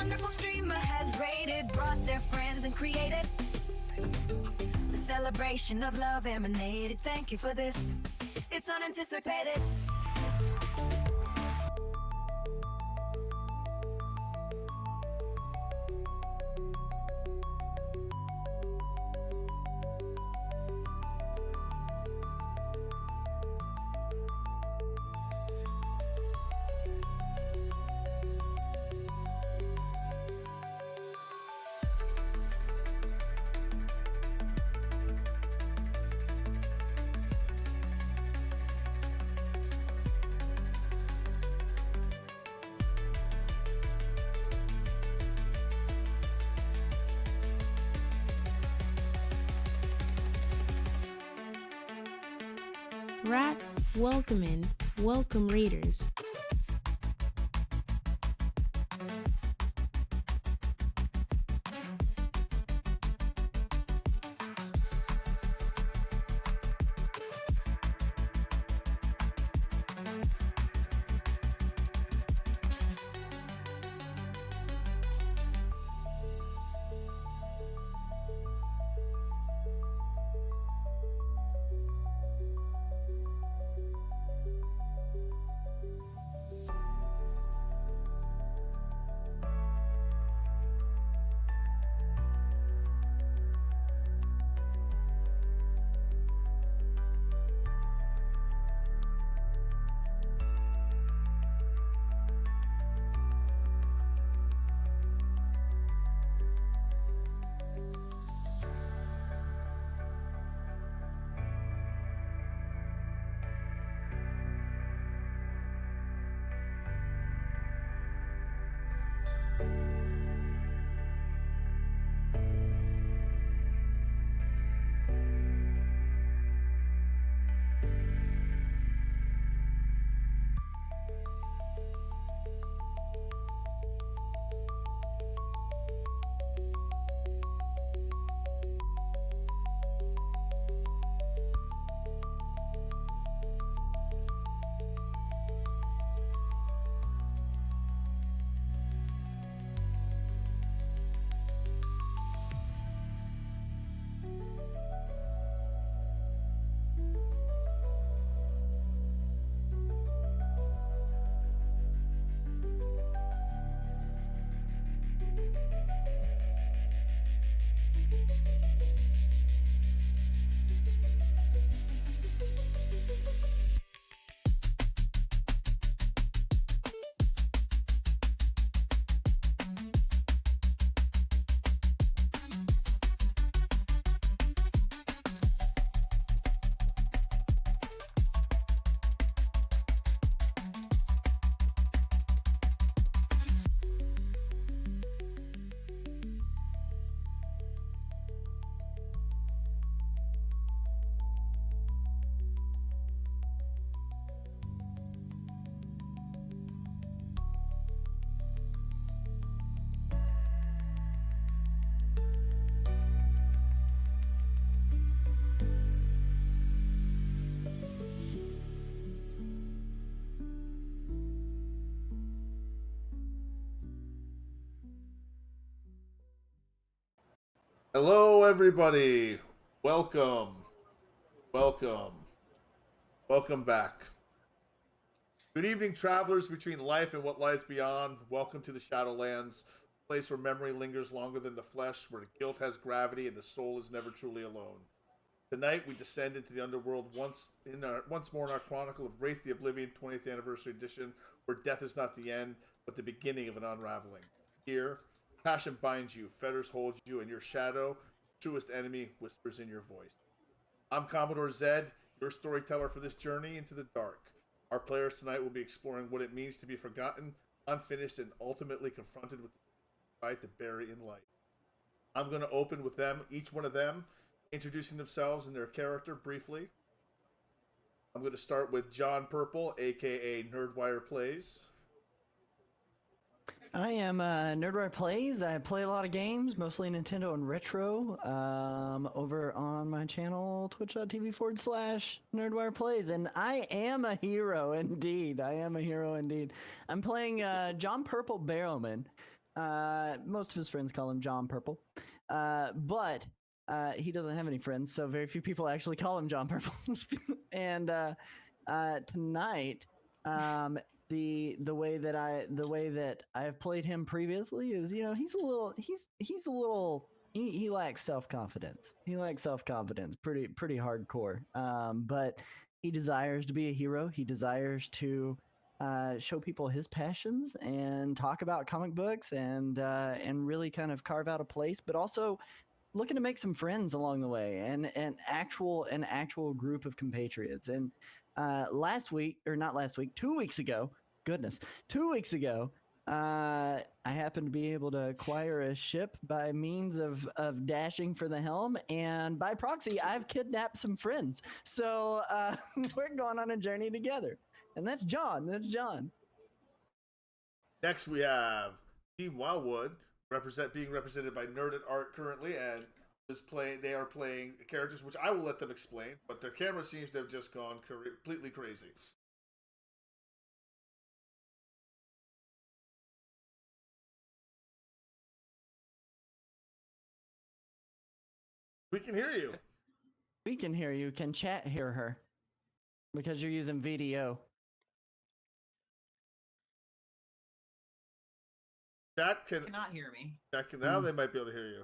wonderful streamer has raided, brought their friends and created the celebration of love emanated. Thank you for this. It's unanticipated. Rats, welcome in. Welcome readers. Hello, everybody. Welcome. Welcome back. Good evening, travelers between life and what lies beyond. Welcome to the Shadowlands, a place where memory lingers longer than the flesh, where guilt has gravity and the soul is never truly alone. Tonight, we descend into the underworld once more in our chronicle of Wraith the Oblivion 20th Anniversary Edition, where death is not the end, but the beginning of an unraveling. Here, passion binds you, fetters hold you, and your shadow, truest enemy, whispers in your voice. I'm Commodore Zed, your storyteller for this journey into the dark. Our players tonight will be exploring what it means to be forgotten, unfinished, and ultimately confronted with the fight to bury in light. I'm going to open with them, each one of them, introducing themselves and their character briefly. I'm going to start with John Purple, aka Nerdwire Plays. I am Nerdwire Plays. I play a lot of games, mostly Nintendo and retro, over on my channel, twitch.tv/Nerdwire Plays. And I am a hero indeed. I'm playing John Purple Barrowman. Most of his friends call him John Purple. But he doesn't have any friends, so very few people actually call him John Purple. And tonight, the way that I have played him previously is, he's a little he lacks self-confidence. Pretty hardcore. But he desires to be a hero. He desires to show people his passions and talk about comic books and really kind of carve out a place, but also looking to make some friends along the way and an actual group of compatriots. And last week, or not last week, 2 weeks ago, goodness, 2 weeks ago, I happened to be able to acquire a ship by means of dashing for the helm, and by proxy, I've kidnapped some friends. So we're going on a journey together. And that's John. Next, we have Team Wildwood, being represented by Nerd at Art currently, and they are playing characters which I will let them explain, but their camera seems to have just gone completely crazy. We can hear you. We can hear you. Can chat hear her? Because you're using VDO. Chat cannot hear me. Now they might be able to hear you.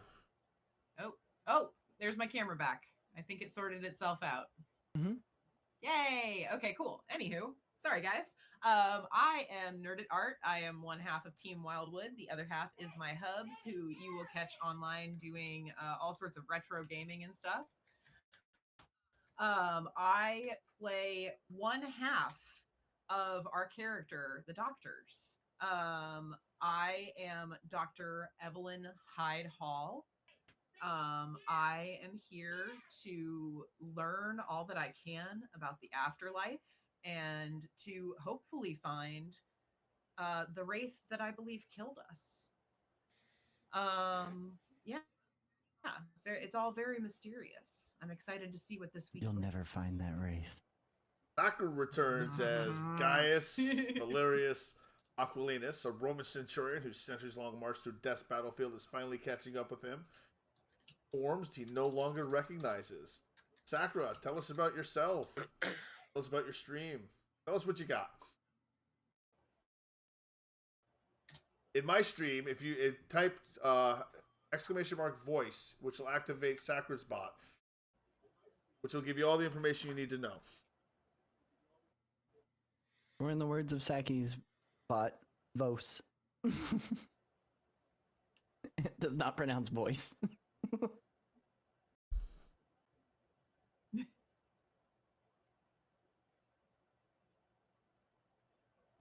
Oh, there's my camera back. I think it sorted itself out. Mm-hmm. Yay! Okay, cool. Anywho, sorry guys. I am Nerd at Art. I am one half of Team Wildwood. The other half is my hubs, who you will catch online doing all sorts of retro gaming and stuff. I play one half of our character, the Doctors. I am Dr. Evelyn Hyde Hall. I am here to learn all that I can about the afterlife and to hopefully find the Wraith that I believe killed us. Yeah. It's all very mysterious. I'm excited to see what this week You'll brings. never find that Wraith. Sakura returns as Gaius Valerius Aquilinus, a Roman centurion whose centuries-long march through Death's battlefield is finally catching up with him. Forms he no longer recognizes. Sakura, tell us about yourself. Tell us about your stream. Tell us what you got. In my stream, if you type !voice, which will activate Sakura's bot, which will give you all the information you need to know. Or in the words of Saki's bot, Vos. It does not pronounce voice.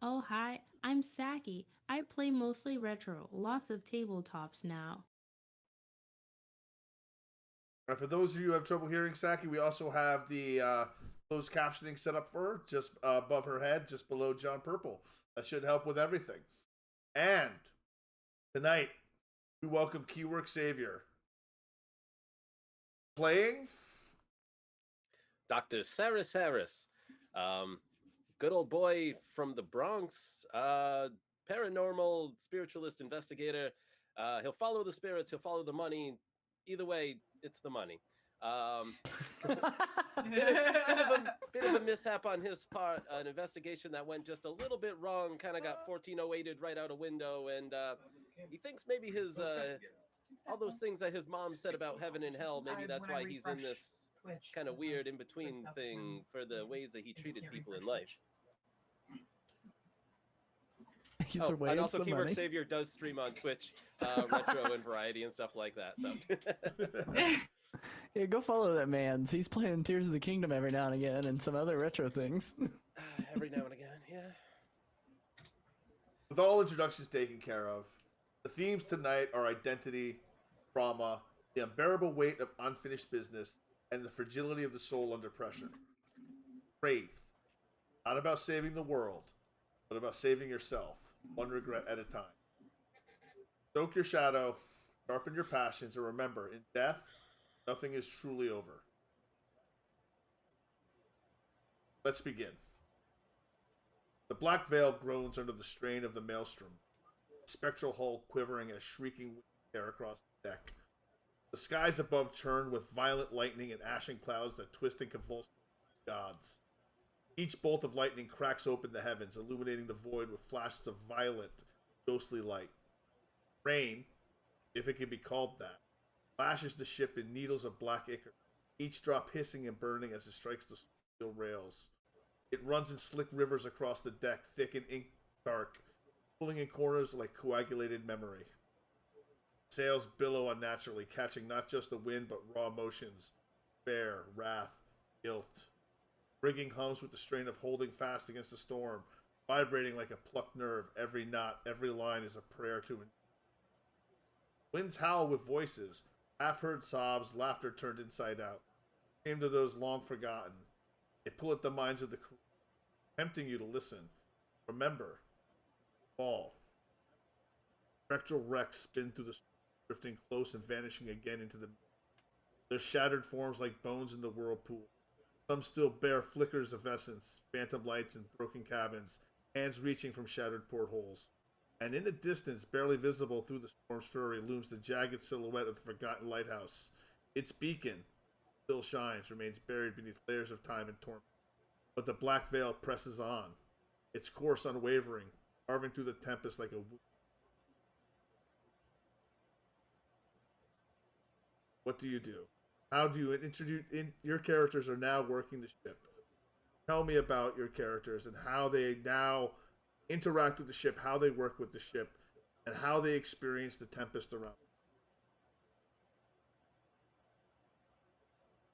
Oh, hi, I'm Saki. I play mostly retro, lots of tabletops now. For those of you who have trouble hearing Saki, we also have the closed captioning set up for her, just above her head, just below John Purple. That should help with everything. And tonight, we welcome Keywork Savior. Playing? Dr. Saris Harris. Good old boy from the Bronx. Paranormal, spiritualist investigator. He'll follow the spirits, he'll follow the money. Either way, it's the money. Bit of a mishap on his part, an investigation that went just a little bit wrong, kind of got 1408'd right out a window, and he thinks maybe his all those things that his mom said about heaven and hell, maybe that's why he's in this kind of weird in-between thing for the ways that he treated people in life. And also Keywork Savior does stream on Twitch, retro and variety and stuff like that. So yeah, go follow that man. He's playing Tears of the Kingdom every now and again and some other retro things. Every now and again, yeah. With all introductions taken care of, the themes tonight are identity, trauma, the unbearable weight of unfinished business, and the fragility of the soul under pressure. Wraith. Not about saving the world, but about saving yourself, one regret at a time. Stoke your shadow, sharpen your passions, and remember, in death, nothing is truly over. Let's begin. The black veil groans under the strain of the maelstrom. spectral hull quivering as shrieking winds tear across the deck. The skies above churn with violent lightning and ashen clouds that twist and convulse the gods. Each bolt of lightning cracks open the heavens, illuminating the void with flashes of violet, ghostly light. Rain, if it can be called that, lashes the ship in needles of black ichor, each drop hissing and burning as it strikes the steel rails. It runs in slick rivers across the deck, thick and ink dark, pulling in corners like coagulated memory. Sails billow unnaturally, catching not just the wind but raw emotions, despair, wrath, guilt. Rigging hums with the strain of holding fast against the storm, vibrating like a plucked nerve. Every knot, every line is a prayer to. Winds howl with voices, half-heard sobs, laughter turned inside out. Came to those long forgotten. They pull at the minds of the crew, tempting you to listen. Remember, fall. Spectral wrecks spin through the storm, drifting close and vanishing again into the. Their shattered forms like bones in the whirlpool. Some still bear flickers of essence, phantom lights in broken cabins, hands reaching from shattered portholes. And in the distance, barely visible through the storm's fury, looms the jagged silhouette of the forgotten lighthouse. Its beacon still shines, remains buried beneath layers of time and torment. But the black veil presses on, its course unwavering, carving through the tempest like a wound. What do you do? How do you introduce? Your characters are now working the ship. Tell me about your characters and how they now interact with the ship, how they work with the ship, and how they experience the tempest around.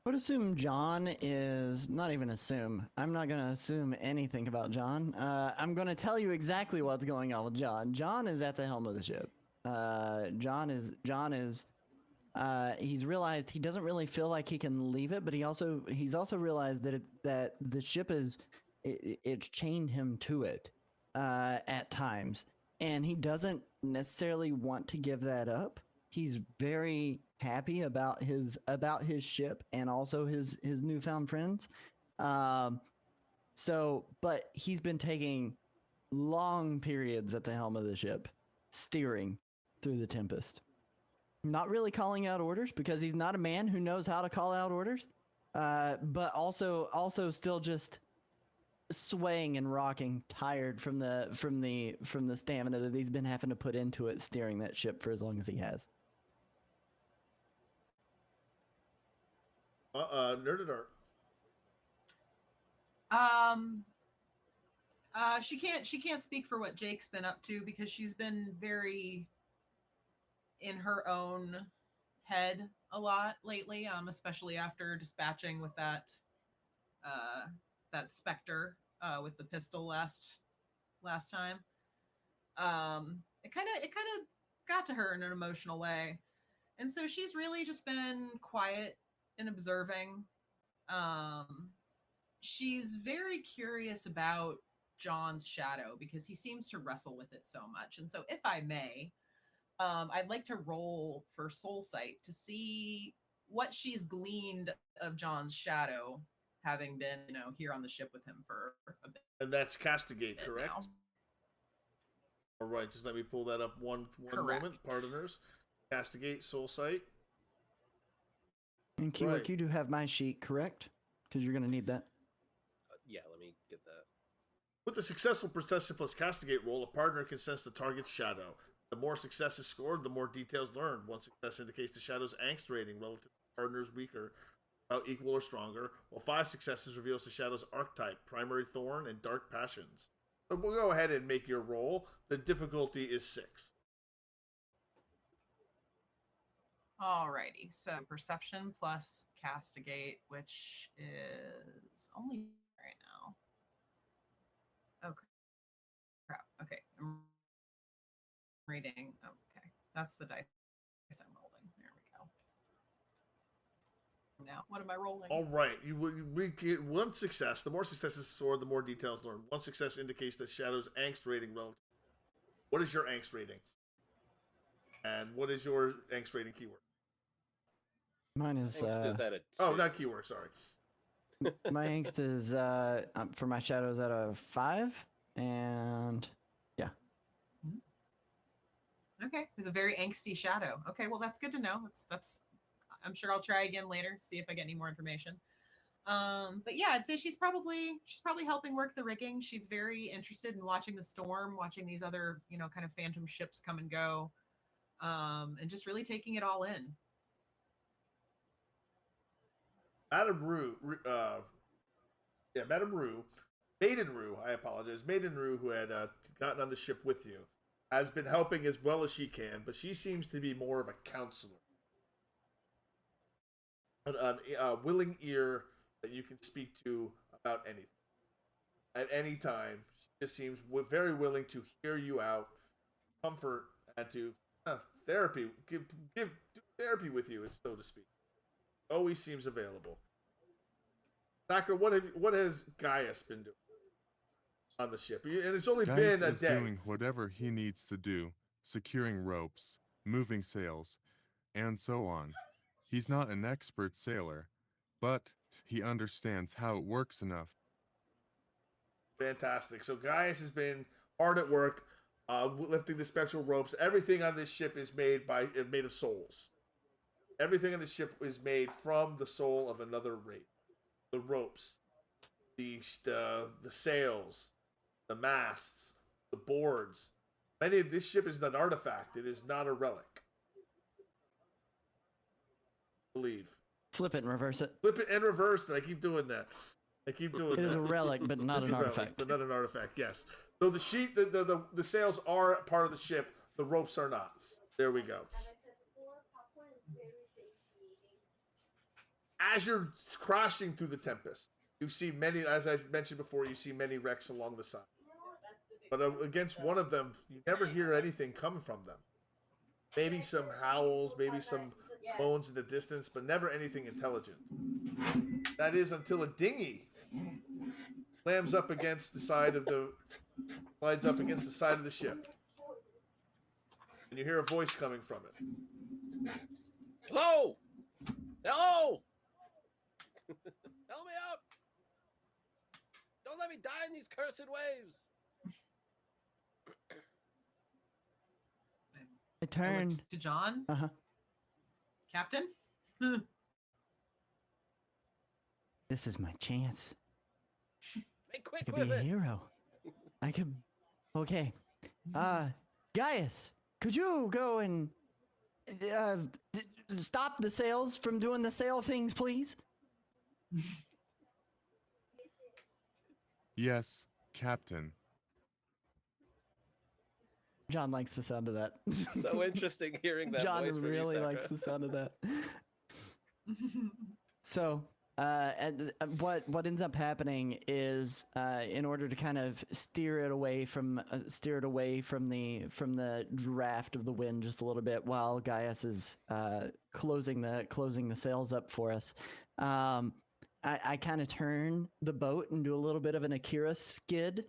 I would assume John is not even assume. I'm not going to assume anything about John. I'm going to tell you exactly what's going on with John. John is at the helm of the ship. John is. He's realized he doesn't really feel like he can leave it, but he's also realized that the ship it's chained him to it at times, and he doesn't necessarily want to give that up. He's very happy about his ship and also his newfound friends. But he's been taking long periods at the helm of the ship, steering through the tempest. Not really calling out orders because he's not a man who knows how to call out orders, but also still just swaying and rocking, tired from the stamina that he's been having to put into it, steering that ship for as long as he has. Nerded art. She can't speak for what Jake's been up to because she's been very in her own head a lot lately, especially after dispatching with that specter with the pistol last time. It kind of got to her in an emotional way, and so she's really just been quiet and observing. She's very curious about John's shadow because he seems to wrestle with it so much, and so if I may, I'd like to roll for soul sight to see what she's gleaned of John's shadow, having been, here on the ship with him for a bit. And that's Castigate, correct? Now. All right, just let me pull that up one Correct. moment, partners. Castigate, soul sight. And Keyword, Right. you do have my sheet, correct? Because you're going to need that. Yeah, let me get that. With a successful Perception plus Castigate roll, a partner can sense the target's shadow. The more success is scored, the more details learned. One success indicates the shadow's angst rating relative to the partner's weaker, about equal or stronger, while 5 successes reveals the shadow's archetype, primary thorn, and dark passions. So we'll go ahead and make your roll. The difficulty is 6. Alrighty, so perception plus castigate, which is only right now. Oh crap. Okay, I'm reading. Okay, that's the dice I'm rolling. There we go. Now, what am I rolling? All right, we get 1 success. The more successes scored, the more details learned. 1 success indicates the shadow's angst rating relative. What is your angst rating? And what is your angst rating keyword? Mine is. Angst is at a 2. Oh, not keyword, sorry. My angst is for my shadows at a 5, and yeah. Okay, he's a very angsty shadow. Okay, well that's good to know. That's. I'm sure I'll try again later, see if I get any more information. But yeah, I'd say she's probably helping work the rigging. She's very interested in watching the storm, watching these other kind of phantom ships come and go, and just really taking it all in. Madame Rue, Madame Rue, Maiden Rue, I apologize, Maiden Rue, who had gotten on the ship with you, has been helping as well as she can, but she seems to be more of a counselor. A willing ear that you can speak to about anything. At any time, she just seems very willing to hear you out, comfort, and to therapy, give do therapy with you, if so to speak. Always seems available. Thacker, what has Gaius been doing on the ship? And it's only Gaius been a is day. doing whatever he needs to do, securing ropes, moving sails, and so on. He's not an expert sailor, but he understands how it works enough. Fantastic. So Gaius has been hard at work, lifting the spectral ropes. Everything on this ship is made of souls. Everything on the ship is made from the soul of another wraith. The ropes, the sails, the masts, the boards. This ship is an artifact. It is not a relic. I believe. Flip it and reverse it. Flip it and reverse it. I keep doing that. It is a relic, but not an artifact. Relic, but not an artifact. Yes. So the sheet, the sails are part of the ship. The ropes are not. There we go. As you're crashing through the tempest, you see many, as I mentioned before, you see many wrecks along the side. But against one of them, you never hear anything coming from them. Maybe some howls, maybe some moans in the distance, but never anything intelligent. That is until a dinghy slides up against the side of the ship. And you hear a voice coming from it. Hello! Hello! Help me up! Don't let me die in these cursed waves! I turn to John. Captain? This is my chance. Make quick I could with be a it! hero. I could. Okay. Gaius, could you go and stop the sails from doing the sail things, please? Yes, Captain. John likes the sound of that. So interesting hearing that John voice from you, really Sakura. likes the sound of that. So, and what ends up happening is, in order to kind of steer it away from the draft of the wind just a little bit, while Gaius is closing the sails up for us, I kind of turn the boat and do a little bit of an Akira skid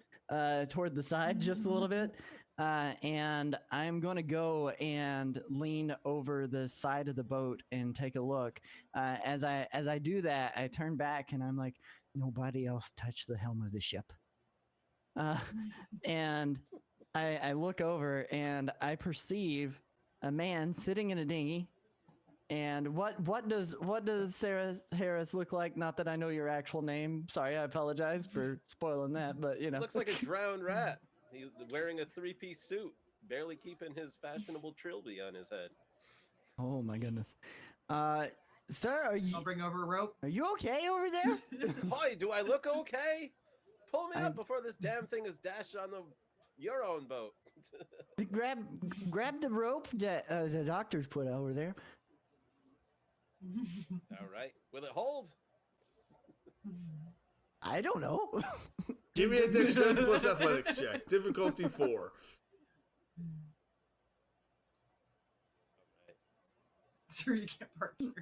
toward the side just a little bit. And I'm going to go and lean over the side of the boat and take a look. As I do that, I turn back and I'm like, nobody else touch the helm of the ship. And I look over and I perceive a man sitting in a dinghy. And what does Sarah Harris look like? Not that I know your actual name. Sorry, I apologize for spoiling that, but you know. Looks like a drowned rat. He's wearing a three-piece suit, barely keeping his fashionable trilby on his head. Oh my goodness. Sir, I'll bring over a rope. are you okay over there? Boy, do I look okay? Pull me up before this damn thing is dashed on your own boat. grab the rope that the doctor's put over there. All right. Will it hold? I don't know. Give me a dexterity plus athletics check. Difficulty 4. Sir, you can't park here.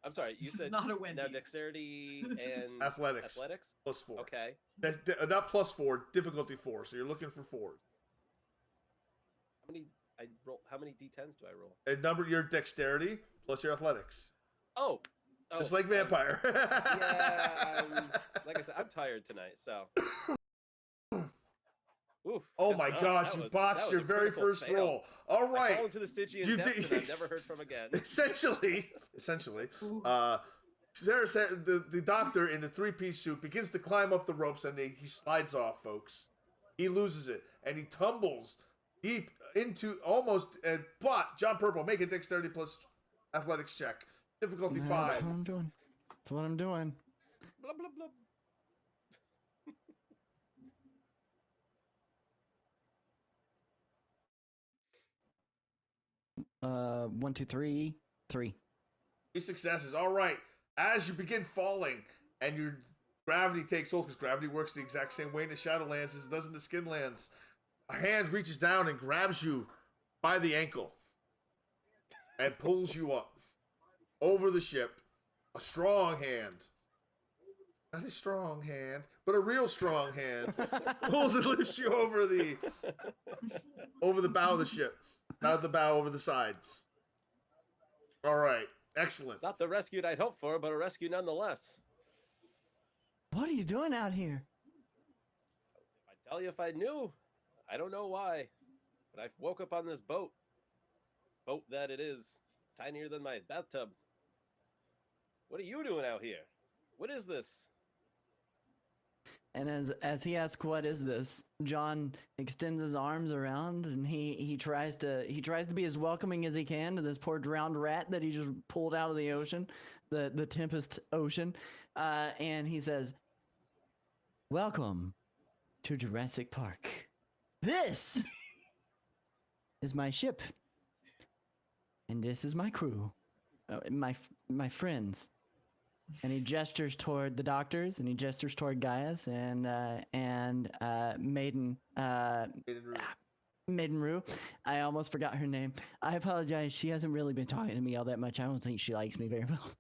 I'm sorry, you This is said not a now Wendy's. dexterity and Athletics. Athletics? Plus 4. Okay. Not plus 4, difficulty 4. So you're looking for 4. How many d10s do I roll? And number your dexterity plus your athletics. Oh. It's like vampire. Yeah. Like I said, I'm tired tonight, so. Oof, Oh guess- my oh, God, that you was- botched that was your a very critical first fail. roll. All I right. fall into the Stygian You depths did- and I've never heard from again. Essentially, Sarah said the doctor in the three-piece suit begins to climb up the ropes and he slides off, folks. He loses it and he tumbles deep into almost. But John Purple, make a dexterity plus athletics check. Difficulty That's 5. what I'm doing. That's what I'm doing. Blah, blah, blah. 1, 2, 3, 3. 3 successes. All right. As you begin falling and your gravity takes hold, because gravity works the exact same way in the Shadowlands as it does in the Skinlands, a hand reaches down and grabs you by the ankle and pulls you up over the ship. A strong hand. Not a strong hand, but a real strong hand pulls and lifts you over the bow of the ship. Not the bow, over the side. All right. Excellent. Not the rescue I'd hoped for, but a rescue nonetheless. What are you doing out here? If I tell you if I knew, I don't know why, but I woke up on this boat. Boat that it is, tinier than my bathtub. What are you doing out here? What is this? And as he asks, "What is this?" John extends his arms around, and he tries to be as welcoming as he can to this poor drowned rat that he just pulled out of the ocean, the Tempest Ocean, and he says, "Welcome to Jurassic Park. This is my ship, and this is my crew, my friends." And he gestures toward the doctors, and he gestures toward Gaius and Maiden Rue. I almost forgot her name. I apologize. She hasn't really been talking to me all that much. I don't think she likes me very well.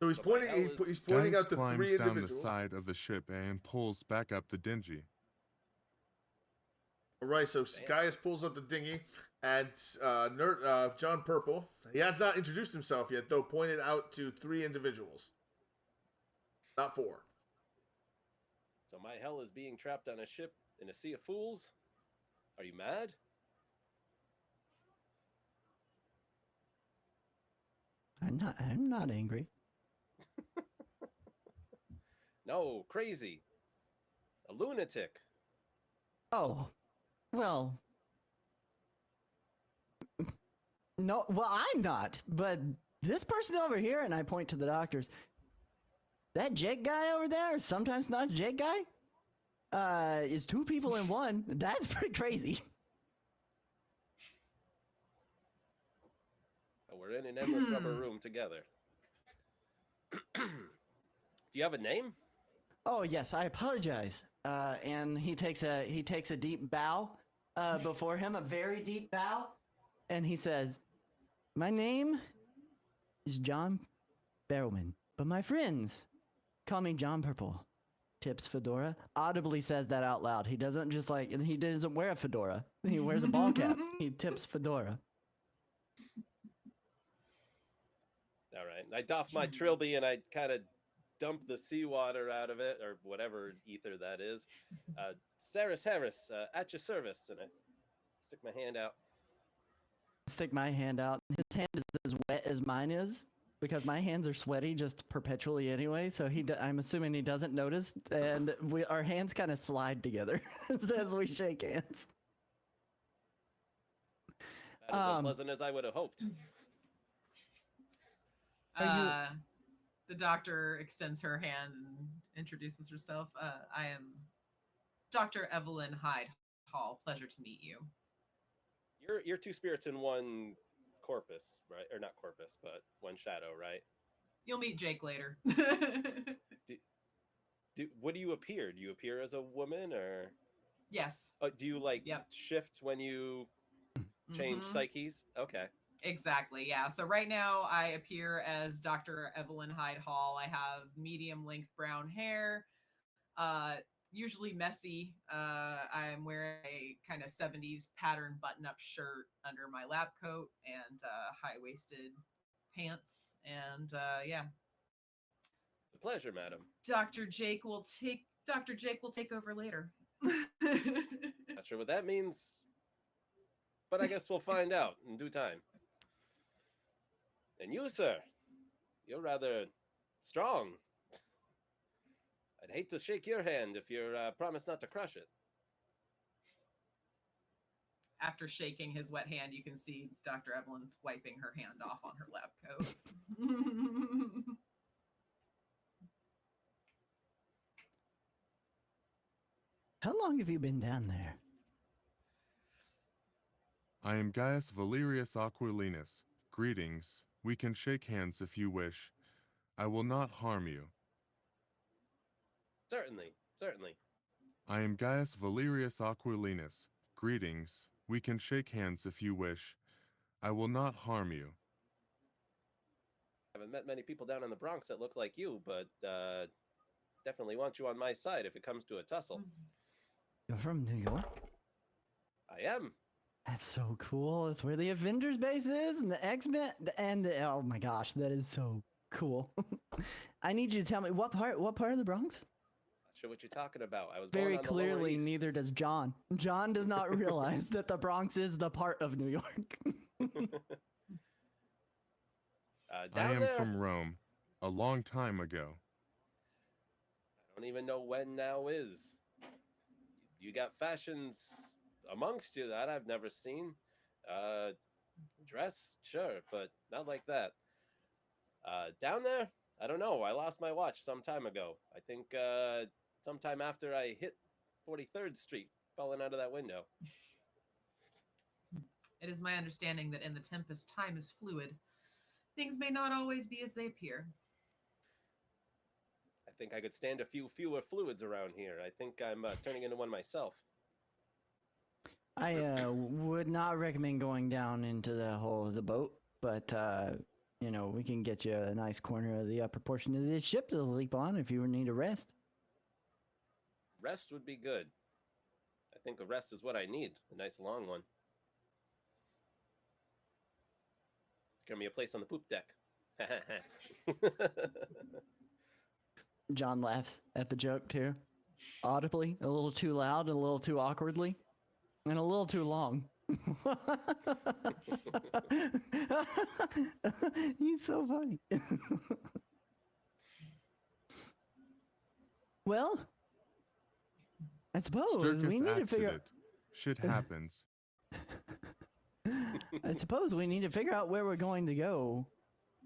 So he's So pointing. my hell is- He's pointing Gaius out the climbs three down the individuals. side of the ship and pulls back up the dinghy. All right. So Gaius pulls up the dinghy, and John Purple. He has not introduced himself yet, though. Pointed out to 3 individuals, not 4. So my hell is being trapped on a ship in a sea of fools? Are you mad? I'm not angry. No, crazy. A lunatic. Oh, well. No, well, I'm not. But this person over here, and I point to the doctors. That Jake guy over there, sometimes not Jake guy, is 2 people in one. That's pretty crazy. We're in an endless rubber room together. Do you have a name? Oh yes, I apologize. And he takes a deep bow before him, a very deep bow, and he says, "My name is John Barrowman, but my friends call me John Purple." Tips fedora. Audibly says that out loud. He doesn't just he doesn't wear a fedora. He wears a ball cap. He tips fedora. All right. I doff my trilby and I kind of dump the seawater out of it, or whatever ether that is. Saris Harris, at your service. And I stick my hand out. Stick my hand out. His hand is as wet as mine is because my hands are sweaty just perpetually anyway. So I'm assuming he doesn't notice, and our hands kind of slide together as we shake hands. That is unpleasant as I would have hoped. The doctor extends her hand and introduces herself. I am Dr. Evelyn Hyde Hall. Pleasure to meet you. You're 2 spirits in one corpus, right? Or not corpus, but one shadow, right? You'll meet Jake later. What do you appear? Do you appear as a woman, or Yes. do you Yep. shift when you change Mhm. psyches? Okay. Exactly, yeah. So right now I appear as Dr. Evelyn Hyde Hall. I have medium length brown hair, usually messy. I'm wearing a kind of 70s pattern button-up shirt under my lab coat and high-waisted pants. And yeah, It's a pleasure, madam. Dr. Jake will take Dr. Jake will take over later. Not sure what that means, but I guess we'll find out in due time. And you, sir, you're rather strong. I'd hate to shake your hand if you're promised not to crush it. After shaking his wet hand, you can see Dr. Evelyn's wiping her hand off on her lab coat. How long have you been down there? I am Gaius Valerius Aquilinus. Greetings. We can shake hands if you wish. I will not harm you. Certainly, certainly. I am Gaius Valerius Aquilinus. Greetings. We can shake hands if you wish. I will not harm you. I haven't met many people down in the Bronx that look like you, but definitely want you on my side if it comes to a tussle. You're from New York? I am. That's so cool. It's where the Avengers base is and the X-Men and oh my gosh, that is so cool. I need you to tell me what part of the Bronx? Not sure what you're talking about. I was born Very on the Lower clearly, East. neither does John. John does not realize that the Bronx is the part of New York. I Down am there, from Rome, a long time ago. I don't even know when now is. You got fashions amongst you that I've never seen. Dress, sure, but not like that. Down there, I don't know. I lost my watch some time ago. I think sometime after I hit 43rd Street, falling out of that window. It is my understanding that in the Tempest, time is fluid. Things may not always be as they appear. I think I could stand a few fewer fluids around here. I think I'm turning into one myself. I would not recommend going down into the hull of the boat, but you know, we can get you a nice corner of the upper portion of this ship to sleep on if you need a rest. Rest would be good. I think a rest is what I need. A nice long one. It's gonna be a place on the poop deck. John laughs at the joke too, audibly, a little too loud, a little too awkwardly, and a little too long. He's so funny. Well, I suppose Circus we need to figure out. accident. Shit happens. I suppose we need to figure out where we're going to go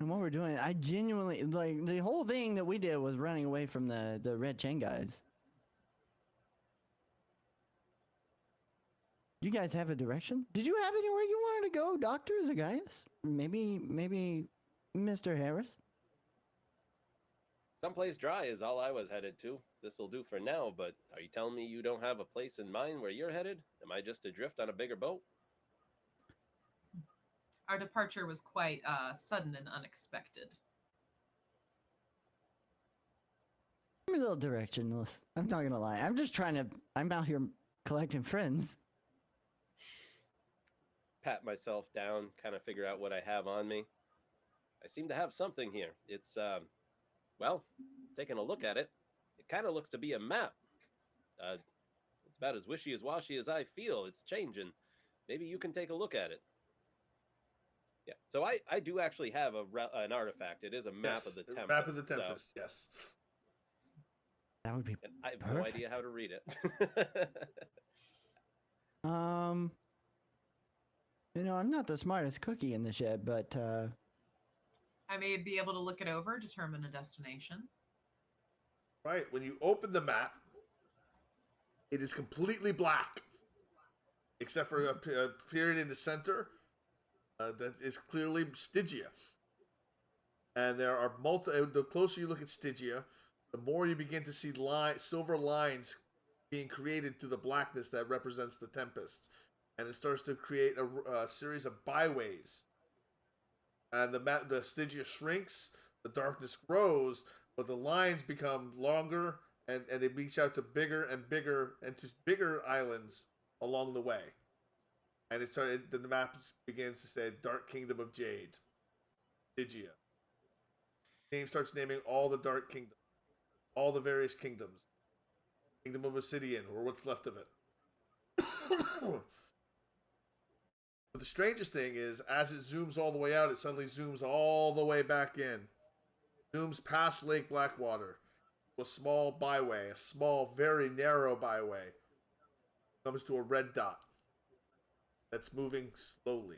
and what we're doing. I genuinely like the whole thing that we did was running away from the red chain guys. You guys have a direction? Did you have anywhere you wanted to go, Doctor Zagaius? Maybe Mr. Harris? Someplace dry is all I was headed to. This'll do for now, but are you telling me you don't have a place in mind where you're headed? Am I just adrift on a bigger boat? Our departure was quite sudden and unexpected. I'm a little directionless. I'm not gonna lie. I'm out here collecting friends. Pat myself down, kind of figure out what I have on me. I seem to have something here. It's, well, taking a look at it, it kind of looks to be a map. It's about as wishy-washy as I feel. It's changing. Maybe you can take a look at it. Yeah, so I do actually have an artifact. It is a map Yes, of the a Tempest. Map of the Tempest, yes. That would be And I have no idea how to read it. You know, I'm not the smartest cookie in the shed, but I may be able to look it over, determine a destination. Right, when you open the map, it is completely black, except for a period in the center that is clearly Stygia. And there are the closer you look at Stygia, the more you begin to see silver lines being created through the blackness that represents the Tempest. And it starts to create a series of byways. And the Stygia shrinks, the darkness grows, but the lines become longer, and they reach out to bigger and to bigger islands along the way. And the map begins to say Dark Kingdom of Jade, Stygia. Game starts naming all the Dark Kingdoms, all the various kingdoms. Kingdom of Obsidian, or what's left of it. But the strangest thing is, as it zooms all the way out, it suddenly zooms all the way back in. Zooms past Lake Blackwater. A small byway, a small, very narrow byway. Comes to a red dot that's moving slowly.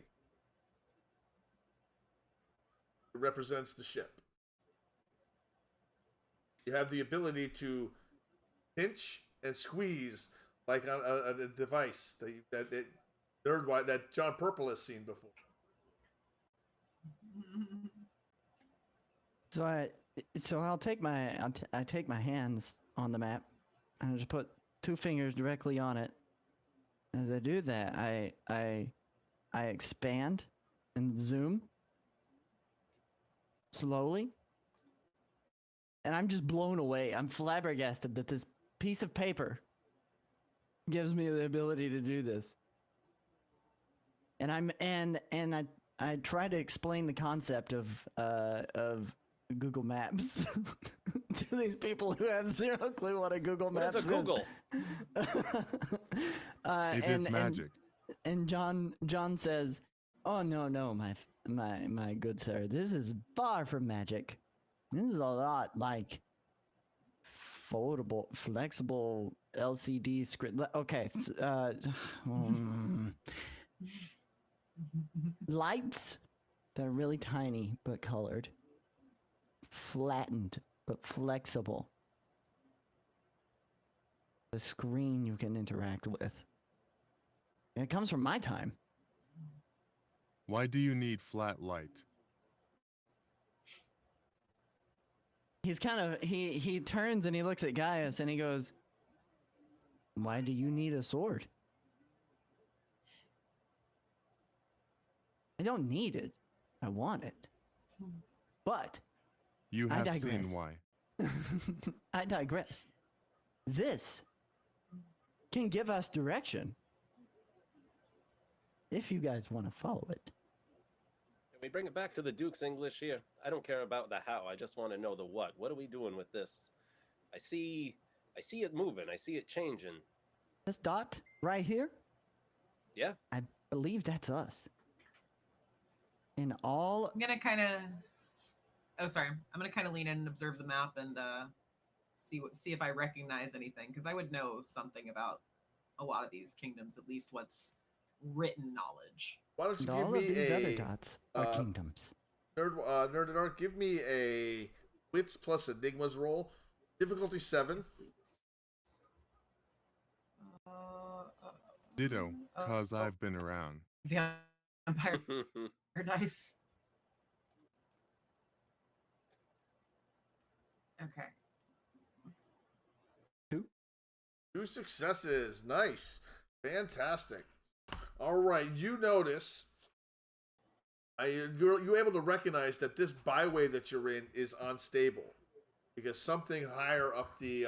It represents the ship. You have the ability to pinch and squeeze like on a device that John Purple has seen before. So I'll take I take my hands on the map and I just put 2 fingers directly on it. As I do that, I expand and zoom slowly. And I'm just blown away. I'm flabbergasted that this piece of paper gives me the ability to do this. And I try to explain the concept of Google Maps to these people who have zero clue what a Google Maps is. What is a Google? It is magic. And John says, "Oh no, my good sir, this is far from magic. This is a lot like foldable, flexible LCD screen." Okay, lights that are really tiny but colored, flattened but flexible. The screen you can interact with. And it comes from my time. Why do you need flat light? He's kind of he turns and he looks at Gaius and he goes, "Why do you need a sword?" I don't need it. I want it. But You I have digress. seen why. I digress. This can give us direction. If you guys want to follow it. Can we bring it back to the Duke's English here? I don't care about the how. I just want to know the what. What are we doing with this? I see it moving. I see it changing. This dot right here, Yeah. I believe that's us. In all I'm gonna kind of. Oh, sorry. I'm gonna kind of lean in and observe the map and see if I recognize anything, because I would know something about a lot of these kingdoms, at least what's written knowledge. Why don't you and give all me of these other a dots are kingdoms. Nerd and Art? Give me a Wits plus Enigmas roll, difficulty 7. Ditto, cause I've been around. Vampire dice. Okay. 2 successes. Nice. Fantastic. All right. You notice. You're able to recognize that this byway that you're in is unstable because something higher up the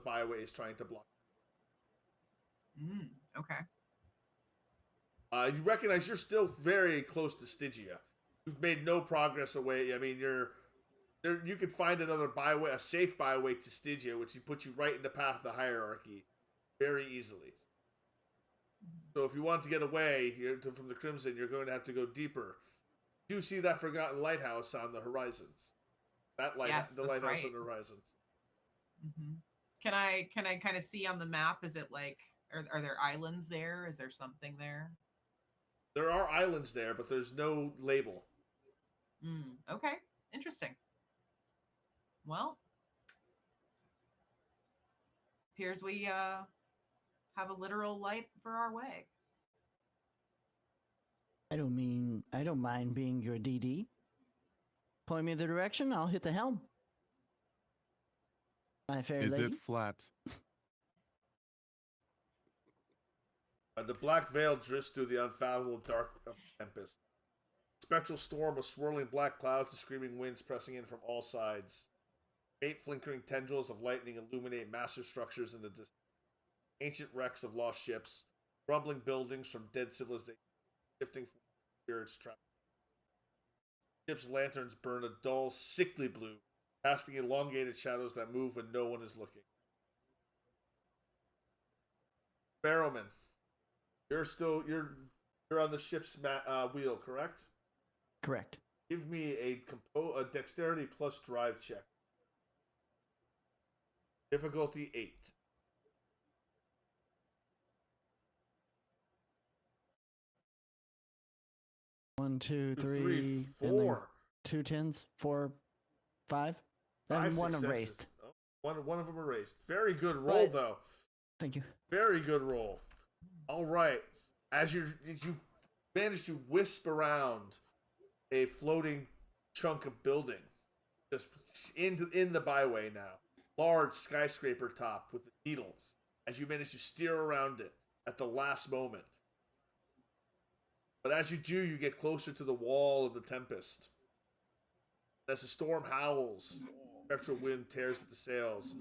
byway is trying to block. Okay. You recognize you're still very close to Stygia. You've made no progress away. I mean, you could find another byway, a safe byway to Stygia, which would put you right in the path of the hierarchy very easily. So if you want to get away from the Crimson, you're going to have to go deeper. You do see that forgotten lighthouse on the horizon. That lighthouse, Yes, the that's lighthouse right. on the horizon. Mm-hmm. Can I kind of see on the map? Is it like are there islands there? Is there something there? There are islands there, but there's no label. Okay, interesting. Well, appears we have a literal light for our way. I don't mind being your DD. Point me the direction, I'll hit the helm. My fair Is lady. it flat? The black veil drifts through the unfathomable dark of the tempest. Spectral storm of swirling black clouds and screaming winds pressing in from all sides. Faint flickering tendrils of lightning illuminate massive structures in the distance. Ancient wrecks of lost ships, rumbling buildings from dead civilization, shifting spirits trapped. Ships' lanterns burn a dull, sickly blue, casting elongated shadows that move when no one is looking. Barrowman, you're on the ship's wheel, correct? Correct. Give me a dexterity plus drive check. Difficulty 8. One, two, Three, three, and then 4. 2 10s, 4, 5. And 5 one successes. erased. Oh, one of them erased. Very good roll, But- though. Thank you. Very good roll. All right. As you manage to wisp around a floating chunk of building, just in the byway now, large skyscraper top with a needle. As you manage to steer around it at the last moment, but as you do, you get closer to the wall of the Tempest. As the storm howls, spectral wind tears at the sails.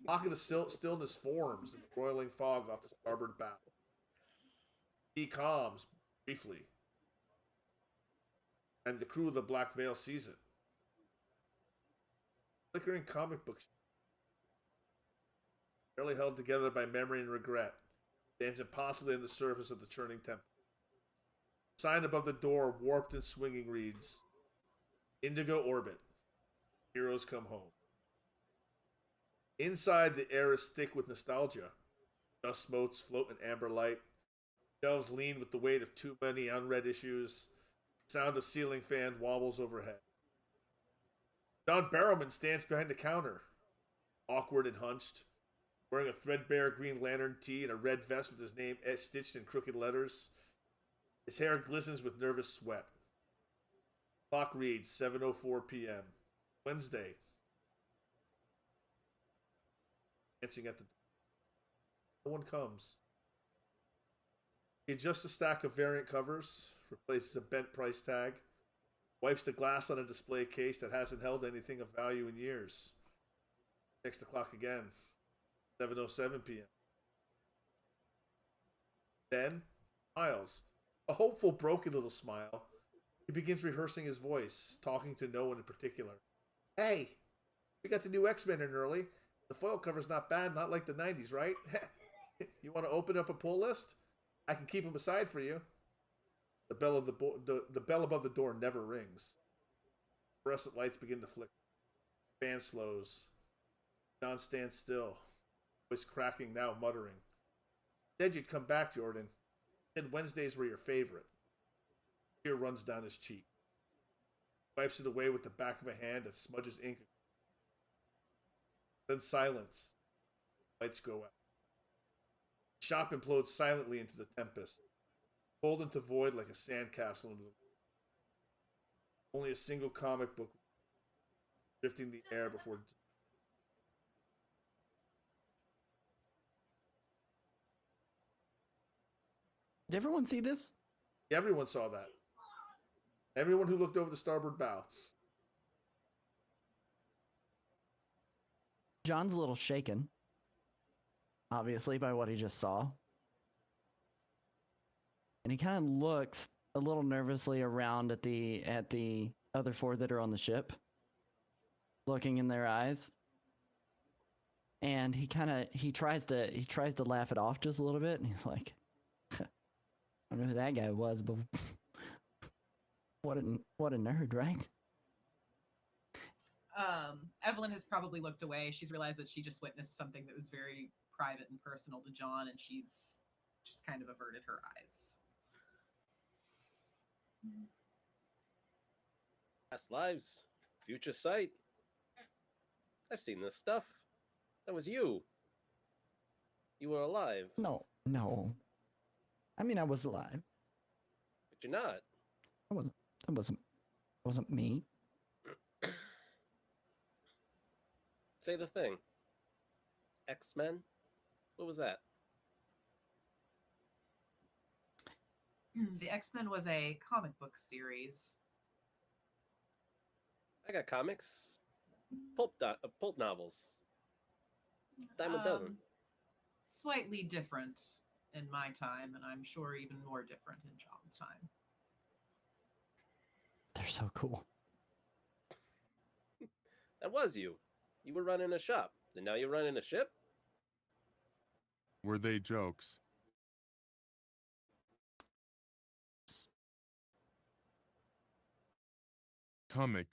Pocket of stillness forms in the roiling fog off the starboard bow. Sea calms briefly, and the crew of the Black Veil sees it. Flickering comic book, barely held together by memory and regret, stands impossibly on the surface of the churning tempest. The sign above the door, warped and swinging, reads, "Indigo Orbit. Heroes come home." Inside, the air is thick with nostalgia. Dust motes float in amber light. Shelves lean with the weight of too many unread issues. The sound of ceiling fan wobbles overhead. John Barrowman stands behind the counter, awkward and hunched, wearing a threadbare Green Lantern tee and a red vest with his name stitched in crooked letters. His hair glistens with nervous sweat. Clock reads 7:04 p.m. Wednesday. Dancing at the door. No one comes. He adjusts a stack of variant covers, replaces a bent price tag, wipes the glass on a display case that hasn't held anything of value in years. Checks the clock again. 7:07 p.m. Then, smiles. A hopeful, broken little smile. He begins rehearsing his voice, talking to no one in particular. "Hey, we got the new X-Men in early. The foil cover's not bad, not like the 90s, right? You want to open up a pull list? I can keep them aside for you." The bell of the bell above the door never rings. Fluorescent lights begin to flicker. Fan slows. John stands still, voice cracking, now muttering. "Said you'd come back, Jordan. Said Wednesdays were your favorite." Tear runs down his cheek. Wipes it away with the back of a hand that smudges ink. Then silence. Lights go out. The shop implodes silently into the tempest, pulled into void like a sandcastle into the wind. Only a single comic book drifting the air before. Did everyone see this? Everyone saw that. Everyone who looked over the starboard bow. John's a little shaken, obviously, by what he just saw. And he kind of looks a little nervously around at the other 4 that are on the ship, looking in their eyes. And he tries to laugh it off just a little bit, and he's like, "I don't know who that guy was, but what a nerd, right?" Evelyn has probably looked away. She's realized that she just witnessed something that was very private and personal to John, and she's just kind of averted her eyes. Past lives, future sight. I've seen this stuff. That was you. You were alive, No. I mean, I was alive. but you're not. That wasn't me. Say the thing. X-Men? What was that? The X-Men was a comic book series. I got comics. Pulp novels. Dime a dozen. Slightly different in my time, and I'm sure even more different in John's time. They're so cool. That was you. You were running a shop, and now you're running a ship? Were they jokes? comic,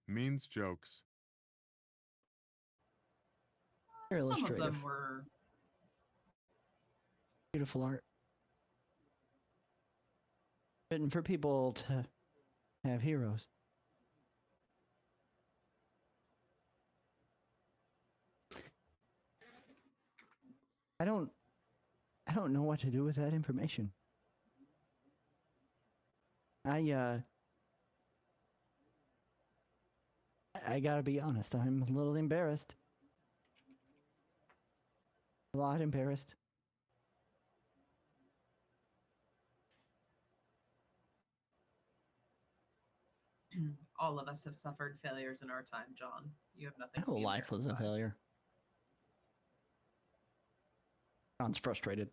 means jokes. Very Some of illustrative. them were. Beautiful art. Written for people to have heroes. I don't know what to do with that information. I gotta be honest, I'm a little embarrassed. A lot embarrassed. All of us have suffered failures in our time, John. You have nothing My to whole be life was a embarrassed by. failure. John's frustrated.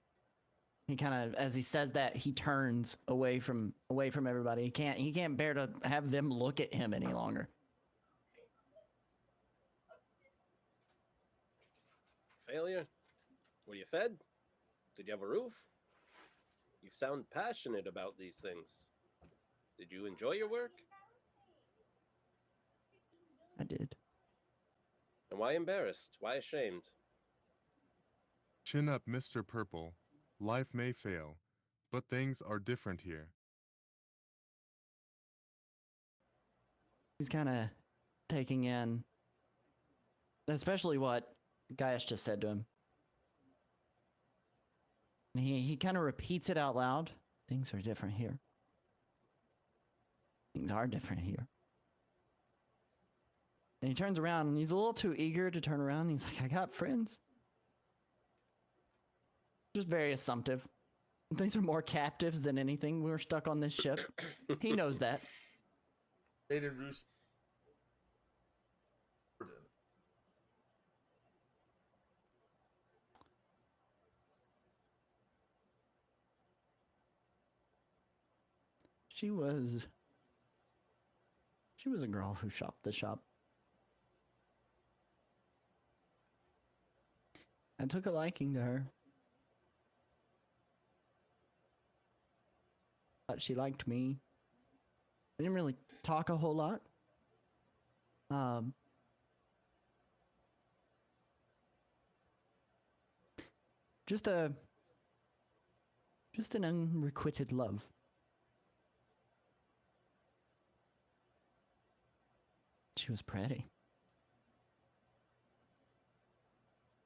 He kind of, as he says that, he turns away from everybody. He can't bear to have them look at him any longer. Failure? Were you fed? Did you have a roof? You sound passionate about these things. Did you enjoy your work? I did. And why embarrassed? Why ashamed? Chin up, Mr. Purple. Life may fail, but things are different here. He's kind of taking in, especially what Gaius just said to him. And he kind of repeats it out loud. Things are different here. Things are different here. And he turns around, and he's a little too eager to turn around. He's like, I got friends. Just very assumptive. These are more captives than anything. We're stuck on this ship. He knows that. Maiden Roos. She was a girl who shopped the shop. I took a liking to her. Thought she liked me. I didn't really talk a whole lot. Just an unrequited love. She was pretty.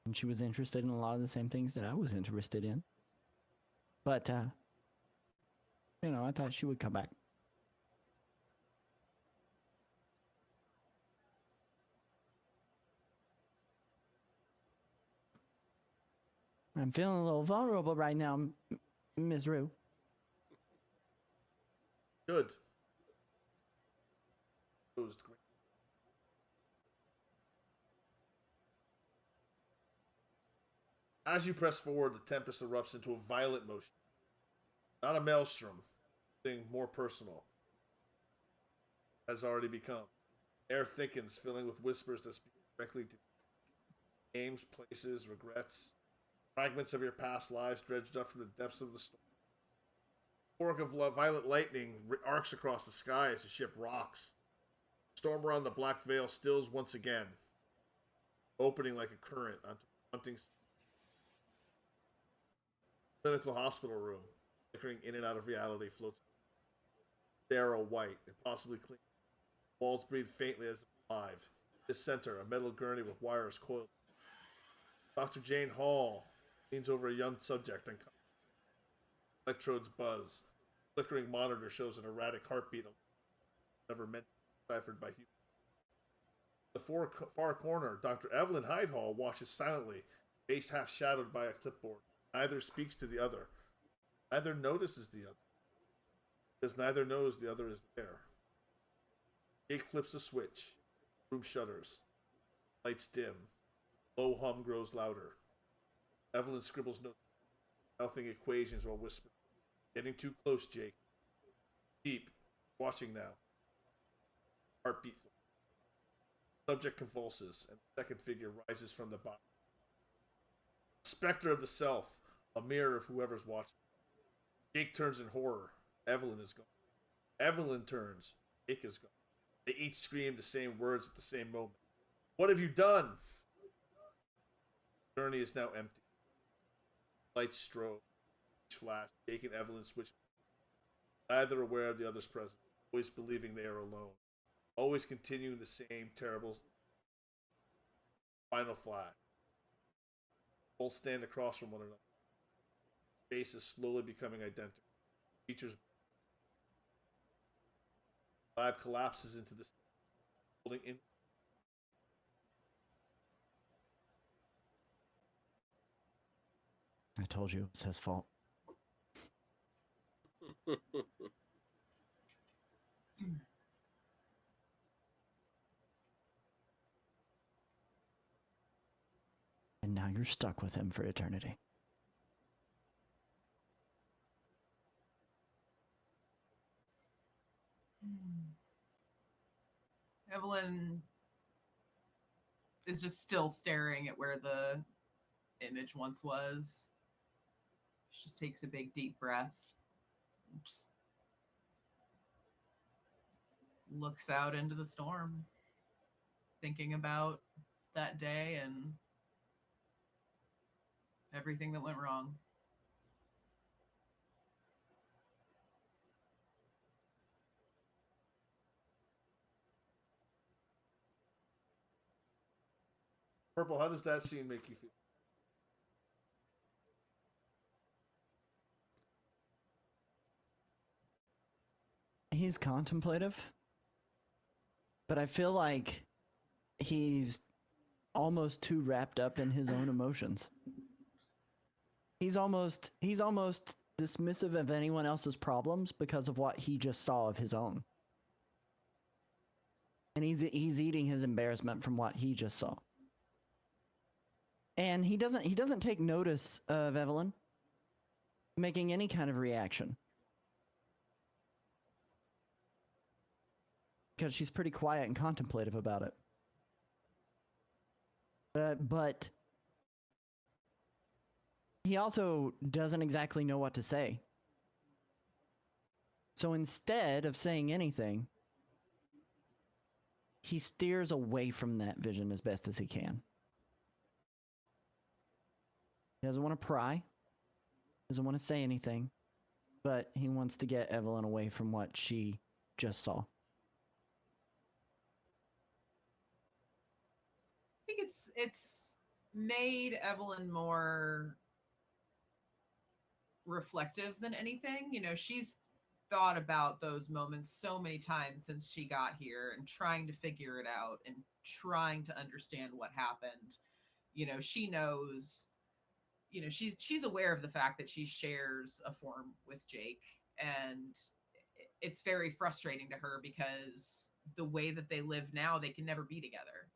And she was interested in a lot of the same things that I was interested in. But, you know, I thought she would come back. I'm feeling a little vulnerable right now, Ms. Rue. Good. Closed. As you press forward, the tempest erupts into a violent motion. Not a maelstrom, something more personal. Has already become. Air thickens, filling with whispers that speak directly to names, places, regrets, fragments of your past lives dredged up from the depths of the storm. A fork of violet lightning arcs across the sky as the ship rocks. The storm around the black veil stills once again, opening like a current onto haunting clinical hospital room, flickering in and out of reality, floats sterile white and possibly clean. Walls breathe faintly as if alive. In the center, a metal gurney with wires coiled. Dr. Jane Hall leans over a young subject and electrodes buzz. Flickering monitor shows an erratic heartbeat never meant to be deciphered by humans. In the far corner, Dr. Evelyn Hydehall watches silently, face half shadowed by a clipboard. Neither speaks to the other. Neither notices the other. Because neither knows the other is there. Jake flips a switch. Room shudders. Lights dim. Low hum grows louder. Evelyn scribbles notes, mouthing equations while whispering. Getting too close, Jake. Deep. Watching now. Heartbeat. Subject convulses, and the second figure rises from the body. Spectre of the self, a mirror of whoever's watching. Jake turns in horror. Evelyn is gone. Evelyn turns. Jake is gone. They each scream the same words at the same moment. What have you done? The journey is now empty. Lights strobe, each flash, Jake and Evelyn switch. Neither aware of the other's presence, always believing they are alone. Always continuing the same terrible final flash. Both stand across from one another. Faces slowly becoming identical. Features. Lab collapses into the holding in. I told you it was his fault. And now you're stuck with him for eternity. Evelyn is just still staring at where the image once was. She just takes a big deep breath. And just looks out into the storm, thinking about that day and everything that went wrong. Purple, how does that scene make you feel? He's contemplative, but I feel like he's almost too wrapped up in his own emotions. He's almost dismissive of anyone else's problems because of what he just saw of his own. And he's eating his embarrassment from what he just saw. And he doesn't take notice of Evelyn making any kind of reaction. Because she's pretty quiet and contemplative about it. But he also doesn't exactly know what to say. So instead of saying anything, he steers away from that vision as best as he can. He doesn't want to pry, doesn't want to say anything, but he wants to get Evelyn away from what she just saw. I think it's made Evelyn more reflective than anything. You know, she's thought about those moments so many times since she got here and trying to figure it out and trying to understand what happened. You know, she knows, you know, she's aware of the fact that she shares a form with Jake, and it's very frustrating to her because the way that they live now, they can never be together.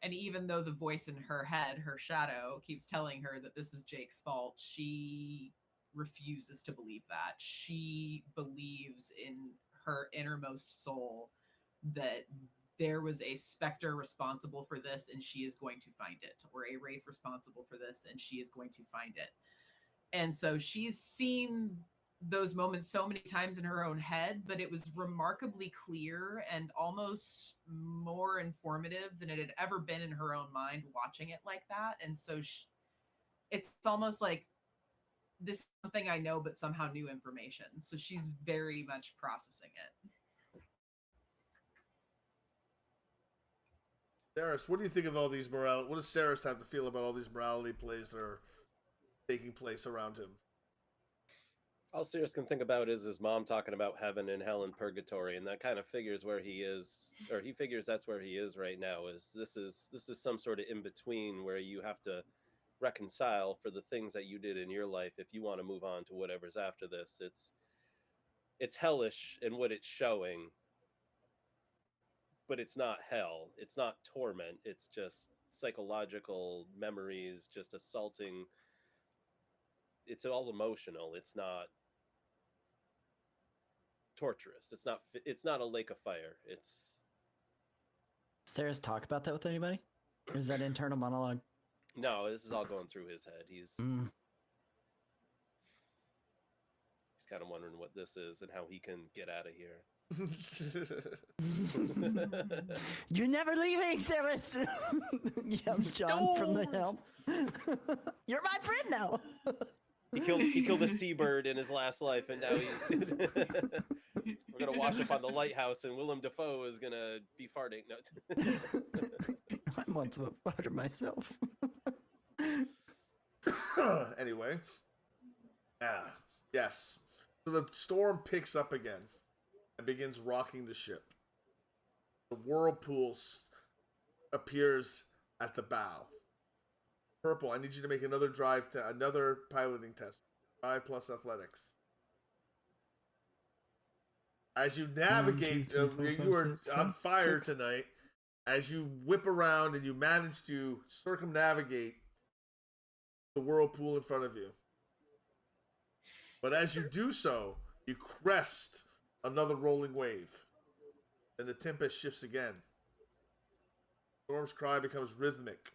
And even though the voice in her head, her shadow, keeps telling her that this is Jake's fault, she refuses to believe that. She believes in her innermost soul that there was a specter responsible for this and she is going to find it, or a wraith responsible for this and she is going to find it. And so she's seen those moments so many times in her own head, but it was remarkably clear and almost more informative than it had ever been in her own mind watching it like that. And so it's almost like, this is something I know, but somehow new information. So she's very much processing it. Saris, what do you think of all these morality? What does Saris have to feel about all these morality plays that are taking place around him? All Sirius can think about is his mom talking about heaven and hell and purgatory, and that kind of figures where he is, or he figures that's where he is right now. This is some sort of in between where you have to reconcile for the things that you did in your life if you want to move on to whatever's after this. It's hellish in what it's showing, but it's not hell. It's not torment. It's just psychological memories, just assaulting. It's all emotional. It's not torturous. It's not a lake of fire. It's Sarah's talk about that with anybody? Or is that internal monologue? no, this is all going through his head. He's kind of wondering what this is and how he can get out of here. You're never leaving, Ceres! Yells John from the helm. You're my friend now. He killed a seabird in his last life, and now he's. We're gonna wash up on the lighthouse, and Willem Dafoe is gonna be farting. No. I'm once a farter myself. Anyway. Yes. So the storm picks up again and begins rocking the ship. The whirlpool appears at the bow. Purple, I need you to make another another piloting test. Drive plus athletics. As you navigate, 1, 2, 3, 4, you are 5, 6, on fire 6. tonight. As you whip around and you manage to circumnavigate the whirlpool in front of you. But as you do so, you crest another rolling wave. And the tempest shifts again. Storm's cry becomes rhythmic.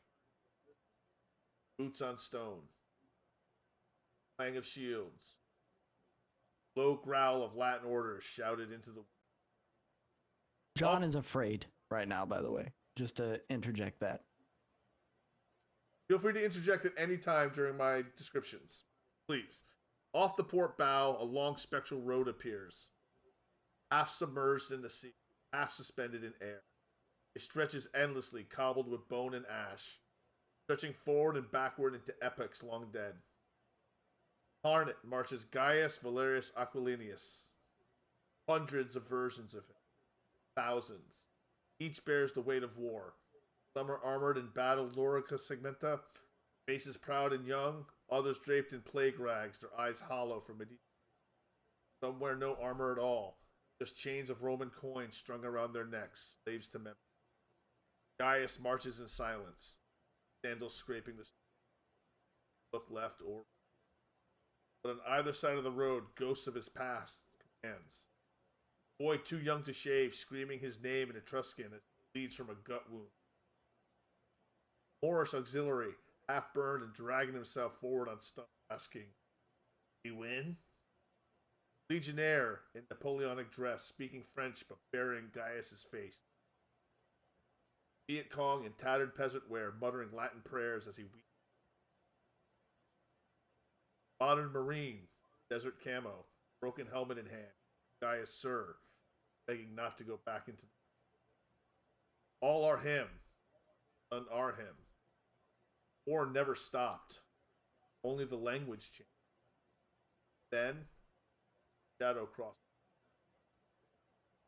Boots on stone. Clang of shields. Low growl of Latin orders shouted into the... John is afraid right now, by the way. Just to interject that. Feel free to interject at any time during my descriptions. Please. Off the port bow, a long spectral road appears. Half submerged in the sea, half suspended in air. It stretches endlessly, cobbled with bone and ash, stretching forward and backward into epochs long dead. On it marches Gaius Valerius Aquilinius. Hundreds of versions of him. Thousands. Each bears the weight of war. Some are armored in battle Lorica Segmenta, faces proud and young, others draped in plague rags, their eyes hollow from medieval. Some wear no armor at all, just chains of Roman coins strung around their necks, slaves to memory. Gaius marches in silence, sandals scraping the street. Look left or right. But on either side of the road, ghosts of his past commands. Boy too young to shave, screaming his name in Etruscan as he bleeds from a gut wound. Morris Auxiliary, half burned and dragging himself forward on stump, asking, "We win?" Legionnaire in Napoleonic dress, speaking French but burying Gaius's face. Viet Cong in tattered peasant wear, muttering Latin prayers as he weeps. Modern Marine, desert camo, broken helmet in hand. Gaius, sir, begging not to go back into the... All are him. None are him. War never stopped. Only the language changed. Then, shadow crossed.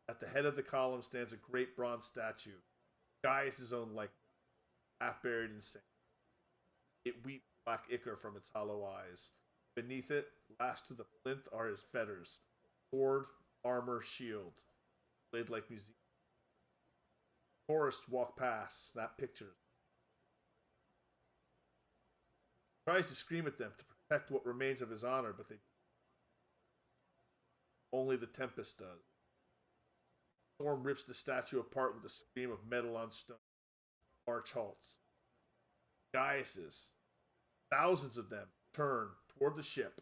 At the head of the column stands a great bronze statue. Gaius' own likeness, half buried in sand. It weeps black ichor from its hollow eyes. Beneath it, lashed to the plinth, are his fetters. Sword, armor, shield. Laid like museum. Tourists walk past, snap pictures. Tries to scream at them to protect what remains of his honor, but they... Only the Tempest does. Storm rips the statue apart with a scream of metal on stone. March halts. Gaius's, thousands of them, turn toward the ship,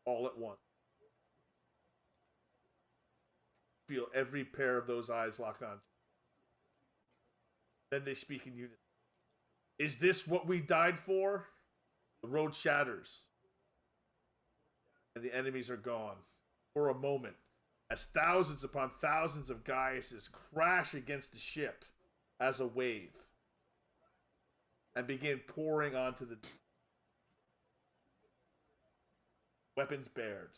all at once. Feel every pair of those eyes lock on. Then they speak in unison. Is this what we died for? The road shatters, and the enemies are gone. For a moment, as thousands upon thousands of Gaiuses crash against the ship as a wave, and begin pouring onto the weapons bared.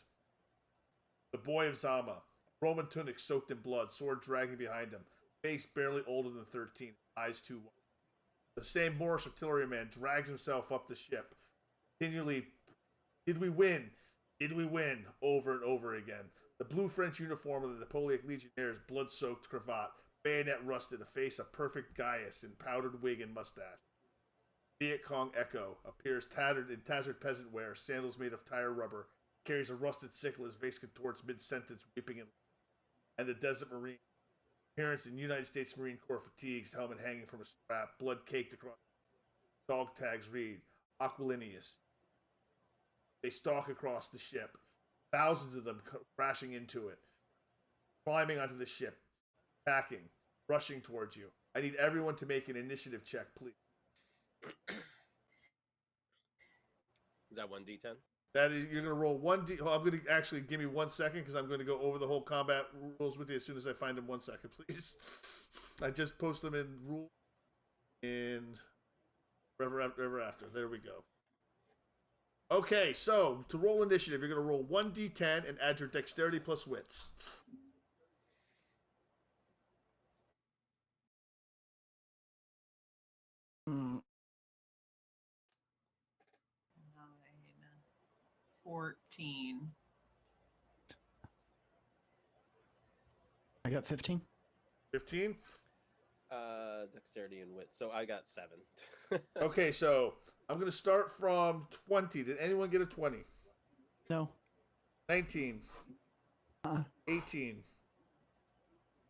The boy of Zama, Roman tunic soaked in blood, sword dragging behind him, face barely older than 13, eyes too wide. The same Moorish artilleryman drags himself up the ship, continually, did we win? Did we win? Over and over again. The blue French uniform of the Napoleonic Legionnaires' blood-soaked cravat, bayonet rusted, a face of perfect Gaius in powdered wig and mustache. Viet Cong Echo appears tattered in tattered peasant wear, sandals made of tire rubber, carries a rusted sickle, his face contorts mid-sentence, weeping and the Desert Marine, appearance in United States Marine Corps fatigues, helmet hanging from a strap, blood caked across. Dog tags read, Aquilinius. They stalk across the ship, thousands of them crashing into it. climbing onto the ship, attacking, rushing towards you. I need everyone to make an initiative check, please. Is that 1d10? That is, you're going to roll 1d. Oh, I'm going to actually give me 1 second because I'm going to go over the whole combat rules with you as soon as I find them. 1 second, please. I just post them in rule in ever after. There we go. Okay, so to roll initiative, you're going to roll 1d10 and add your dexterity plus wits. Mm, 14. I got 15. 15? Dexterity and wit. So I got 7. Okay, so I'm going to start from 20. Did anyone get a 20? No. 19. Uh, 18.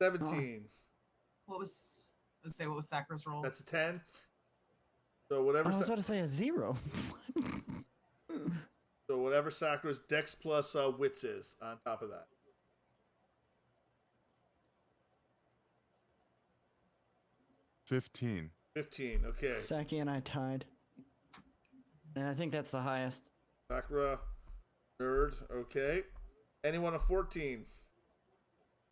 17. What was, let's say, what was Sakra's roll? That's a 10. So whatever. I was about to say a 0. So whatever Sakra's dex plus wits is on top of that. 15. 15. Okay. Saki and I tied. And I think that's the highest. Sakura, nerd. Okay. Anyone a 14?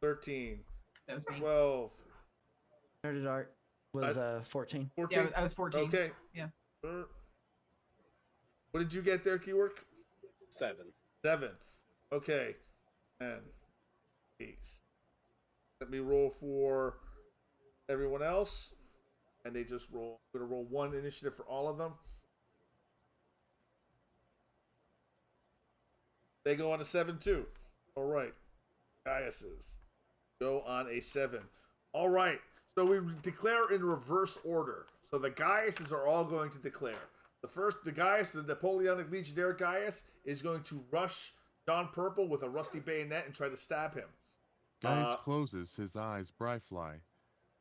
13. That was me. 12. Nerded Art was 14. 14. Yeah, I was 14. Okay. Yeah. What did you get there, Keywork? 7. 7. Okay. And 8. Let me roll for everyone else. And they just roll. I'm going to roll 1 initiative for all of them. They go on a 7 too. All right. Gaius's go on a 7. All right. So we declare in reverse order. So the Gaiuses are all going to declare. The Gaius, the Napoleonic Legionnaire Gaius, is going to rush John Purple with a rusty bayonet and try to stab him. Gaius closes his eyes briefly,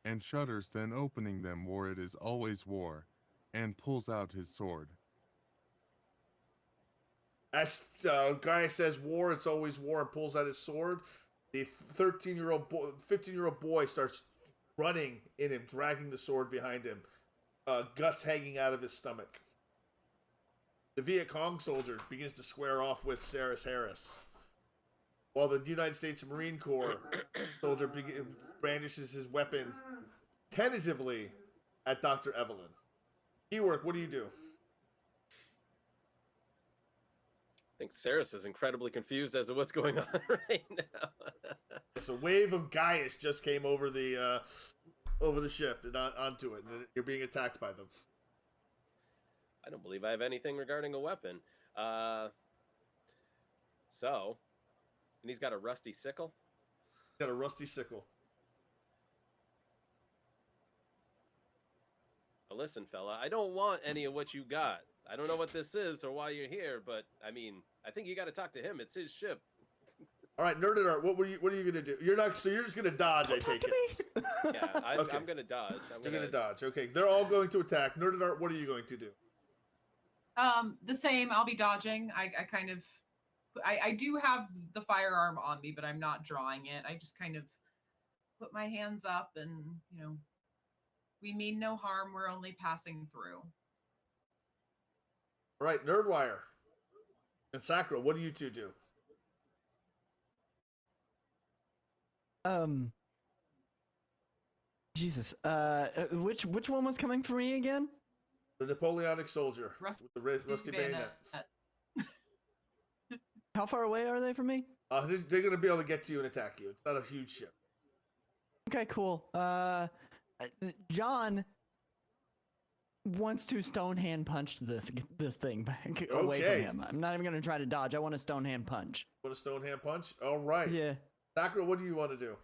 and shudders, then opening them where it is always war, and pulls out his sword. As Gaius says war, it's always war, and pulls out his sword, the 15-year-old boy starts running in him, dragging the sword behind him, guts hanging out of his stomach. The Viet Cong soldier begins to square off with Saris Harris, while the United States Marine Corps soldier brandishes his weapon tentatively at Dr. Evelyn. Keywork, what do you do? I think Saris is incredibly confused as to what's going on right now. So a wave of Gaius just came over the ship and onto it, and you're being attacked by them. I don't believe I have anything regarding a weapon. And he's got a rusty sickle. Got a rusty sickle. Now listen, fella, I don't want any of what you got. I don't know what this is or why you're here, but I mean, I think you got to talk to him. It's his ship. All right, Nerded Art, what are you gonna do? You're not. So you're just gonna dodge. I take it. Yeah, Okay. I'm gonna dodge. You're gonna dodge. Okay, they're all going to attack. Nerded Art, what are you going to do? The same. I'll be dodging. I do have the firearm on me, but I'm not drawing it. I just kind of put my hands up and, we mean no harm. We're only passing through. All right, Nerdwire and Sakura, what do you two do? Jesus. Which one was coming for me again? The Napoleonic soldier with the rusty bayonet. How far away are they from me? They're going to be able to get to you and attack you. It's not a huge ship. Okay, cool. John wants to stone hand punch this thing back away from Okay. him. I'm not even going to try to dodge. I want a stone hand punch. What a stone hand punch? All right. Yeah. Sakura, what do you want to do?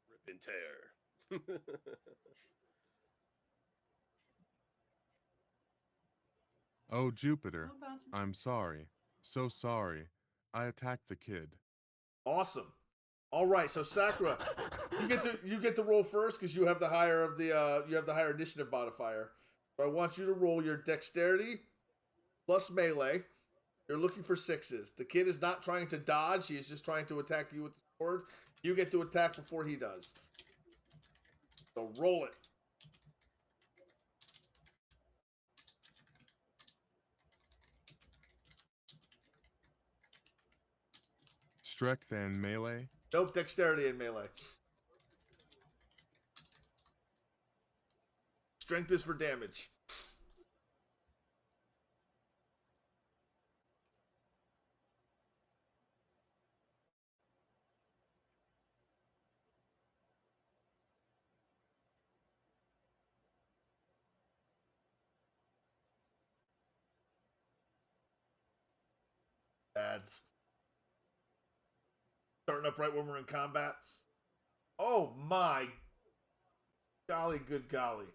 Rip and tear. Oh, Jupiter, How about- I'm sorry. So sorry. I attacked the kid. Awesome. All right, so Sakura, you get to roll first because you have the higher initiative modifier. So I want you to roll your dexterity plus melee. You're looking for 6s. The kid is not trying to dodge. He is just trying to attack you with the sword. You get to attack before he does. So roll it. Strength and melee. Nope, dexterity and melee. Strength is for damage. Ads. Starting up right when we're in combat. Oh my golly, good golly.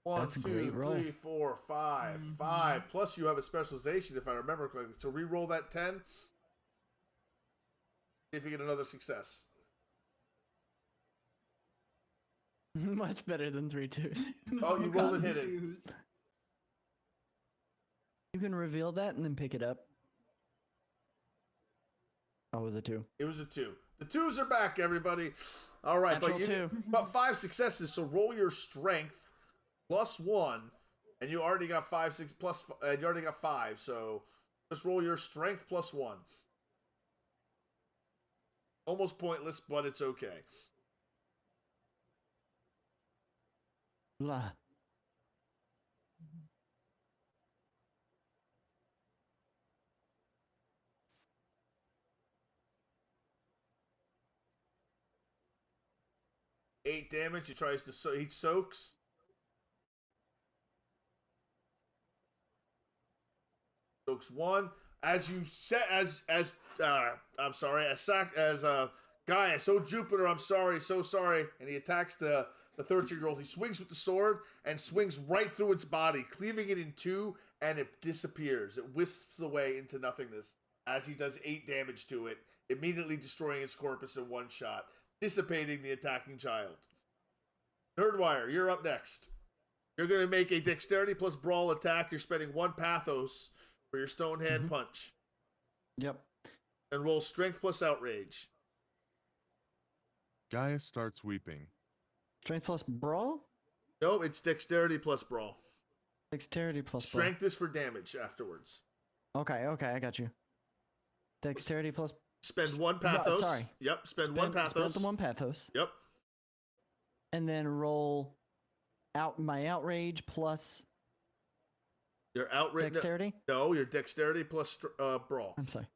One, That's a great 2, roll. 3, 4, 5. 5. Plus you have a specialization if I remember correctly. So re-roll that 10. See if you get another success. Much better than 3 2s. Oh, you rolled and hit it. Twos. You can reveal that and then pick it up. Oh, it was a 2. It was a 2. The 2s are back, everybody. All right, Natural but you 2. about 5 successes. So roll your strength plus 1, and you already got 5, 6 plus. You already got 5. So just roll your strength plus 1. Almost pointless, but it's okay. Blah. Eight damage. He tries to he soaks. Soaks 1. As you set I'm sorry, as Gaia, so Jupiter, I'm sorry, so sorry, and he attacks the 13-year-old. He swings with the sword and swings right through its body, cleaving it in 2, and it disappears. It wisps away into nothingness as he does 8 damage to it, immediately destroying its corpus in 1 shot, dissipating the attacking child. Nerdwire, you're up next. You're going to make a dexterity plus brawl attack. You're spending 1 pathos for your stone hand punch. Yep. And roll strength plus outrage. Gaia starts weeping. Strength plus brawl? No, it's dexterity plus brawl. Dexterity plus Strength is for damage afterwards. brawl. Okay, I got you. Dexterity plus. Spend 1 pathos. sorry. Yep, spend 1 pathos. Spend the 1 pathos. Yep. And then roll out my outrage plus Your outrage. dexterity? No, your dexterity plus brawl. I'm sorry.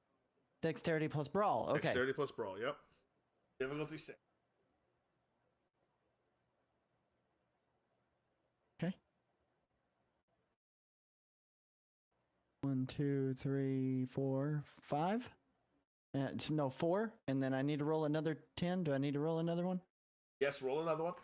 Dexterity plus brawl. Okay. Dexterity plus brawl, yep. Difficulty 6. Okay. 1, 2, 3, 4, 5. No, 4. And then I need to roll another 10. Do I need to roll another one? Yes, roll another one.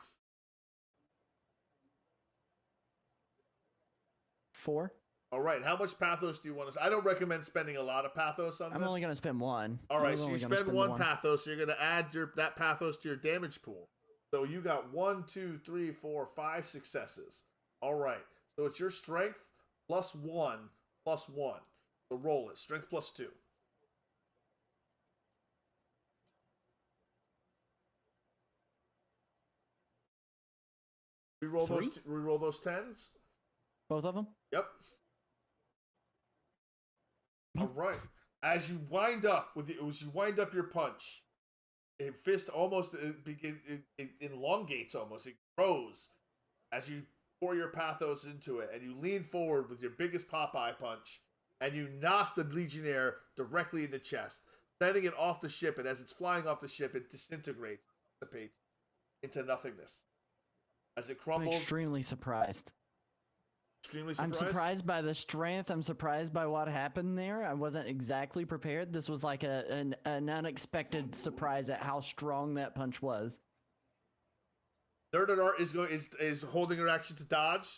4. All right, how much pathos do you want to... I don't recommend spending a lot of pathos on this. I'm only going to spend 1. All right, I'm so you only gonna spend the 1 pathos, so you're going to add that pathos to your damage pool. So you got 1, 2, 3, 4, 5 successes. All right, so it's your strength plus 1 plus 1. So roll it. Strength plus 2. Reroll those 10s. Both of them? Yep. All right. As you wind up your punch, a fist almost it elongates almost. It grows as you pour your pathos into it, and you lean forward with your biggest Popeye punch, and you knock the Legionnaire directly in the chest, sending it off the ship. And as it's flying off the ship, it dissipates into nothingness. As it I'm crumbles. extremely surprised. Extremely surprised. I'm surprised by the strength. I'm surprised by what happened there. I wasn't exactly prepared. This was like an unexpected surprise at how strong that punch was. Nerd at Art is holding her action to dodge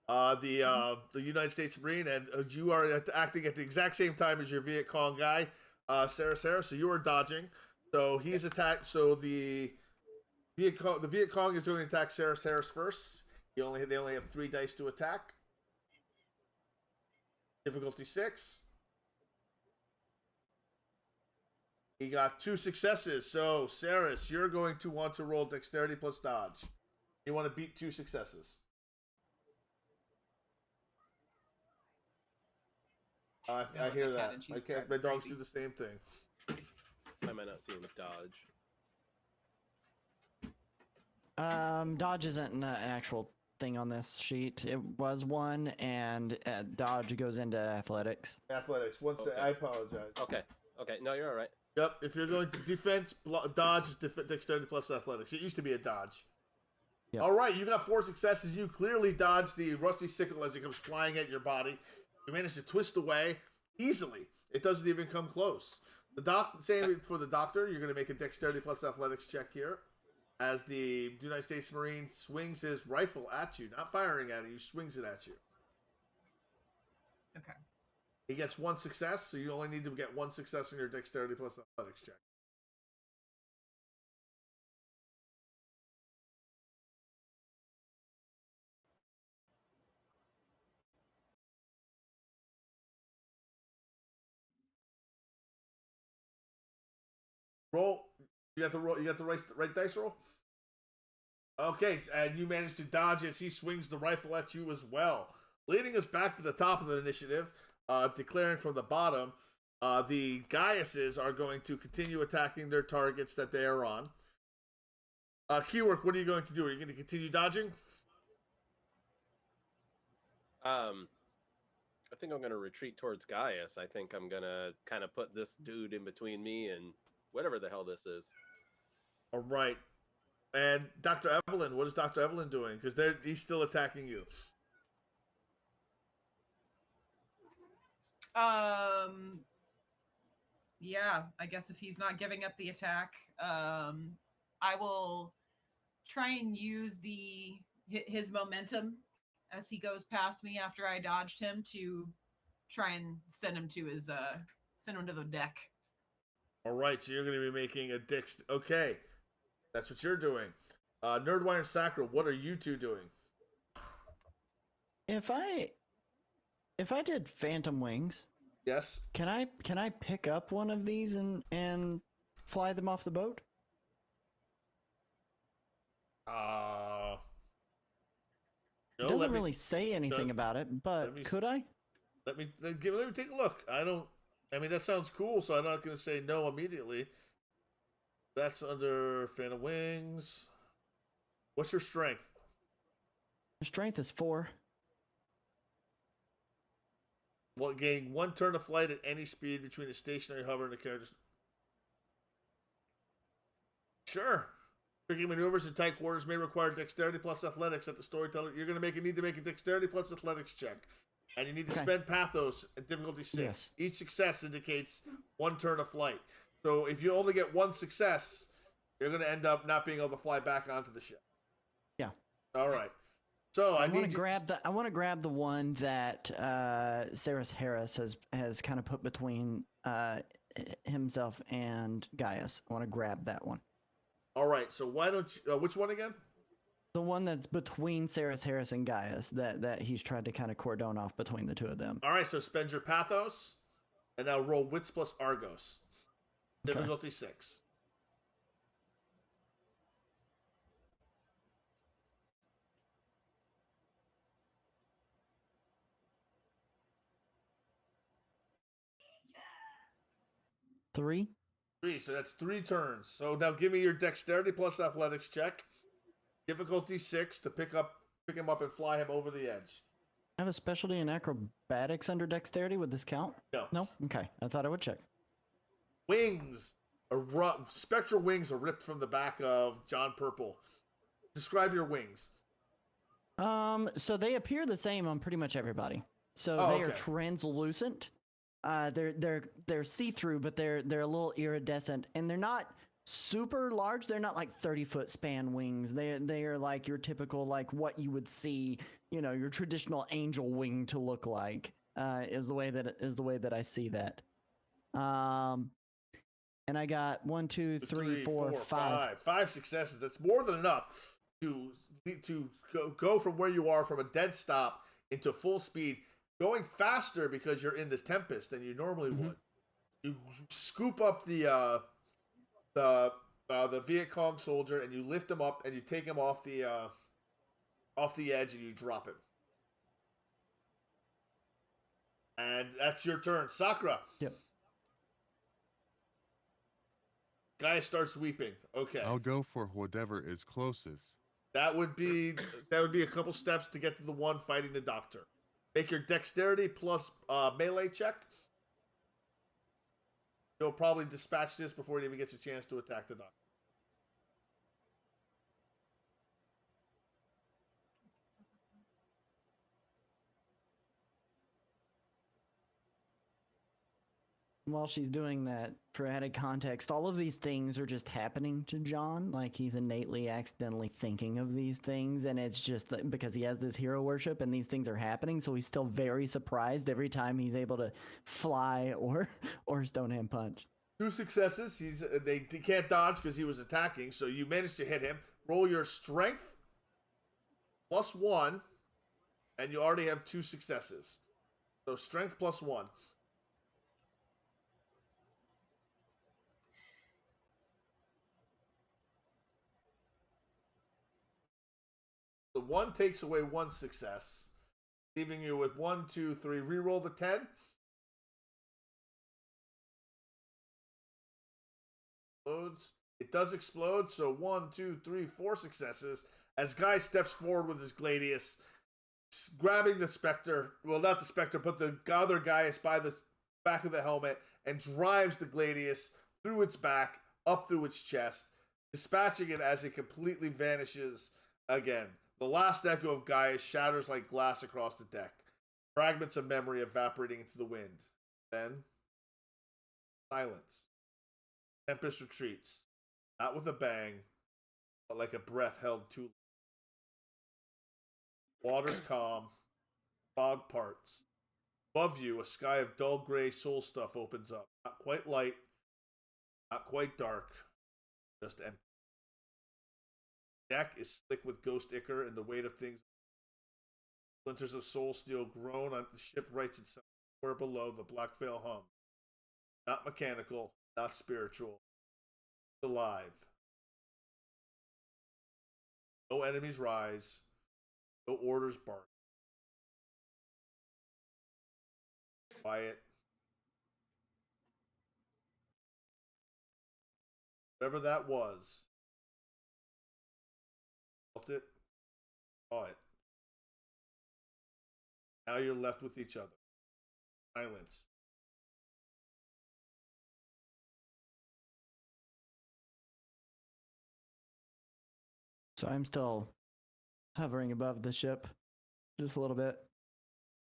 the United States Marine, and you are acting at the exact same time as your Viet Cong guy, Sarah. So you are dodging. So he's attacked. So the Viet Cong is going to attack Sarah first. They only have 3 dice to attack. Difficulty 6. He got 2 successes. So, Saris, you're going to want to roll dexterity plus dodge. You want to beat 2 successes. I hear that. My dogs do the same thing. I might not see him dodge. Dodge isn't an actual thing on this sheet. It was one, and dodge goes into athletics. Athletics. Okay. I apologize. Okay. No, you're all right. Yep. If you're going to defense, dodge is dexterity plus athletics. It used to be a dodge. Yep. All right, you got 4 successes. You clearly dodged the rusty sickle as it comes flying at your body. You manage to twist away easily. It doesn't even come close. Same for the doctor. You're going to make a dexterity plus athletics check here. As the United States Marine swings his rifle at you, not firing at it, he swings it at you. Okay. He gets 1 success, so you only need to get 1 success in your dexterity plus athletics check. Roll. You got the roll. You got the right dice roll. Okay, and you manage to dodge as he swings the rifle at you as well, leading us back to the top of the initiative. Declaring from the bottom, the Gaiuses are going to continue attacking their targets that they are on. Keywork, what are you going to do? Are you going to continue dodging? I think I'm going to retreat towards Gaius. I think I'm going to kind of put this dude in between me and whatever the hell this is. All right. And Dr. Evelyn, what is Dr. Evelyn doing? Because he's still attacking you. Yeah, I guess if he's not giving up the attack, I will try and use his momentum as he goes past me after I dodged him to try and send him to the deck. All right, so you're going to be making a dex. Okay, that's what you're doing. Nerdwire and Sacro, what are you two doing? If I did Phantom Wings, Yes. can I pick up one of these and fly them off the boat? No, It doesn't really say anything about it, but could I? Let me take a look. I mean, that sounds cool, so I'm not going to say no immediately. That's under Phantom Wings. What's your strength? Your strength is 4. Well, gain 1 turn of flight at any speed between the stationary hover and the character's. Sure. Tricky maneuvers in tight quarters may require dexterity plus athletics at the storyteller. You're going to need to make a dexterity plus athletics check. And you need to spend pathos at difficulty 6. Yes. Each success indicates 1 turn of flight. So if you only get 1 success, you're going to end up not being able to fly back onto the ship. Yeah. All right. So I want to grab the one that Saris Harris has kind of put between himself and Gaius. I want to grab that one. All right. So why don't you? Which one again? The one that's between Saris Harris and Gaius that he's tried to kind of cordon off between the two of them. All right. So spend your pathos, and now roll wits plus Argos. Difficulty 6. Three. 3, so that's 3 turns. So now give me your dexterity plus athletics check. Difficulty 6 to pick him up and fly him over the edge. I have a specialty in acrobatics under dexterity. Would this count? No. No? Okay. I thought I would check. Wings. Spectral wings are ripped from the back of John Purple. Describe your wings. So they appear the same on pretty much everybody. So they are translucent. They're see-through, but they're a little iridescent, and they're not super large. They're not like 30-foot span wings. They are like your typical, like what you would see, your traditional angel wing to look like. Is the way that I see that. And I got 1, 2, 3, 4, 5. 5 successes. That's more than enough to go from where you are from a dead stop into full speed. going faster because you're in the Tempest than you normally Mhm. would. You scoop up the Viet Cong soldier and you lift him up and you take him off the edge and you drop him. And that's your turn, Sakura. Yep. Guy starts weeping. Okay, I'll go for whatever is closest. that would be a couple steps to get to the one fighting the doctor. Make your dexterity plus melee check. You'll probably dispatch this before it even gets a chance to attack the doctor. While she's doing that, for added context, all of these things are just happening to John. Like he's innately accidentally thinking of these things, and it's just because he has this hero worship and these things are happening, so he's still very surprised every time he's able to fly or Stonehand punch. 2 successes. They can't dodge because he was attacking, so you managed to hit him. Roll your strength plus 1, and you already have 2 successes. So strength plus 1. The 1 takes away 1 success, leaving you with 1, 2, 3. Reroll the 10. Explodes. It does explode, so 1, 2, 3, 4 successes. As Guy steps forward with his Gladius, grabbing the Spectre, well, not the Spectre, but the other Gaius by the back of the helmet, and drives the Gladius through its back, up through its chest, dispatching it as it completely vanishes again. The last echo of Gaius shatters like glass across the deck, fragments of memory evaporating into the wind. Then, silence. Tempest retreats, not with a bang, but like a breath held too long. Water's calm, fog parts. Above you, a sky of dull gray soul stuff opens up. Not quite light, not quite dark, just empty. The deck is slick with ghost ichor and the weight of things. Splinters of soul steel groan on the ship rights itself somewhere below the black veil hum. Not mechanical, not spiritual. It's alive. No enemies rise. No orders bark. Quiet. Whatever that was. Felt it. Saw it. Now you're left with each other. Silence. So I'm still hovering above the ship just a little bit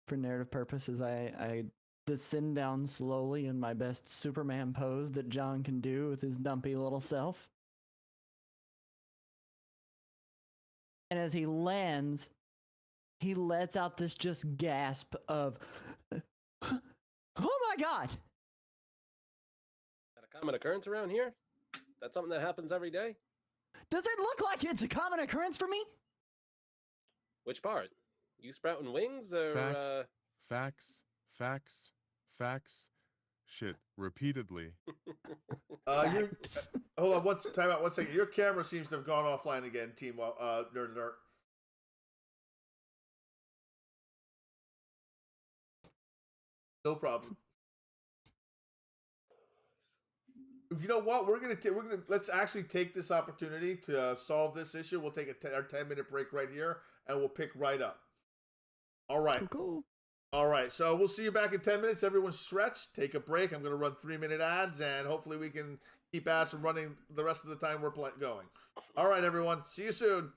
for narrative purposes. I descend down slowly in my best Superman pose that John can do with his dumpy little self. And as he lands, he lets out this just gasp of, oh my God! That a common occurrence around here? That's something that happens every day? Does it look like it's a common occurrence for me? Which part? You sprouting wings or Facts. Shit, repeatedly. Hold on, time out 1 second. Your camera seems to have gone offline again, Team Nerd Alert. No problem. You know what? Let's actually take this opportunity to solve this issue. We'll take our 10-minute break right here, and we'll pick right up. All right. Cool. All right. So we'll see you back in 10 minutes. Everyone stretch. Take a break. I'm going to run 3-minute ads, and hopefully we can keep ads from running the rest of the time we're going. All right, everyone. See you soon.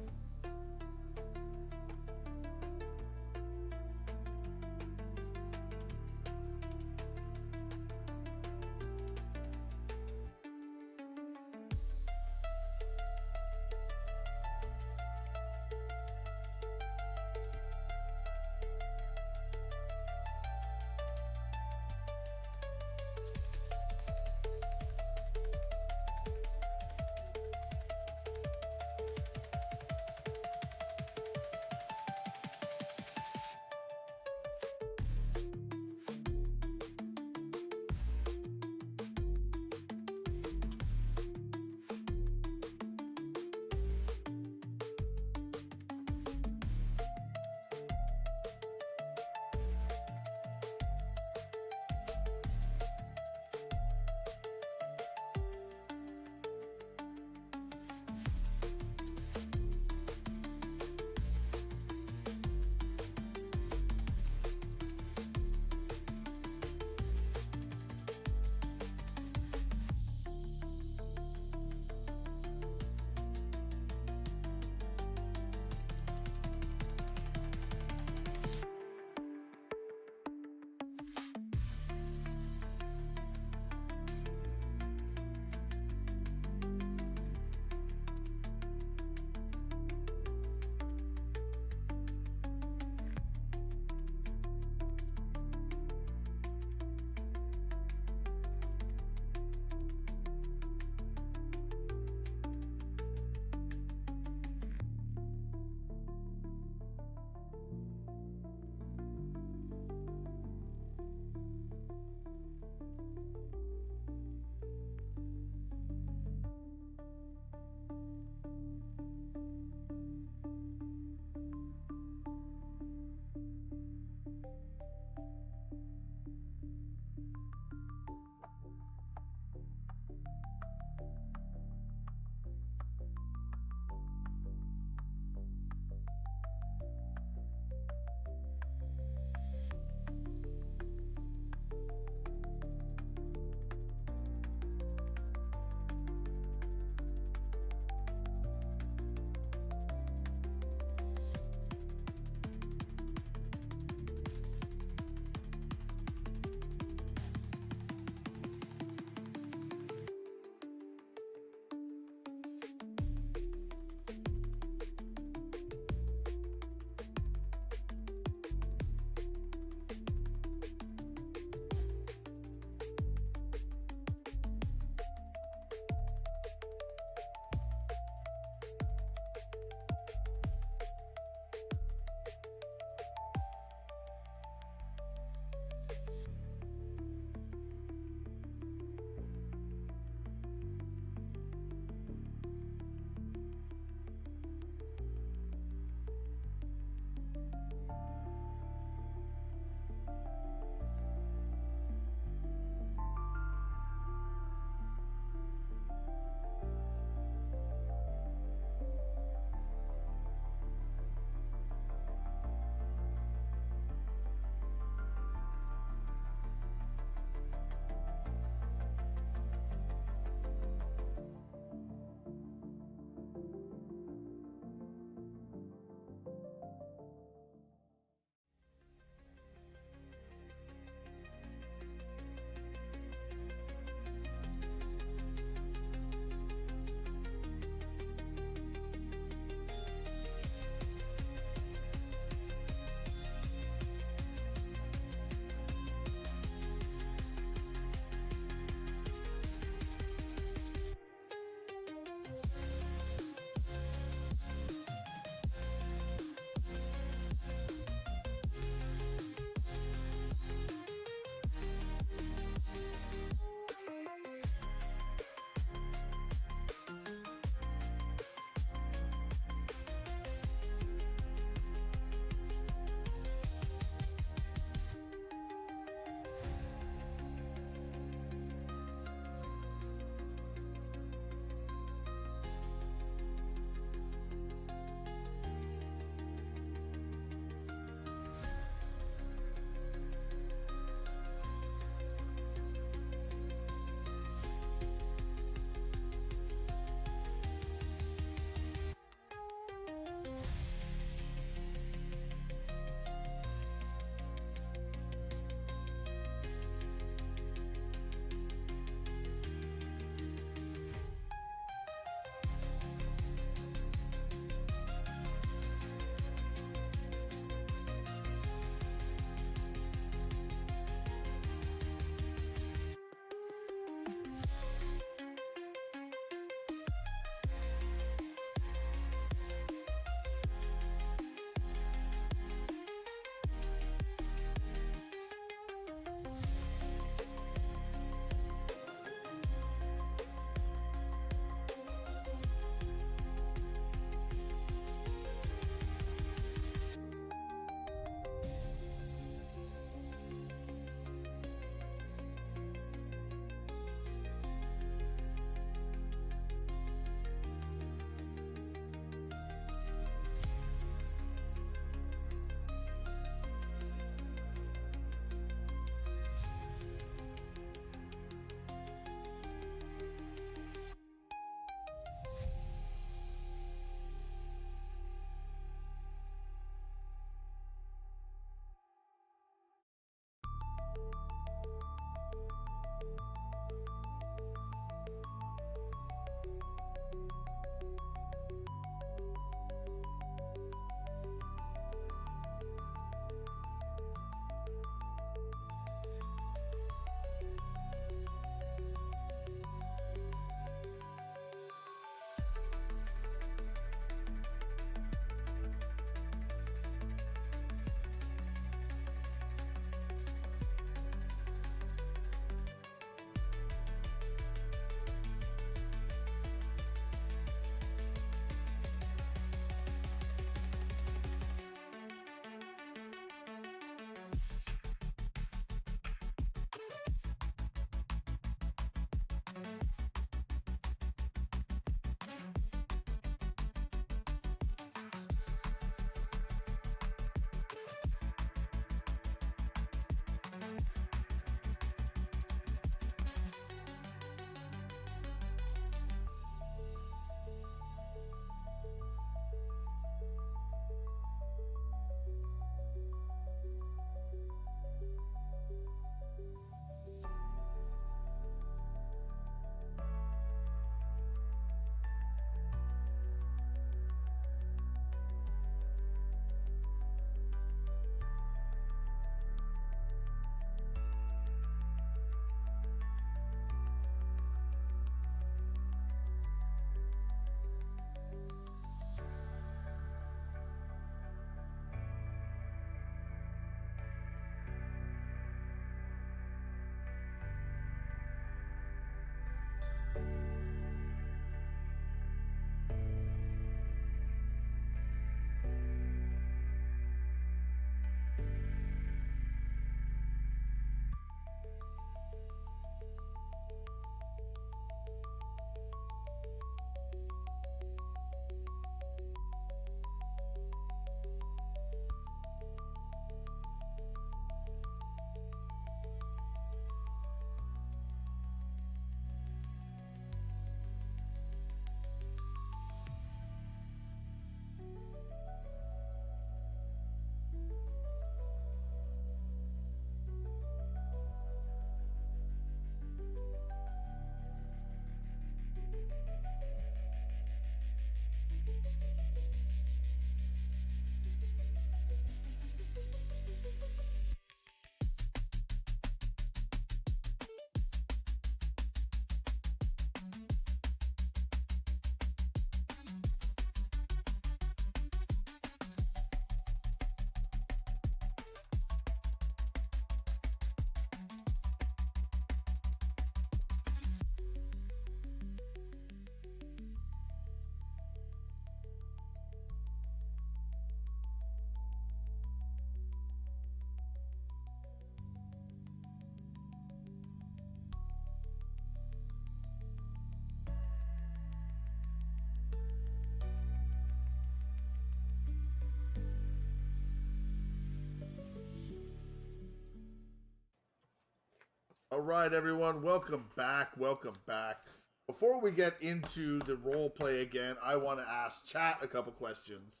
All right, everyone, welcome back. Welcome back. Before we get into the role play again, I want to ask chat a couple questions.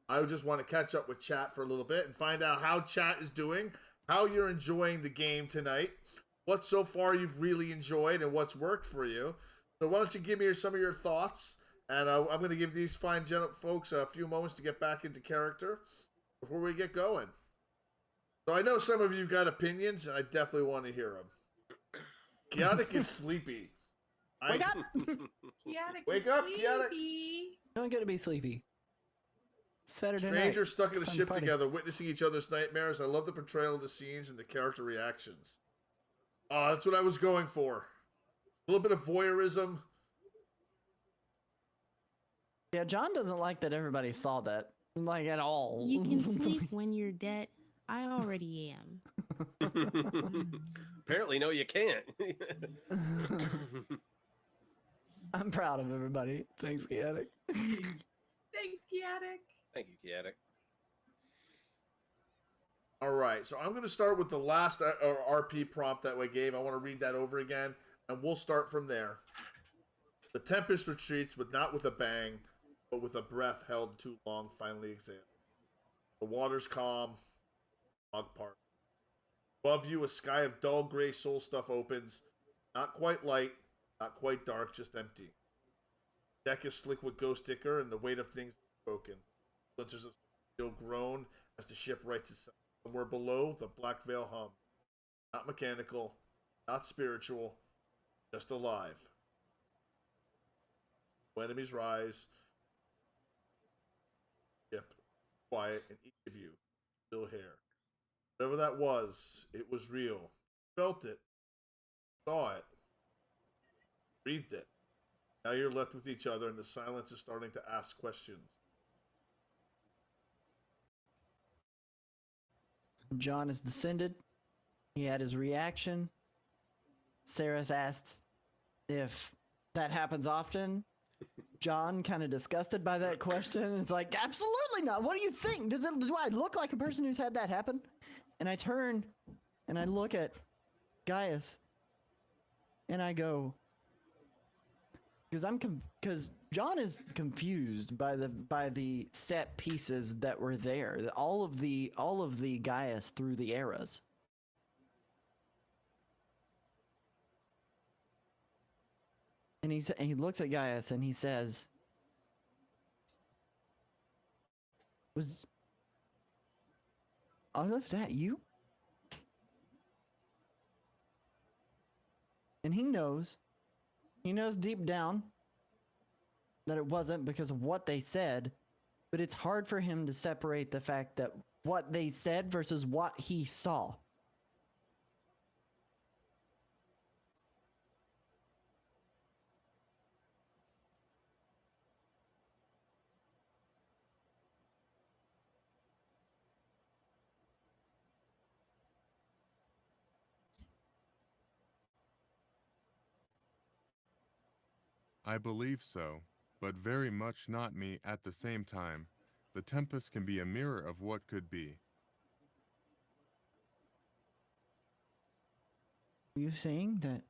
I just want to catch up with chat for a little bit and find out how chat is doing, how you're enjoying the game tonight, what so far you've really enjoyed, and what's worked for you. So why don't you give me some of your thoughts, and I'm going to give these fine folks a few moments to get back into character before we get going. So I know some of you got opinions, and I definitely want to hear them. Chaotic is sleepy. Wake up! Chaotic Wake is up, Chaotic. sleepy. Don't get to be sleepy. Saturday night. Strangers stuck in a It's time to ship party. together, witnessing each other's nightmares. I love the portrayal of the scenes and the character reactions. That's what I was going for. A little bit of voyeurism. Yeah, John doesn't like that everybody saw that. Like, at all. You can sleep when you're dead. I already am. Apparently, no, you can't. I'm proud of everybody. Thanks, Chaotic. Thanks, Chaotic. Thank you, Chaotic. All right, so I'm going to start with the last RP prompt that we gave. I want to read that over again, and we'll start from there. The Tempest retreats, but not with a bang, but with a breath held too long, finally exhaled. The water's calm. Fog part. Above you, a sky of dull gray soul stuff opens. Not quite light, not quite dark, just empty. Deck is slick with ghost ichor, and the weight of things is broken. Splinters of steel groan as the ship rights itself. Somewhere below, the black veil hum. Not mechanical, not spiritual, just alive. When enemies rise, ship, quiet, and each of you, still here. Whatever that was, it was real. Felt it, saw it, breathed it. Now you're left with each other, and the silence is starting to ask questions. John has descended. He had his reaction. Sarah's asked if that happens often. John, kind of disgusted by that question, is like, absolutely not. What do you think? Do I look like a person who's had that happen? And I turn and I look at Gaius and I go, because John is confused by the set pieces that were there. All of the Gaius through the eras. And he looks at Gaius and he says, "Was all of that you?" And he knows deep down that it wasn't because of what they said, but it's hard for him to separate the fact that what they said versus what he saw. I believe so, but very much not me at the same time. The Tempest can be a mirror of what could be. Are you saying that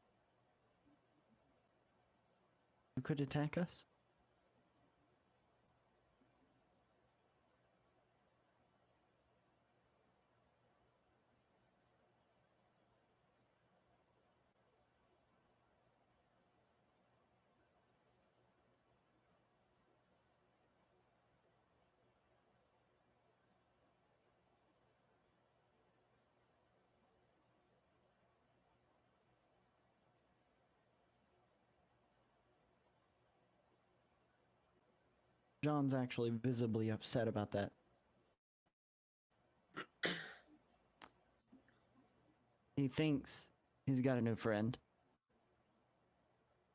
you could attack us? John's actually visibly upset about that. He thinks he's got a new friend.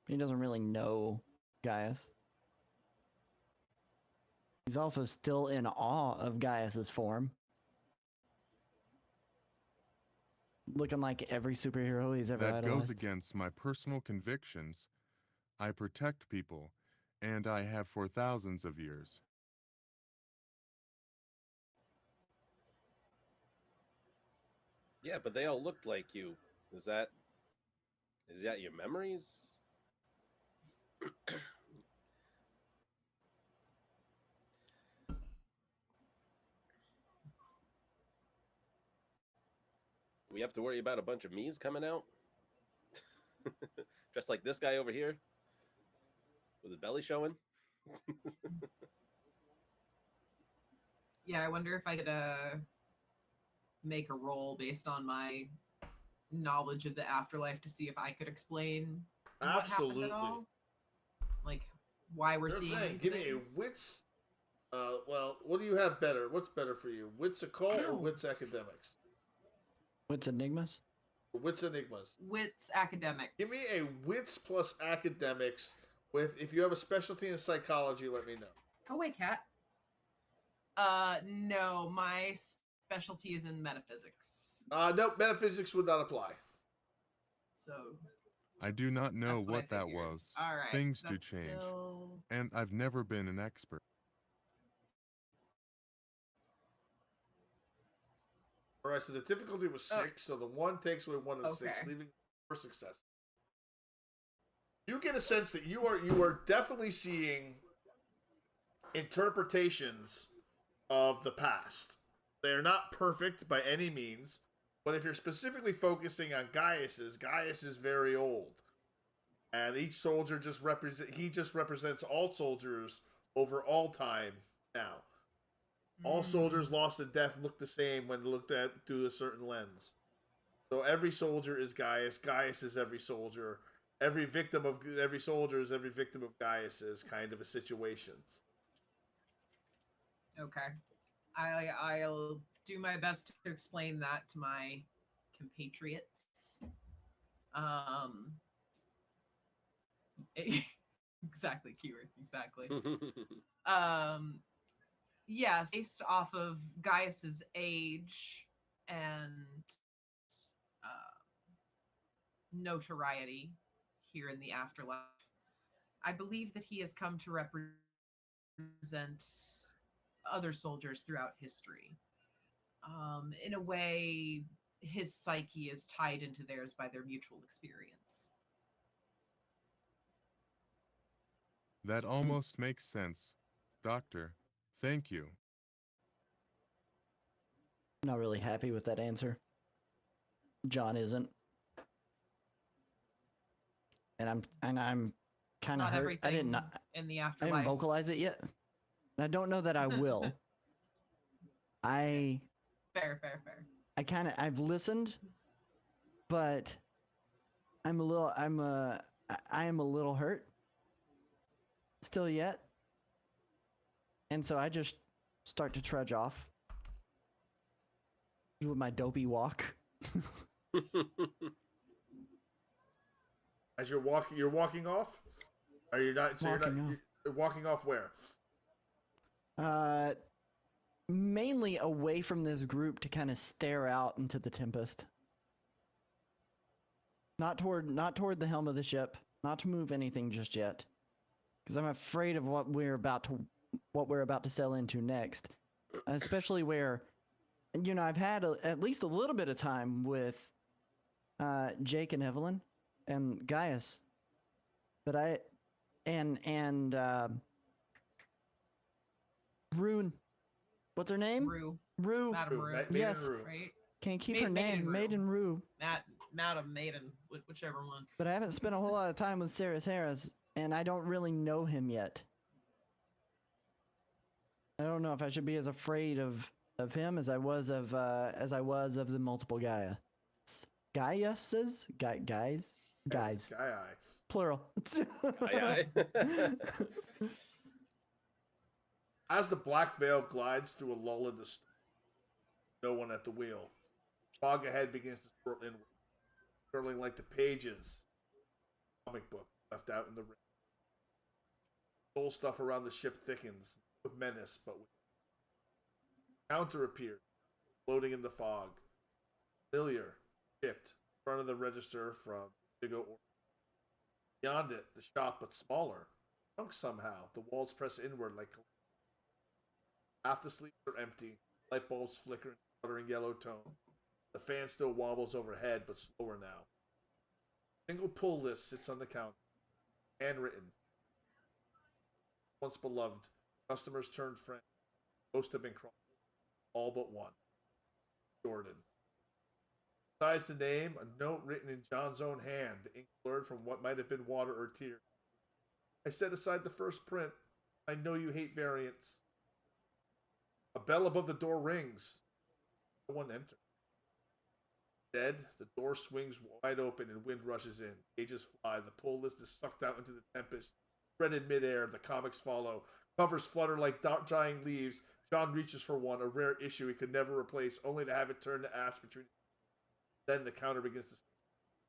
He doesn't really know Gaius. He's also still in awe of Gaius's form. Looking like every superhero he's ever That idolized. goes against my personal convictions. I protect people, and I have for thousands of years. Yeah, but they all looked like you. Is that Is that your memories? We have to worry about a bunch of me's coming out? Just like this guy over here? With his belly showing? Yeah, I wonder if I could make a roll based on my knowledge of the afterlife to see if I could explain what happened Absolutely. at all. Like why we're Sure seeing thing. these Give things. me a wits. Well, what do you have better? What's better for you? Wits occult or Ow. wits academics? What's enigmas? Wits enigmas. Wits academics. Give me a wits plus academics with, if you have a specialty in psychology, let me know. Go away, cat. No, my specialty is in metaphysics. No, metaphysics would not apply. So I do not know That's what what I that figured. was. all right. Things do that's change. Still... And I've never been an expert. All right, so the difficulty was 6, so the 1 takes away 1 of the 6, Okay. leaving 4 success. You get a sense that you are definitely seeing interpretations of the past. They are not perfect by any means, but if you're specifically focusing on Gaius is very old. And each soldier just represents all soldiers over all time now. All soldiers lost in death look the same when looked at through a certain lens. So every soldier is Gaius. Gaius is every soldier. Every victim of every soldier is every victim of Gaius's kind of a situation. Okay. I'll do my best to explain that to my compatriots. Exactly, keyword. Exactly. Yes, based off of Gaius's age and notoriety here in the afterlife, I believe that he has come to represent other soldiers throughout history. In a way, his psyche is tied into theirs by their mutual experience. That almost makes sense. Doctor, thank you. I'm not really happy with that answer. John isn't. And I'm kind of Not hurt. everything in the I afterlife. didn't vocalize it yet. And I don't know that I will. Fair. I've listened, but I am a little hurt still yet. And so I just start to trudge off with my dopey walk. As you're walking off? Are you not? So you're walking off where? Mainly away from this group to kind of stare out into the tempest. Not toward the helm of the ship. Not to move anything just yet, because I'm afraid of what we're about to sail into next. Especially where, I've had at least a little bit of time with Jake and Evelyn and Gaius, but Rune. What's her name? Rue. Madam Rue. Yes. Rue. Right? Can't keep her name. Maiden Rue. Madam Maiden, whichever one. But I haven't spent a whole lot of time with Sarah Harris, and I don't really know him yet. I don't know if I should be as afraid of him as I was of the multiple Gaiuses? Guys? Guy. Plural. Aye, aye. As the black veil glides through a lull in the storm, no one at the wheel. Fog ahead begins to swirl inward, curling like the pages of a comic book left out in the rain. Soul stuff around the ship thickens, with menace, but with counter appears, floating in the fog. Familiar, shipped, in front of the register from Digo. Beyond it, the shop, but smaller, shrunk somehow. The walls press inward like half the sleeves are empty. Light bulbs flicker in sputtering yellow tone. The fan still wobbles overhead, but slower now. Single pull list sits on the counter, handwritten. Once beloved, customers turned friends. Most have been crossed, all but one. Jordan. Besides the name, a note written in John's own hand, the ink blurred from what might have been water or tears. I set aside the first print. I know you hate variants. A bell above the door rings. No one enters. Instead, the door swings wide open and wind rushes in. Pages fly. The pull list is sucked out into the tempest. Spread midair, the comics follow. Covers flutter like dying leaves. John reaches for one, a rare issue he could never replace, only to have it turn to ash between. Then the counter begins to.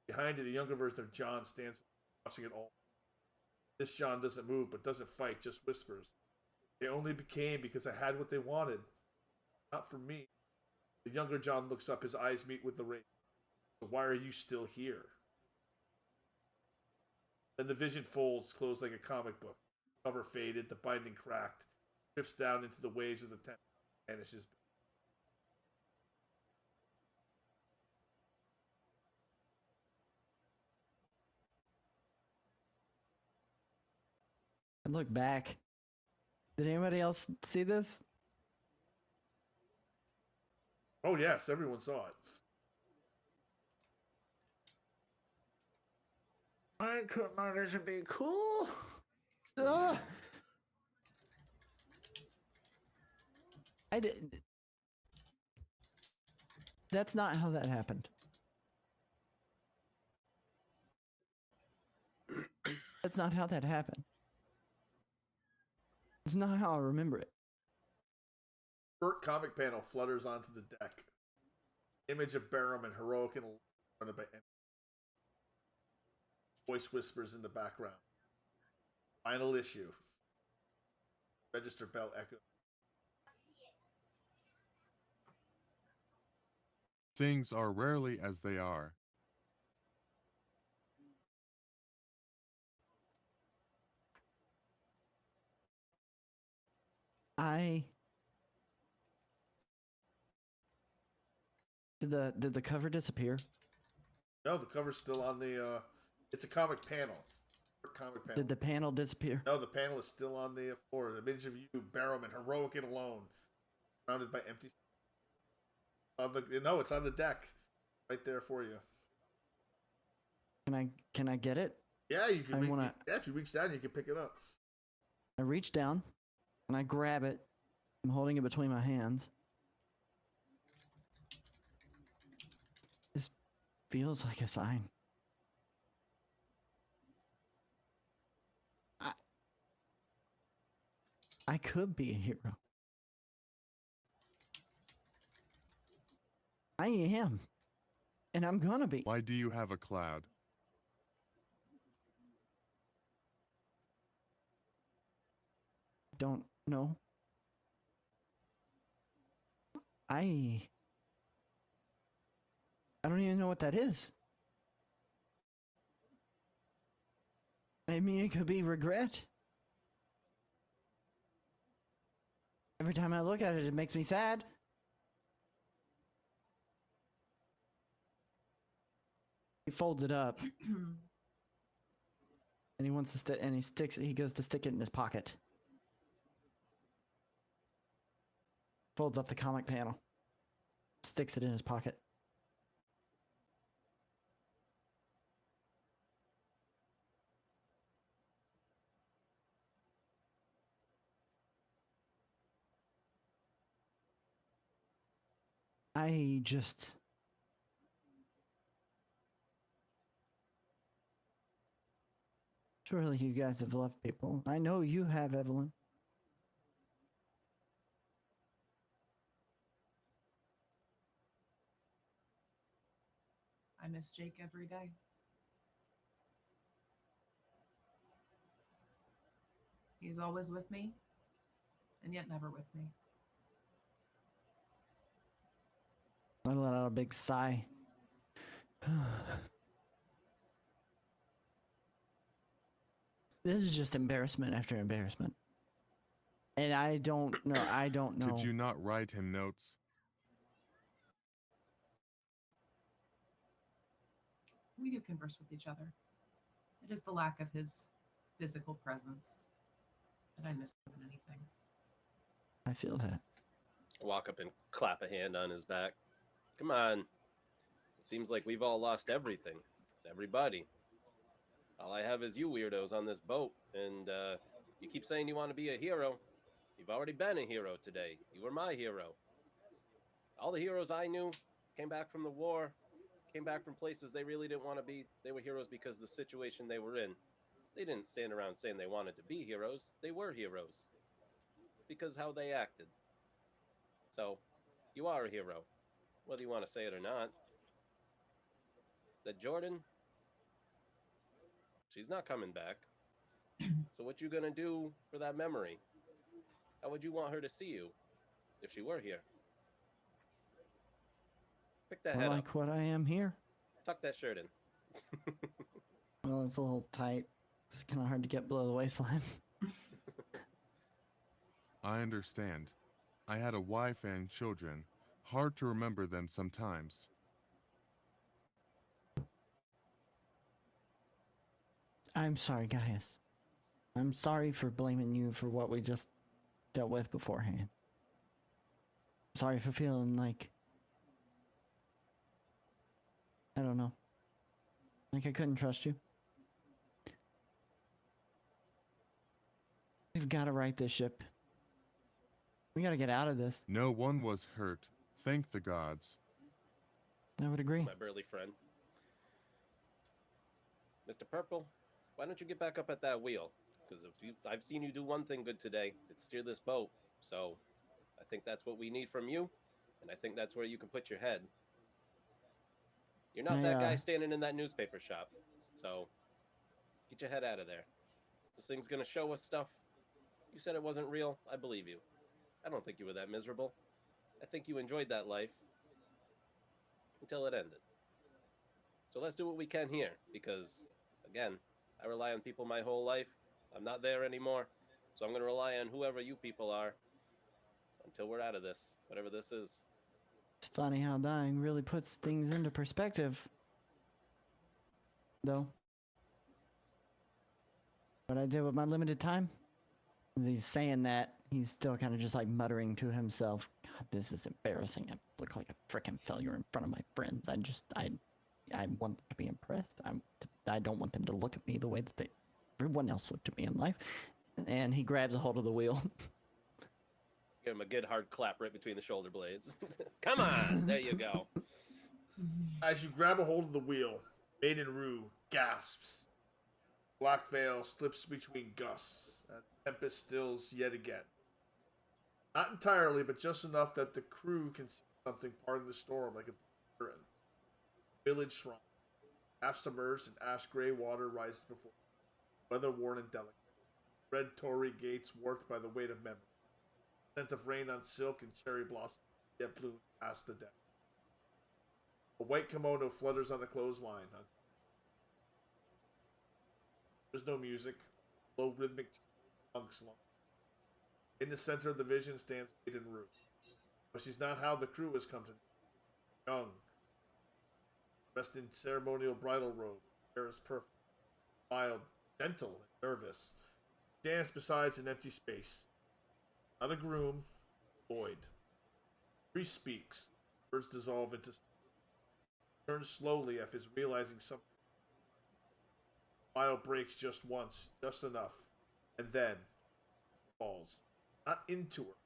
Behind it, a younger version of John stands watching it all. This John doesn't move, but doesn't fight, just whispers. They only became because I had what they wanted. Not for me. The younger John looks up, his eyes meet with the Wraith. So why are you still here? Then the vision folds, closed like a comic book. The cover faded, the binding cracked, drifts down into the waves of the tempest, vanishes. And look back. Did anybody else see this? Oh yes, everyone saw it. I could manage to be cool. Ugh. I didn't. That's not how that happened. That's not how that happened. It's not how I remember it. Burt comic panel flutters onto the deck. Image of Barrowman, heroic and surrounded by empty. Voice whispers in the background. Final issue. Register bell echoes. Things are rarely as they are. Did the cover disappear? No, the cover's still on the. It's a comic panel. Comic panel. Did the panel disappear? No, the panel is still on the floor. An image of you, Barrowman, heroic and alone, surrounded by empty. No, it's on the deck, right there for you. Can I get it? Yeah, you can. Wanna... Yeah, if you reach down, you can pick it up. I reach down and I grab it. I'm holding it between my hands. This feels like a sign. I could be a hero. I am. And I'm gonna be. Why do you have a cloud? Don't know. I don't even know what that is. I mean, it could be regret. Every time I look at it, it makes me sad. He folds it up. And he wants to stick, and he goes to stick it in his pocket. Folds up the comic panel. Sticks it in his pocket. I just... Surely you guys have left people. I know you have, Evelyn. I miss Jake every day. He's always with me, and yet never with me. I let out a big sigh. This is just embarrassment after embarrassment. And I don't know. Could you not write him notes? We do converse with each other. It is the lack of his physical presence that I miss more than anything. I feel that. Walk up and clap a hand on his back. Come on. It seems like we've all lost everything. Everybody. All I have is you weirdos on this boat, and you keep saying you want to be a hero. You've already been a hero today. You were my hero. All the heroes I knew came back from the war, came back from places they really didn't want to be. They were heroes because of the situation they were in. They didn't stand around saying they wanted to be heroes. They were heroes because how they acted. So, you are a hero, whether you want to say it or not. That Jordan, she's not coming back. So what you gonna do for that memory? How would you want her to see you if she were here? Pick that I head like up. what I am here. Tuck that shirt in. Well, it's a little tight. It's kind of hard to get below the waistline. I understand. I had a wife and children. Hard to remember them sometimes. I'm sorry, guys. I'm sorry for blaming you for what we just dealt with beforehand. Sorry for feeling like, I don't know, like I couldn't trust you. We've got to right this ship. We got to get out of this. No one was hurt. Thank the gods. I would agree. My burly friend. Mr. Purple, why don't you get back up at that wheel? Because I've seen you do one thing good today. It's steer this boat. So I think that's what we need from you. And I think that's where you can put your head. You're not that guy standing in that newspaper shop. So get your head out of there. This thing's going to show us stuff. You said it wasn't real. I believe you. I don't think you were that miserable. I think you enjoyed that life until it ended. So let's do what we can here, because, again, I rely on people my whole life. I'm not there anymore, so I'm going to rely on whoever you people are until we're out of this, whatever this is. It's funny how dying really puts things into perspective. Though. What I did with my limited time. As he's saying that, he's still kind of just like muttering to himself, God, this is embarrassing. I look like a freaking failure in front of my friends. I want them to be impressed. I don't want them to look at me the way that everyone else looked at me in life. And he grabs a hold of the wheel. Give him a good hard clap right between the shoulder blades. Come on, there you go. As you grab a hold of the wheel, Maiden Rue gasps. Black veil slips between gusts, and tempest stills yet again. Not entirely, but just enough that the crew can see something part of the storm like a curtain. Village shrine, half submerged in ash-gray water, rises before, weather-worn and delicate. Red torii gates warped by the weight of memory. Scent of rain on silk and cherry blossom yet bloom past the deck. A white kimono flutters on the clothesline. There's no music. Low rhythmic monks long. In the center of the vision stands Maiden Rue. But she's not how the crew has come to know. Young. Dressed in ceremonial bridal robe. Hair is perfect. Mild, gentle, and nervous. Stands beside an empty space. Not a groom. Void. Priest speaks. Words dissolve into... Turns slowly as if realizing something. Smile breaks just once, just enough, and then falls. Not into her,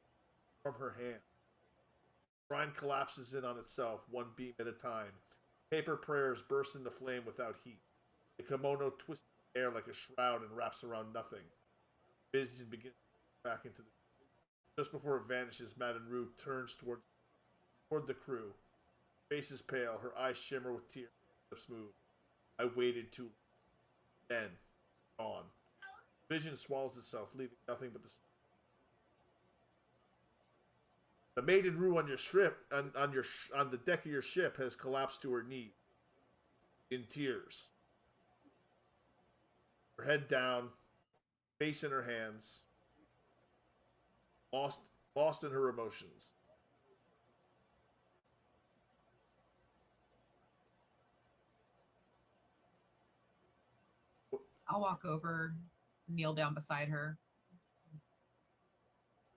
from her hand. The shrine collapses in on itself, one beam at a time. Paper prayers burst into flame without heat. The kimono twists in the air like a shroud and wraps around nothing. Vision begins back into the... Just before it vanishes, Maiden Rue turns toward the crew. Face is pale, her eyes shimmer with tears, lips move. I waited too long. Then, gone. Vision swallows itself, leaving nothing but the Maiden Rue on your ship, on the deck of your ship, has collapsed to her knee, in tears. Her head down, face in her hands, lost in her emotions. I'll walk over, kneel down beside her,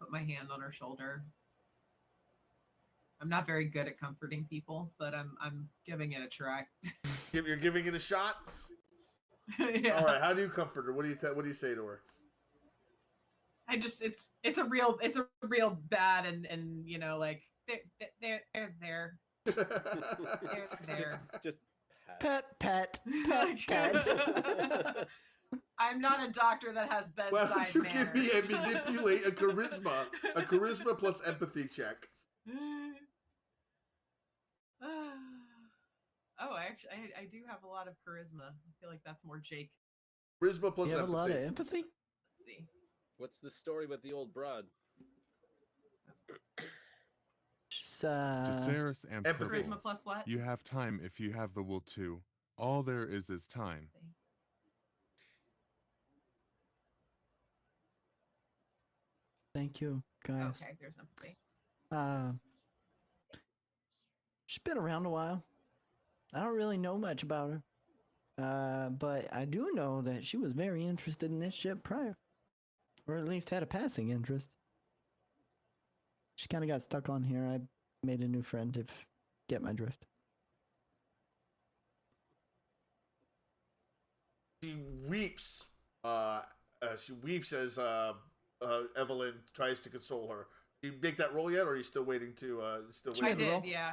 put my hand on her shoulder. I'm not very good at comforting people, but I'm giving it a try. You're giving it a shot. Yeah. All right. How do you comfort her? What do you say to her? I just it's a real bad and you know like they're there. They're there. Just Pet. I'm not a doctor that has Why bedside don't you manners. give me a manipulate a charisma plus empathy check? Oh, actually, I do have a lot of charisma. I feel like that's more Jake. Charisma plus You have empathy. a lot of empathy. Let's see. what's the story with the old broad? Just, Jaceres and empathy. Purple. Charisma plus what? You have time if you have the will to. All there is time. thank you, guys. Okay, there's empathy. She's been around a while. I don't really know much about her. But I do know that she was very interested in this ship prior. Or at least had a passing interest. She kind of got stuck on here. I made a new friend, if get my drift. She weeps. She weeps as Evelyn tries to console her. You make that roll yet, or are you still waiting to? I made the roll? did, yeah.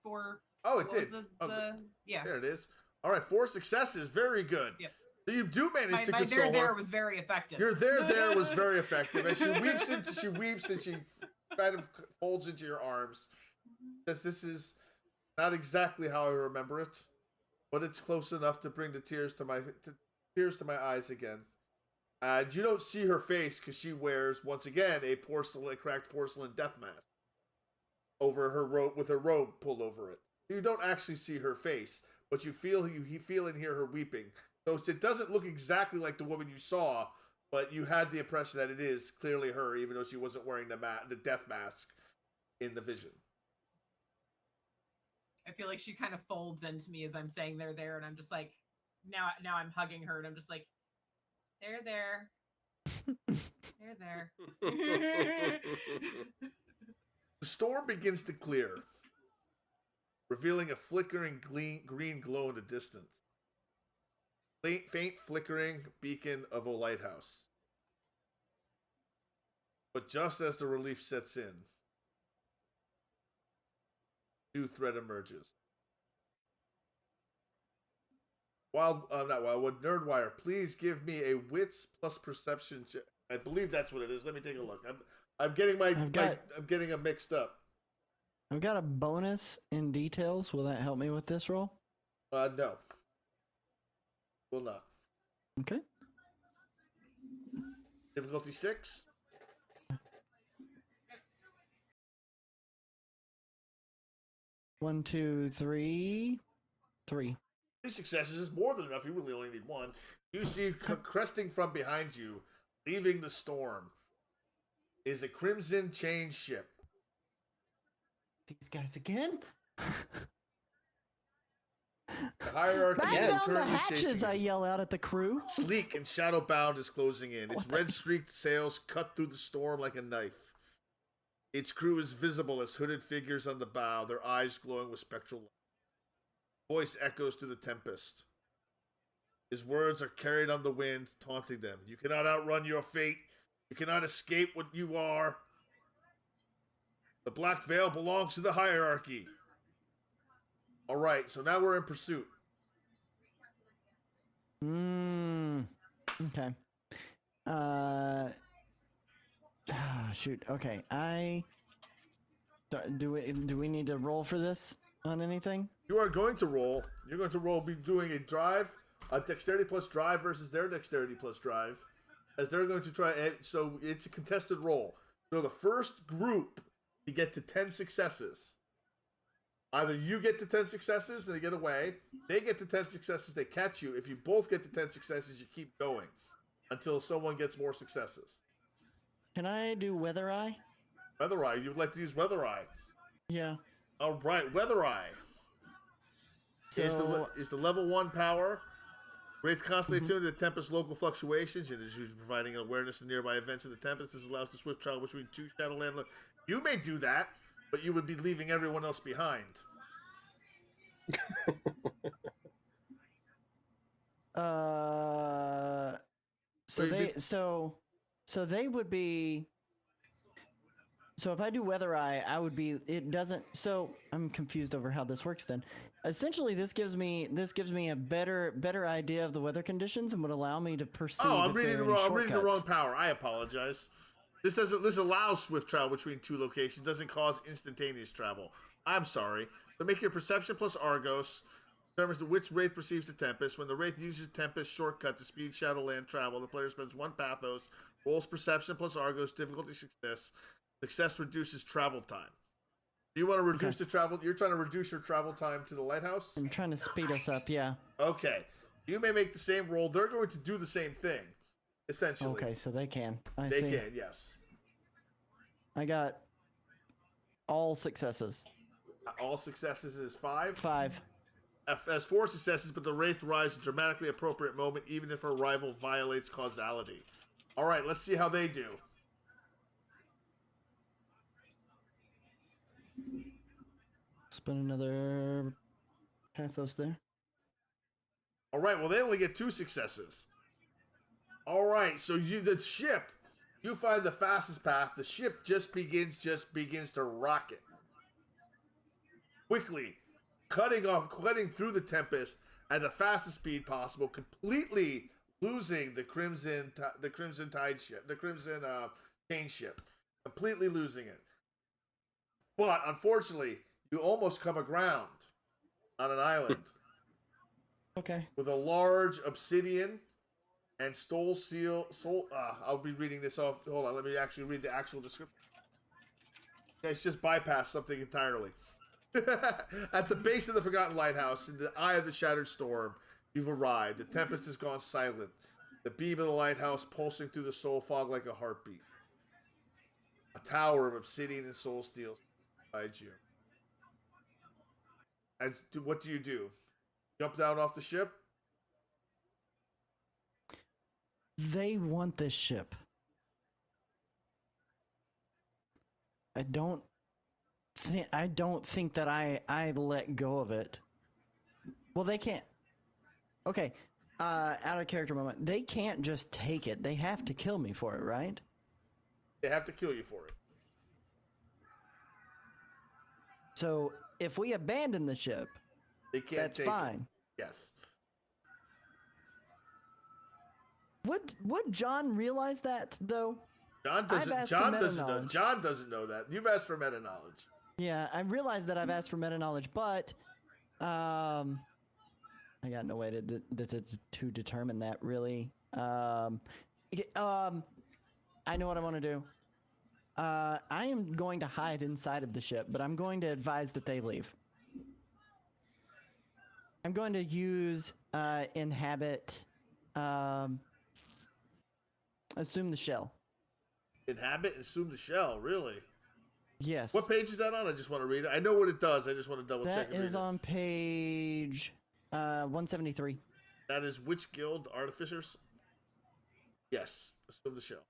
For Oh, it what was did. the yeah. There it is. All right, 4 successes. Very good. Yep. So you do manage to My console there her. was very effective. Your there was very effective, and she weeps and she kind of folds into your arms. Says, "This is not exactly how I remember it, but it's close enough to bring the tears to my eyes again." And you don't see her face because she wears once again a cracked porcelain death mask over her robe with her robe pulled over it. You don't actually see her face, but you feel and hear her weeping. So it doesn't look exactly like the woman you saw, but you had the impression that it is clearly her, even though she wasn't wearing the death mask in the vision. I feel like she kind of folds into me as I'm saying they're there, and I'm just like, now I'm hugging her, and I'm just like, they're there. They're there. The storm begins to clear, revealing a flickering green glow in the distance. Faint flickering beacon of a lighthouse. But just as the relief sets in, new threat emerges. Nerdwire, please give me a wits plus perception check. I believe that's what it is. Let me take a look. I'm getting I'm getting them mixed up. I've got a bonus in details. Will that help me with this roll? No. Will not. Okay. Difficulty 6. One, two, three. 3. 3 successes is more than enough. You really only need 1. You see cresting from behind you, leaving the storm, is a crimson chain ship. These guys again? The hierarchy Back is down the currently hatches! chasing I you. yell out at the crew. Sleek and shadow-bound is closing in. Its What? red-streaked sails cut through the storm like a knife. Its crew is visible as hooded figures on the bow, their eyes glowing with spectral light. Voice echoes through the tempest. His words are carried on the wind, taunting them. You cannot outrun your fate. You cannot escape what you are. The Black Veil belongs to the hierarchy. All right, so now we're in pursuit. Okay. Shoot. Okay. Do we need to roll for this on anything? You are going to roll. You're going to be doing a drive, a dexterity plus drive versus their dexterity plus drive, as they're going to try. So it's a contested roll. So the first group to get to 10 successes. Either you get to 10 successes and they get away. They get to 10 successes, they catch you. If you both get to 10 successes, you keep going until someone gets more successes. Can I do Weather Eye? Weather Eye. You would like to use Weather Eye. Yeah. All right, Weather Eye. So Is the level 1 power. Wraith constantly Mhm. attuned to the Tempest's local fluctuations and is usually providing awareness of nearby events in the Tempest. This allows the swift travel between two Shadowland. You may do that, but you would be leaving everyone else behind. So Well, you'd they be- so they would be. So if I do Weather Eye, I would be. It doesn't. So I'm confused over how this works. Then, essentially, this gives me a better idea of the weather conditions and would allow me to perceive. Oh, I'm if reading there the are any wrong. I'm reading the wrong shortcuts. power. I apologize. This allows swift travel between two locations. Doesn't cause instantaneous travel. I'm sorry. So make your perception plus Argos. Determines which Wraith perceives the Tempest. When the Wraith uses Tempest shortcut to speed Shadowland travel, the player spends one Pathos, rolls Perception plus Argos, difficulty success. Success reduces travel time. Do you want to reduce the travel? You're trying to reduce your travel time to the lighthouse? I'm trying to speed us up. Yeah. Okay. You may make the same roll. They're going to do the same thing, essentially. Okay, so they can. I They see. can, yes. I got all successes. All successes is 5. 5. Has 4 successes, but the Wraith arrives at a dramatically appropriate moment, even if her rival violates causality. All right, let's see how they do. Spend another Pathos there. All right, well, they only get 2 successes. All right, so the ship, you find the fastest path. The ship just begins to rocket quickly, cutting through the Tempest at the fastest speed possible, completely losing the Crimson Tide ship, the Crimson Chain ship, completely losing it. But unfortunately, you almost come aground on an island Okay. with a large obsidian and I'll be reading this off. Hold on, let me actually read the actual description. It's just bypass something entirely. At the base of the Forgotten Lighthouse, in the eye of the shattered storm, you've arrived. The Tempest has gone silent. The beam of the lighthouse pulsing through the soul fog like a heartbeat. A tower of obsidian and soul steel beside you. What do you do? Jump down off the ship? They want this ship. I don't think that I let go of it. Well, they can't. Okay. Out of character moment. They can't just take it. They have to kill me for it, right? They have to kill you for it. So if we abandon the ship, They can't that's take fine. it. Yes. Would John realize that though? John I've doesn't. asked for John meta doesn't know. knowledge. John doesn't know that. You've asked for meta knowledge. Yeah, I realize that I've asked for meta knowledge, but I got no way to determine that really. I know what I want to do. I am going to hide inside of the ship, but I'm going to advise that they leave. I'm going to use inhabit. Assume the shell. Inhabit and assume the shell. Really? Yes. What page is that on? I just want to read it. I know what it does. I just want to double check. That is on page 173. That is which guild? Artificers? Yes. Assume the shell.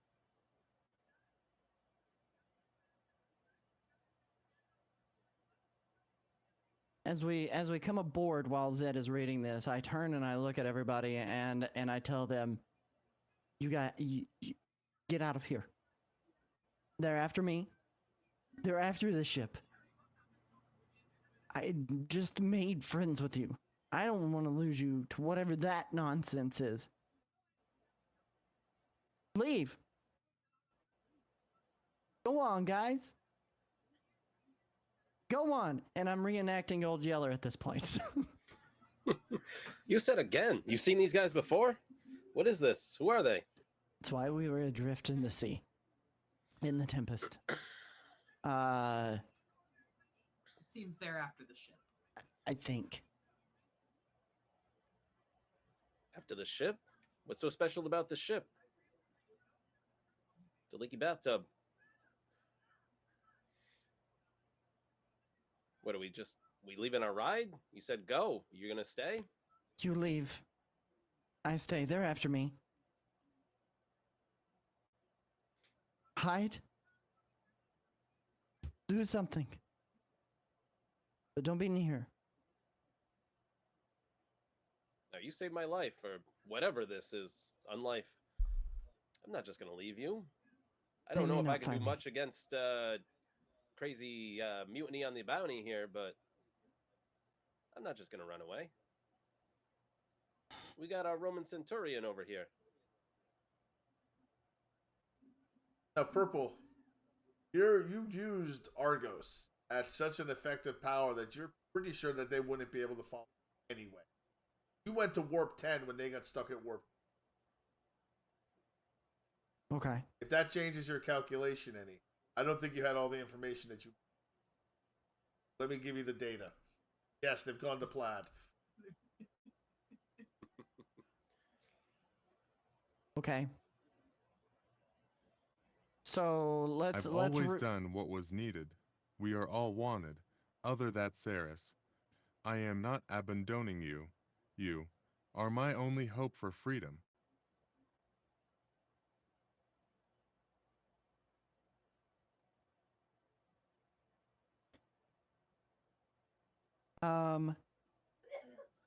As we come aboard while Zed is reading this, I turn and I look at everybody and I tell them, you get out of here. They're after me. They're after the ship. I just made friends with you. I don't want to lose you to whatever that nonsense is. Leave. Go on, guys. Go on. And I'm reenacting Old Yeller at this point. You said again. You've seen these guys before? What is this? Who are they? That's why we were adrift in the sea. In the tempest. It seems they're after the ship. I think. After the ship? What's so special about the ship? The leaky bathtub. What are we leaving our ride? You said go. You're gonna stay? You leave. I stay. They're after me. Hide. Do something. But don't be near. Now you saved my life, or whatever this is, unlife. I'm not just gonna leave you. I don't They know may if I not can do find me. much against crazy mutiny on the bounty here, but I'm not just gonna run away. We got our Roman centurion over here. Now, Purple, you used Argos at such an effective power that you're pretty sure that they wouldn't be able to follow anyway. You went to warp 10 when they got stuck at warp. Okay. If that changes your calculation any, I don't think you had all the information that you. Let me give you the data. Yes, they've gone to Plaid. Okay. So let's I've let's. always done what was needed. We are all wanted, other that Saris. I am not abandoning you. You are my only hope for freedom.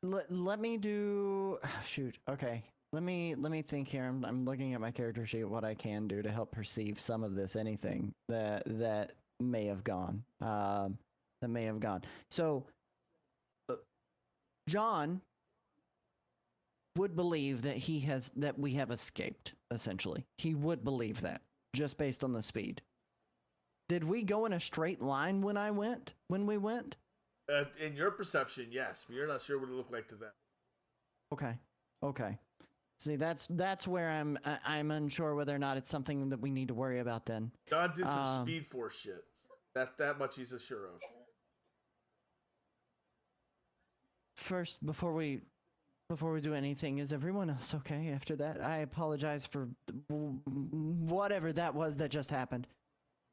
Let me do. Shoot. Okay. Let me think here. I'm looking at my character sheet. What I can do to help perceive some of this. Anything that may have gone. That may have gone. So, John would believe that we have escaped. Essentially, he would believe that just based on the speed. Did we go in a straight line when we went? In your perception, yes, but you're not sure what it looked like to them. Okay. See, that's where I'm unsure whether or not it's something that we need to worry about then. John did some Speed Force shit. That much he's sure of. First, before we do anything, is everyone else okay after that? I apologize for whatever that was that just happened.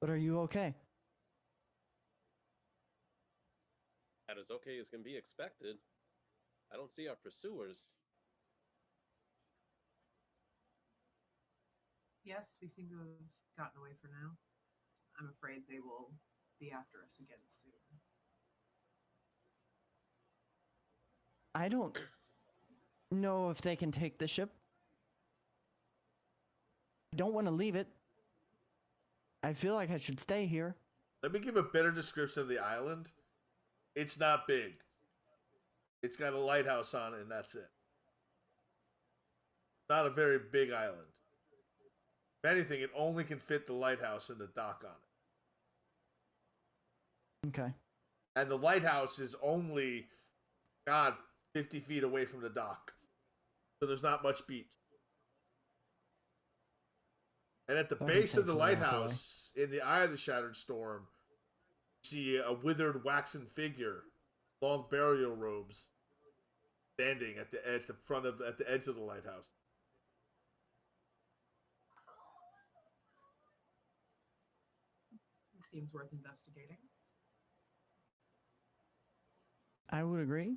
But are you okay? That is okay as can be expected. I don't see our pursuers. Yes, we seem to have gotten away for now. I'm afraid they will be after us again soon. I don't know if they can take the ship. I don't want to leave it. I feel like I should stay here. Let me give a better description of the island. It's not big. It's got a lighthouse on it, and that's it. Not a very big island. If anything, it only can fit the lighthouse and the dock on it. Okay. And the lighthouse is only, 50 feet away from the dock. So there's not much beach. And at the base of the lighthouse, in the eye of the shattered storm, you see a withered waxen figure, long burial robes, standing at the front of at the edge of the lighthouse. It seems worth investigating. I would agree.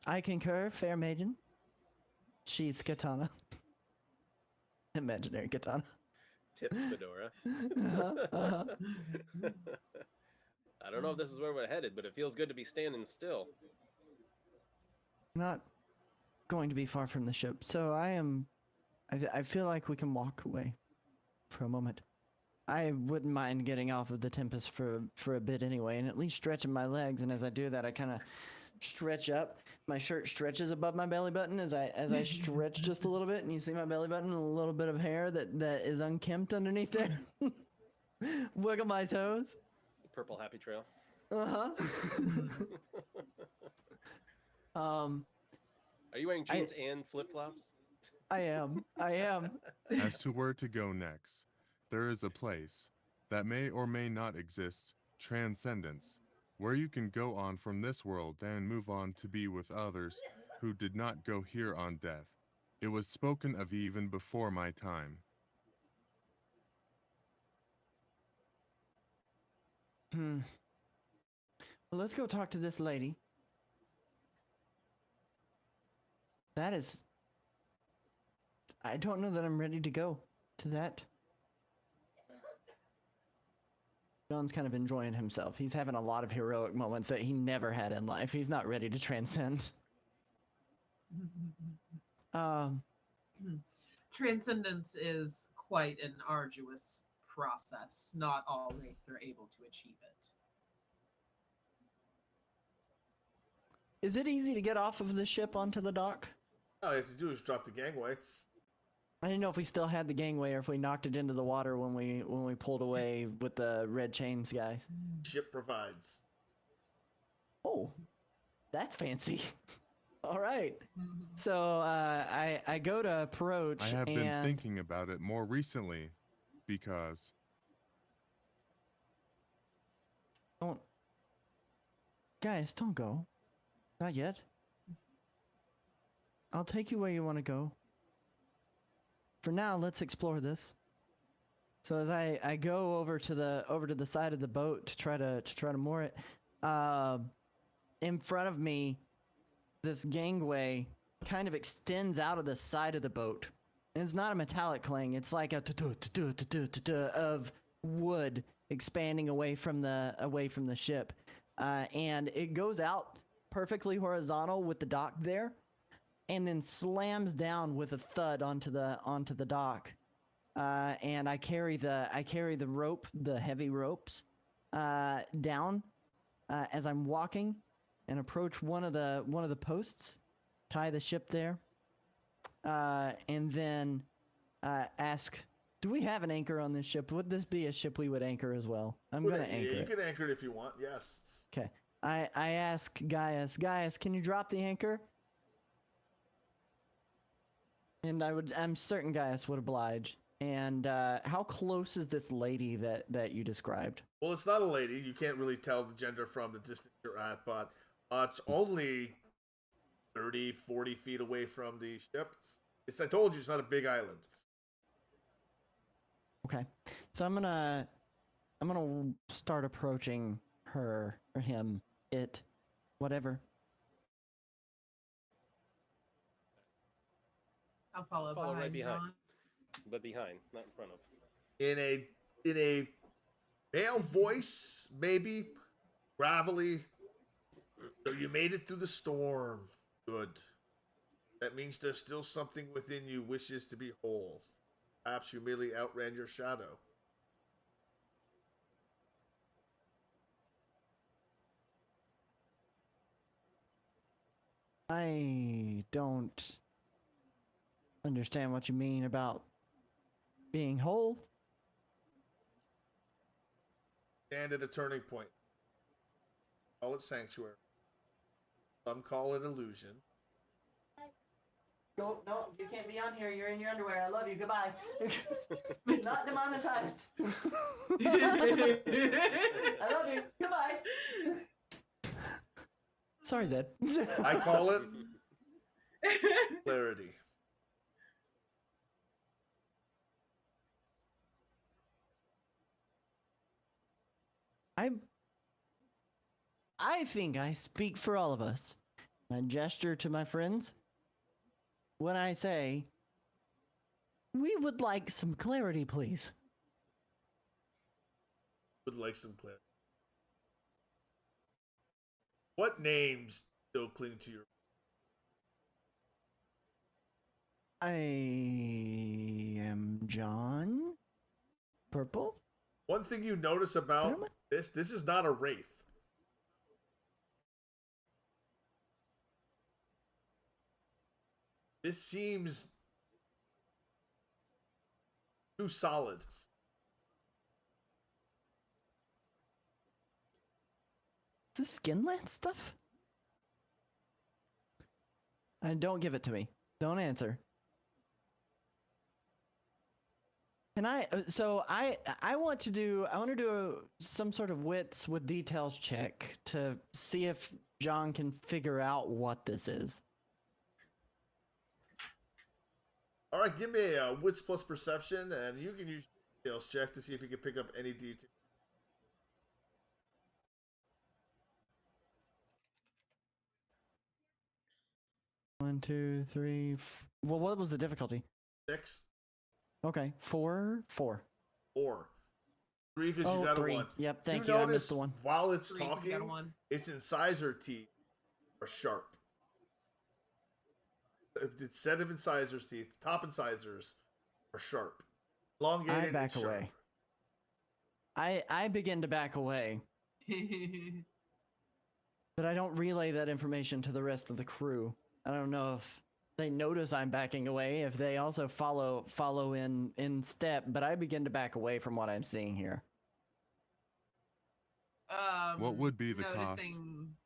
I concur, fair maiden. Sheath katana. Imaginary katana. Tips fedora. Uh-huh. I don't know if this is where we're headed, but it feels good to be standing still. Not going to be far from the ship, so I feel like we can walk away for a moment. I wouldn't mind getting off of the Tempest for a bit anyway, and at least stretching my legs. And as I do that, I kind of stretch up. My shirt stretches above my belly button as I stretch just a little bit, and you see my belly button and a little bit of hair that is unkempt underneath there. Wiggle my toes. Purple happy trail. Uh-huh. Are you wearing jeans and flip-flops? I am. As to where to go next, there is a place that may or may not exist, transcendence, where you can go on from this world and move on to be with others who did not go here on death. It was spoken of even before my time. Well, let's go talk to this lady. That is I don't know that I'm ready to go to that. John's kind of enjoying himself. He's having a lot of heroic moments that he never had in life. He's not ready to transcend. Um, Transcendence is quite an arduous process. Not all wraiths are able to achieve it. is it easy to get off of the ship onto the dock? All you have to do is drop the gangway. I didn't know if we still had the gangway or if we knocked it into the water when we pulled away with the red chains guys. Ship provides. Oh, that's fancy. All right. So I go to approach. I have been and thinking about it more recently because don't, guys, don't go. Not yet. I'll take you where you want to go. For now, let's explore this. So as I go over to the side of the boat to try to moor it, in front of me, this gangway kind of extends out of the side of the boat. And it's not a metallic clang. It's like a of wood expanding away from the ship, and it goes out perfectly horizontal with the dock there, and then slams down with a thud onto the dock. And I carry the rope, the heavy ropes, down as I'm walking, and approach one of the posts, tie the ship there, and then ask, do we have an anchor on this ship? Would this be a ship we would anchor as well? I'm gonna anchor You it. can anchor it if you want. Yes. Okay. I ask Gaius, can you drop the anchor? And I'm certain Gaius would oblige. And how close is this lady that you described? Well, it's not a lady. You can't really tell the gender from the distance you're at, but it's only 30, 40 feet away from the ship. I told you, it's not a big island. Okay. So I'm gonna start approaching her or him, it, whatever. I'll follow Right behind, John. but behind, not in front of. In a male voice, maybe gravelly. So you made it through the storm. Good. That means there's still something within you wishes to be whole. Perhaps you merely outran your shadow. I don't understand what you mean about being whole. Stand at a turning point. Call it sanctuary. Some call it illusion. Go, no, you can't be on here. You're in your underwear. I love you. Goodbye. Not demonetized. I love you. Goodbye. Sorry, Zed. I call it clarity. I think I speak for all of us. I gesture to my friends when I say, we would like some clarity, please. Would like some clarity. What names still cling to your... I am John Purple. One thing you notice about this is not a wraith. This seems too solid. Is this Skinland stuff? And don't give it to me. Don't answer. Can I? So I want to do some sort of wits with details check to see if John can figure out what this is. All right, give me a wits plus perception, and you can use details check to see if you can pick up any detail. One, two, three. Well, what was the difficulty? 6, Okay, 4, 4. 4, 3 because you Oh, got 3. a 1. Yep, thank you. I missed the one. While it's 3 'cause you got a talking, 1. its incisor teeth are sharp. Its set of incisors teeth, top incisors, are sharp. Elongated I and back sharp. away. I begin to back away, but I don't relay that information to the rest of the crew. I don't know if they notice I'm backing away, if they also follow in step, but I begin to back away from what I'm seeing here. What would be the cost? noticing...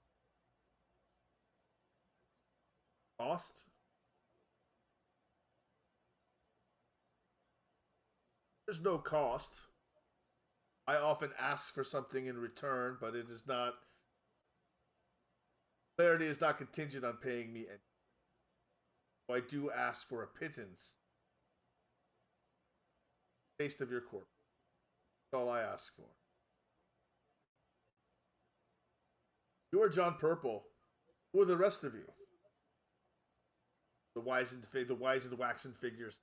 Cost? There's no cost. I often ask for something in return, but it is not. Clarity is not contingent on paying me anything. I do ask for a pittance. Taste of your corpse. That's all I ask for. You are John Purple. Who are the rest of you? The wizened waxen figures.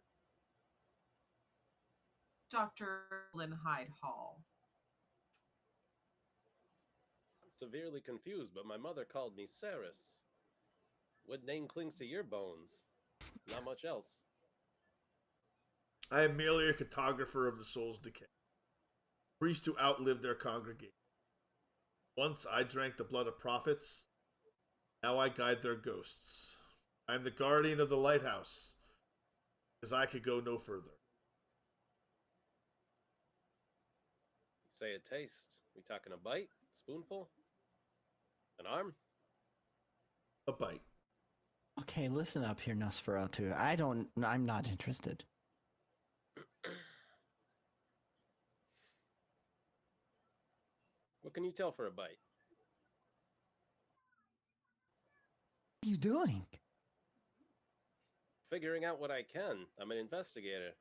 Dr. Lynn Hyde Hall. I'm severely confused, but my mother called me Saris. What name clings to your bones? Not much else. I am merely a cartographer of the soul's decay. Priests who outlived their congregation. Once I drank the blood of prophets. Now I guide their ghosts. I am the guardian of the lighthouse, because I could go no further. You say a taste. We talking a bite? Spoonful? An arm? A bite. Okay, listen up here, Nosferatu. I'm not interested. What can you tell for a bite? What are you doing? Figuring out what I can. I'm an investigator.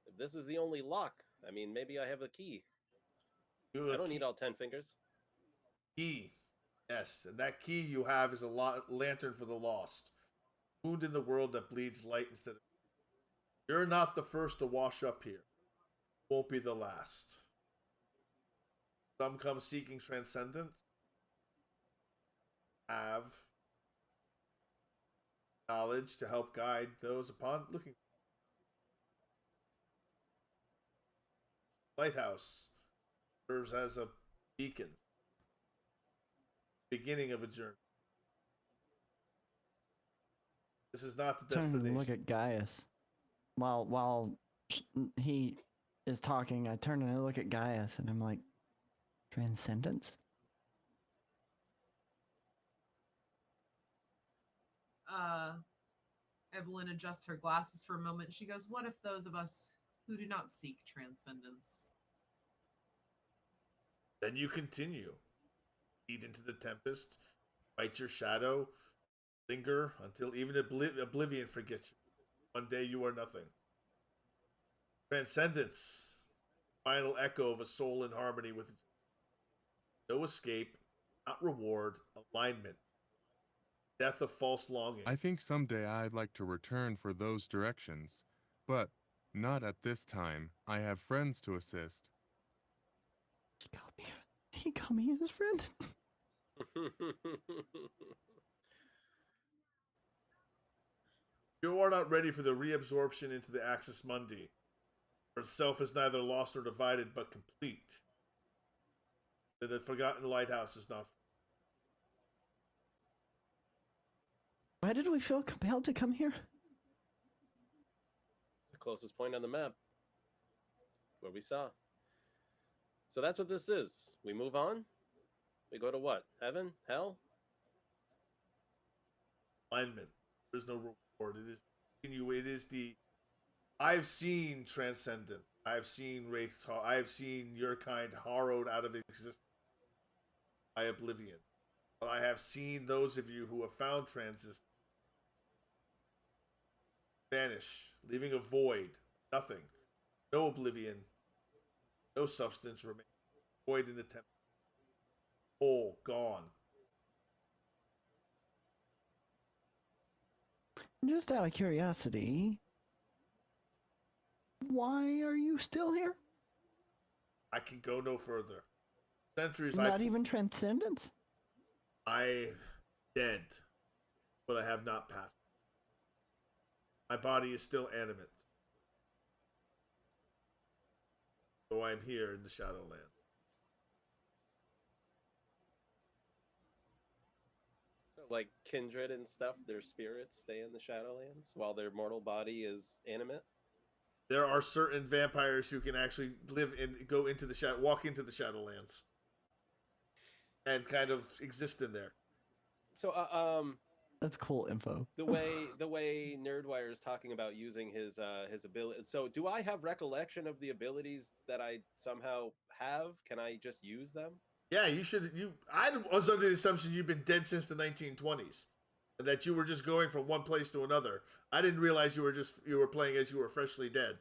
If this is the only lock, I mean, maybe I have a key. I don't need all 10 fingers. Key. Yes, and that key you have is a lantern for the lost. Wound in the world that bleeds light instead of... You're not the first to wash up here. Won't be the last. Some come seeking transcendence. Have knowledge to help guide those upon looking. Lighthouse serves as a beacon. Beginning of a journey. This is not the Turning destination. to look at Gaius. While he is talking, I turn and I look at Gaius, and I'm like, transcendence? Evelyn adjusts her glasses for a moment. She goes, what if those of us who do not seek transcendence? Then you continue. Eat into the tempest, fight your shadow, linger until even oblivion forgets you. One day you are nothing. Transcendence, final echo of a soul in harmony with its... No escape, not reward, alignment. Death of false longing. I think someday I'd like to return for those directions, but not at this time. I have friends to assist. He called me his friend. You are not ready for the reabsorption into the Axis Mundi, where itself is neither lost nor divided, but complete. The forgotten lighthouse is not... Why did we feel compelled to come here? It's the closest point on the map. Where we saw. So that's what this is. We move on? We go to what? Heaven? Hell? Alignment. There's no reward. It is the... I've seen transcendence. I've seen Wraiths. I've seen your kind harrowed out of existence by oblivion. But I have seen those of you who have found transcendence vanish, leaving a void, nothing, no oblivion, no substance remains, void in the temple, whole, gone. Just out of curiosity, why are you still here? I can go no further. Centuries Not even transcendence? I dead, but I have not passed. My body is still animate. So I am here in the Shadowlands. Like kindred and stuff, their spirits stay in the Shadowlands while their mortal body is animate. There are certain vampires who can actually live in, go into the shadow, walk into the Shadowlands, and kind of exist in there. So, That's cool info. the way Nerdwire is talking about using his ability. So, do I have recollection of the abilities that I somehow have? Can I just use them? Yeah, you should. I was under the assumption you've been dead since the 1920s, and that you were just going from one place to another. I didn't realize you were playing as you were freshly dead.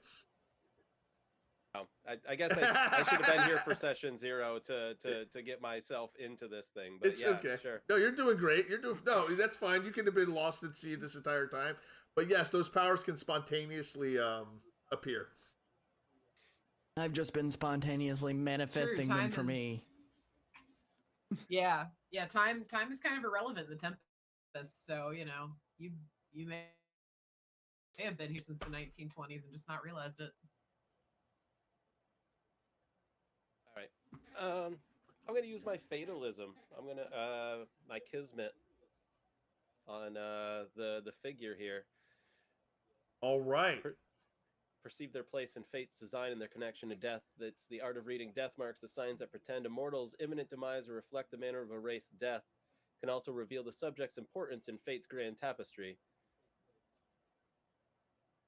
Oh, I guess I should have been here for session 0 to get myself into this thing. But It's yeah, okay. sure. No, you're doing great. No, that's fine. You could have been lost at sea this entire time. But yes, those powers can spontaneously appear. I've just been spontaneously manifesting them for me. Yeah, time is kind of irrelevant in the Tempest. So you know, you may have been here since the 1920s and just not realized it. All right. I'm gonna use my fatalism. I'm gonna my kismet on the figure here. All right. Perceive their place in fate's design and their connection to death. It's the art of reading death marks, the signs that pretend a mortal's imminent demise or reflect the manner of a Wraith's death. Can also reveal the subject's importance in fate's grand tapestry.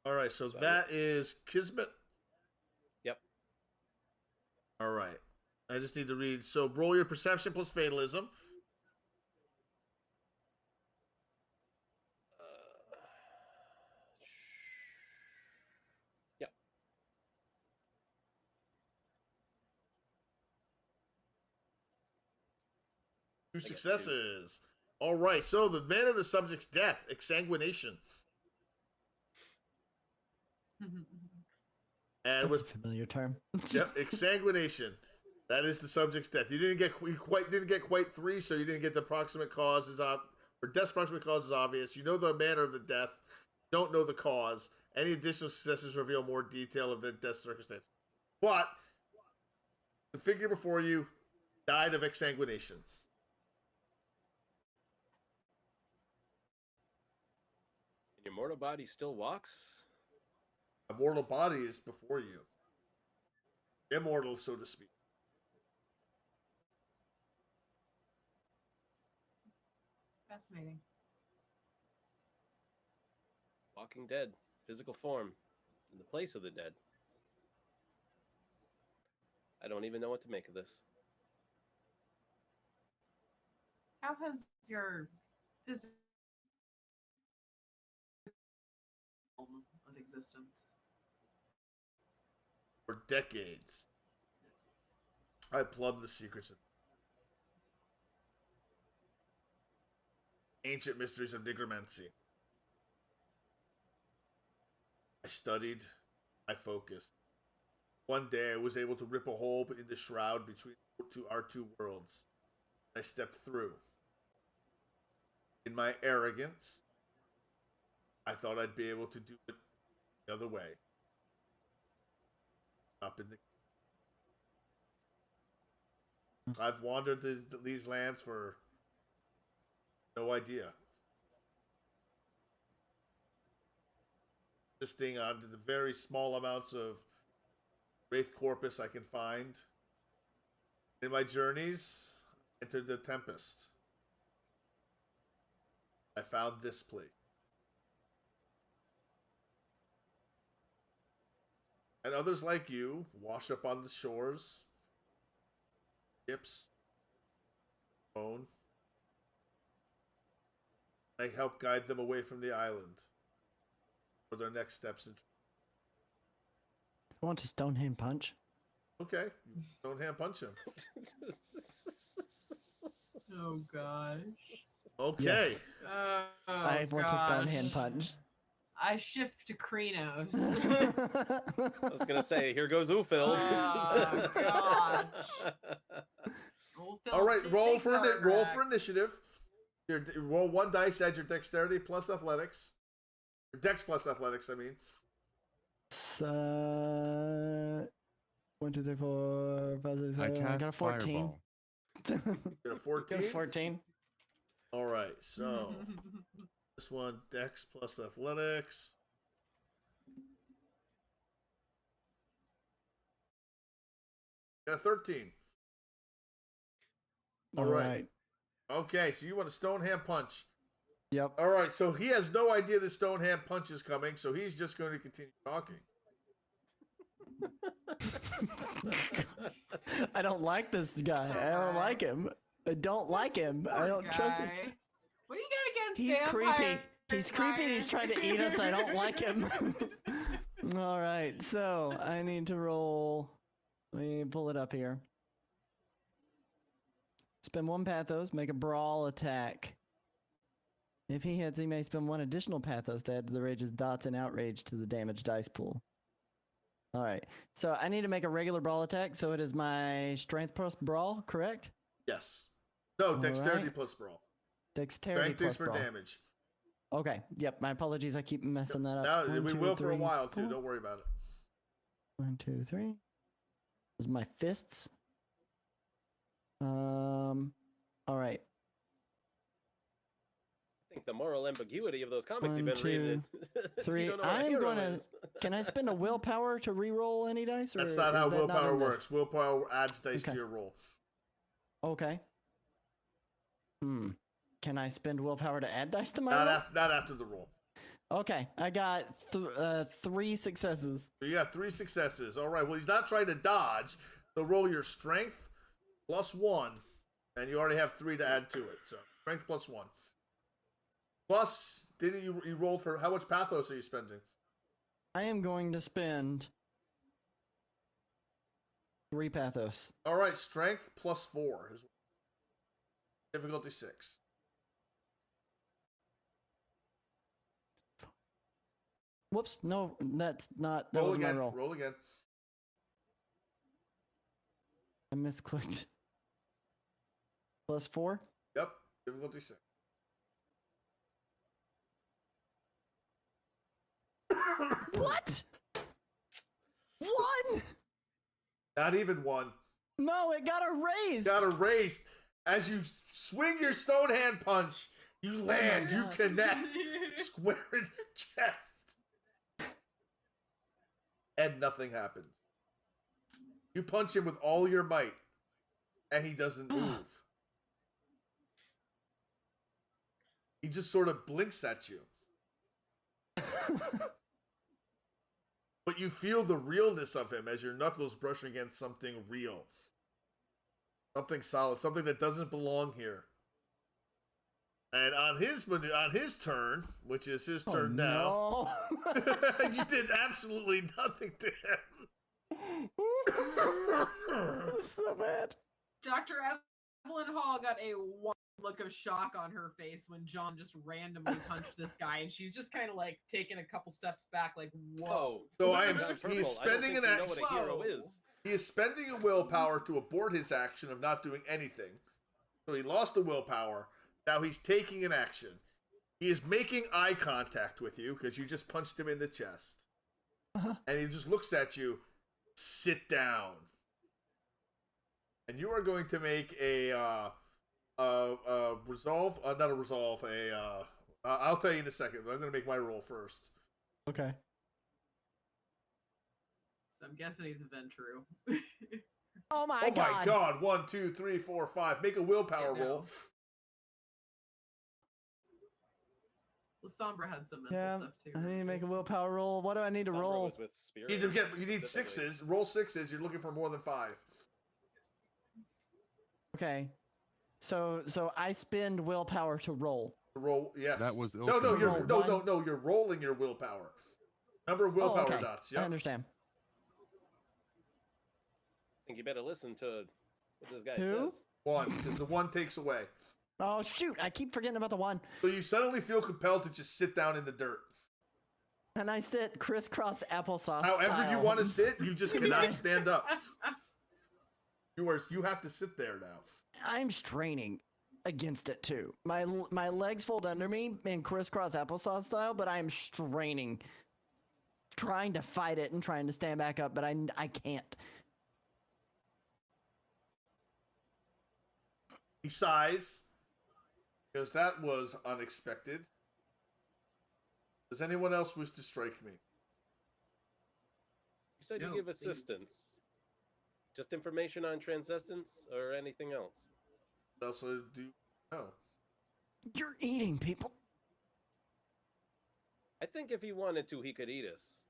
All right. So that is Kismet. Yep. All right. I just need to read. So roll your perception plus fatalism. Yep. Two successes. All right. So the manner of the subject's death, exsanguination. And That's with a familiar term. yep, exsanguination. That is the subject's death. You didn't get quite 3, so you didn't get the approximate cause or death's approximate cause is obvious. You know the manner of the death. Don't know the cause. Any additional successes reveal more detail of their death circumstance. But the figure before you died of exsanguination. And your mortal body still walks? A mortal body is before you. Immortal, so to speak. Fascinating. Walking dead, physical form, in the place of the dead. I don't even know what to make of this. How has your physical of existence? For decades, I plumbed the secrets of ancient mysteries of necromancy. I studied, I focused. One day I was able to rip a hole in the shroud between our two worlds. I stepped through. In my arrogance, I thought I'd be able to do it the other way. Up in the... I've wandered these lands for no idea. Existing on the very small amounts of Wraith corpus I can find. In my journeys, I entered the Tempest. I found this place. And others like you wash up on the shores, ships, bone. I help guide them away from the island for their next steps. I want to Stonehand punch. Okay, don't hand punch him. Oh gosh. Okay. Yes. I want to Stonehand punch. I shift to Krenos. I was gonna say, here goes Ufil. Oh, gosh. Old Phil All right, did roll big for Zargrax. initiative. Roll 1 dice, add your dexterity plus athletics. Your dex plus athletics, I mean. 1, 2, 3, 4, 5, 6, 7. I I got a cast 14. fireball. Get a Got 14. a 14. All right, so this one, dex plus athletics. Got a 13. All right. Okay, so you want a stone hand punch. Yep. All right, so he has no idea the stone hand punch is coming, so he's just going to continue talking. I don't like this guy. I don't like him. I don't like him. I Poor don't trust him. guy. What do you got against He's creepy. vampires, He's creepy and he's trying to eat us. I don't like him. All right, so I need to roll. Let me pull it up here. Spend 1 pathos, make a brawl attack. If he hits, he may spend 1 additional pathos to add to the rage's dots and outrage to the damage dice pool. All right, so I need to make a regular brawl attack, so it is my strength plus brawl, correct? Yes. No, dexterity right. plus brawl. Dexterity Strength plus is for brawl. damage. Okay, yep, my apologies, I keep messing that up. Now, 1, we 2, will for a 3, while, too. 4. Don't worry about it. 1, 2, 3. Those are my fists. All right. I think the moral ambiguity of those comics 1, you've been 2, reading. 3. You don't know what a I'm hero gonna. is. Can I spend a willpower to re-roll any dice? Or That's not is how that willpower in this? works. Willpower adds dice Okay. to your roll. Okay. Can I spend willpower to add dice to my Not, roll? not after the roll. Okay, I got 3 successes. So you got 3 successes. All right. Well, he's not trying to dodge. So roll your strength plus 1, and you already have 3 to add to it. So strength plus 1. Plus, didn't you roll for how much pathos are you spending? I am going to spend 3 pathos. All right. Strength plus 4 is difficulty 6. Whoops! No, that's not. That Roll was again. my roll. Roll again. I misclicked. Plus 4. Yep. Difficulty 6. What? 1? Not even 1. No, it got erased. Got erased. As you swing your stone hand punch, you land, you God. connect square in the chest. And nothing happens. You punch him with all your might, and he doesn't move. He just sort of blinks at you. But you feel the realness of him as your knuckles brush against something real. Something solid, something that doesn't belong here. And on his turn, which is his turn now, No. you did absolutely nothing to him. This is so bad. Dr. Evelyn Hall got a wild look of shock on her face when John just randomly punched this guy, and she's just kind of like taking a couple steps back, like, whoa. So he is Purple, spending an I don't think you know action. what a hero is. He is spending a willpower to abort his action of not doing anything. So he lost the willpower. Now he's taking an action. He is making eye contact with you because you just punched him in the chest. And he just looks at you. Sit down. And you are going to make a resolve. Not a resolve. I'll tell you in a second. But I'm going to make my roll first. Okay. So I'm guessing he's a Ventru. Oh my Oh god. my god. 1, 2, 3, 4, 5. Make a willpower Yeah, no. roll. Lasombra had some mental Yeah, stuff too. I need to make a willpower roll. What do I need to Sombra roll? was with spirit, You need specifically. 6s. Roll 6s. You're looking for more than 5. Okay. So I spend willpower to roll. Roll, yes. That was no, ill-conceived. you're rolling your willpower. Number of willpower okay. dots. I Yep. understand. I think you better listen to what this guy Who? says. 1, because the 1 takes away. Oh shoot! I keep forgetting about the 1. So you suddenly feel compelled to just sit down in the dirt. And I sit crisscross applesauce However you style. want to sit, you just cannot stand up. You have to sit there now. I'm straining against it too. My legs fold under me in crisscross applesauce style, but I'm straining, trying to fight it and trying to stand back up, but I can't. He sighs because that was unexpected. Does anyone else wish to strike me? You said No, you give please. assistance. Just information on transcendence or anything else? Also, do no. You're eating people. I think if he wanted to, he could eat us.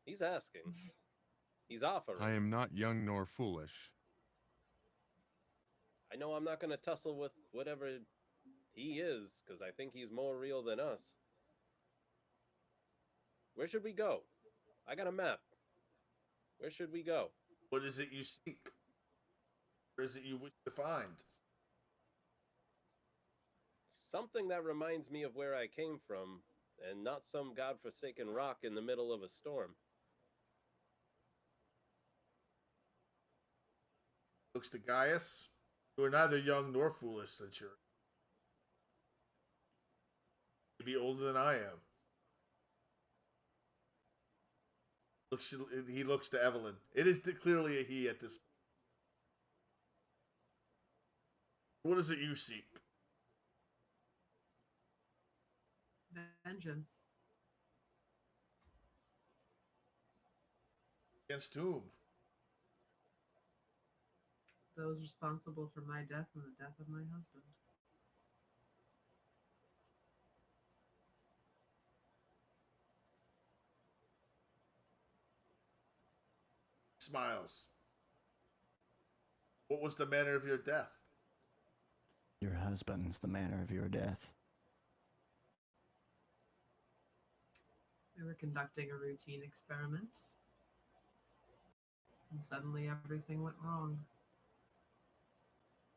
He's asking. He's offering. I am not young nor foolish. I know I'm not going to tussle with whatever he is, because I think he's more real than us. Where should we go? I got a map. Where should we go? What is it you seek? Where is it you wish to find? Something that reminds me of where I came from, and not some godforsaken rock in the middle of a storm. Looks to Gaius. You are neither young nor foolish, said Shuri. You be older than I am. He looks to Evelyn. It is clearly a he at this point. What is it you seek? Vengeance. Against whom? Those responsible for my death and the death of my husband. Smiles. What was the manner of your death? Your husband's the manner of your death. We were conducting a routine experiment. And suddenly everything went wrong.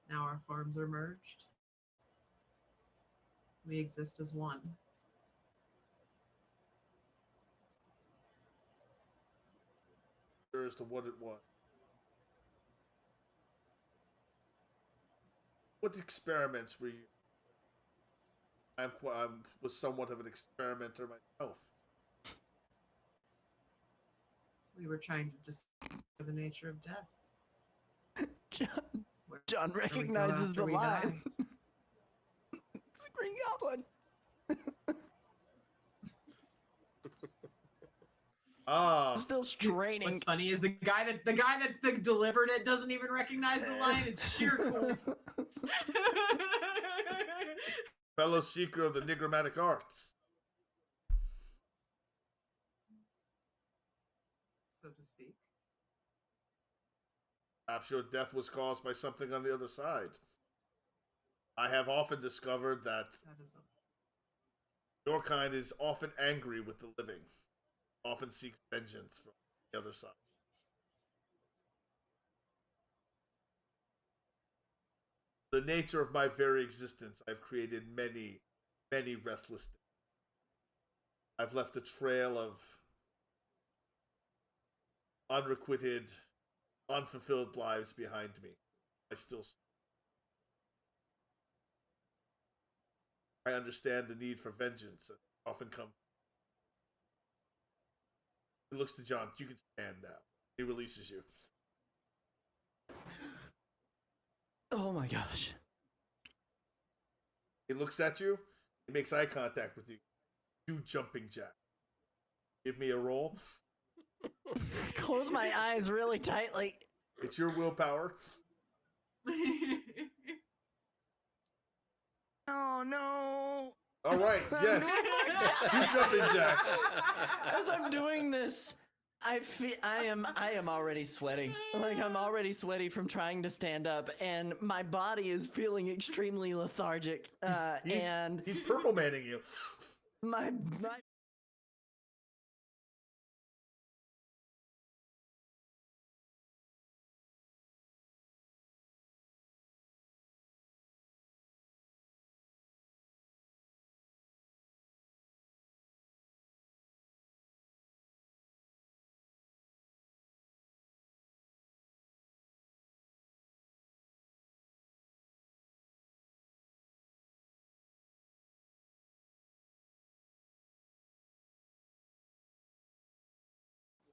Now our forms are merged. We exist as one. As to what it was. What experiments were you? I was somewhat of an experimenter myself. We were trying to discover the nature of death. John Where we go recognizes after the we line. die. It's the Green Goblin. Still straining. What's funny is the guy that delivered it doesn't even recognize the line. It's sheer cool. Fellow seeker of the nigrammatic arts. So to speak. Perhaps your death was caused by something on the other side. I have often discovered that your kind is often angry with the living, often seeks vengeance from the other side. The nature of my very existence, I've created many, many restless days. I've left a trail of unrequited, unfulfilled lives behind me. I understand the need for vengeance that often comes. He looks to John. You can stand now. He releases you. Oh my gosh. He looks at you. He makes eye contact with you. Do jumping jack. Give me a roll. Close my eyes really tightly. It's your willpower. Oh no. All right. Yes. Do jumping jacks. As I'm doing this, I am already sweating. Like I'm already sweaty from trying to stand up, and my body is feeling extremely lethargic. He's purple manning you. My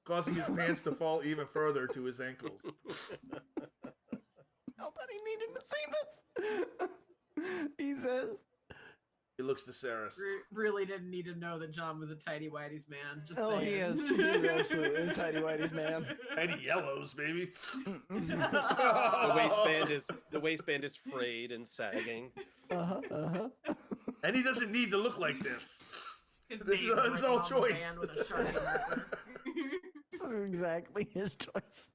causing his pants to fall even further to his ankles. Felt that he needed to say this. He says, He looks to Saris. Really didn't need to know that John was a tidy whities man. Just "Oh, saying. he is. He is absolutely a tidy whities man." Eddie Yellows, baby. The waistband is frayed and sagging. And he doesn't need to look like this. His This is name's his written own on the choice. band with a Sharpie marker. This is exactly his choice.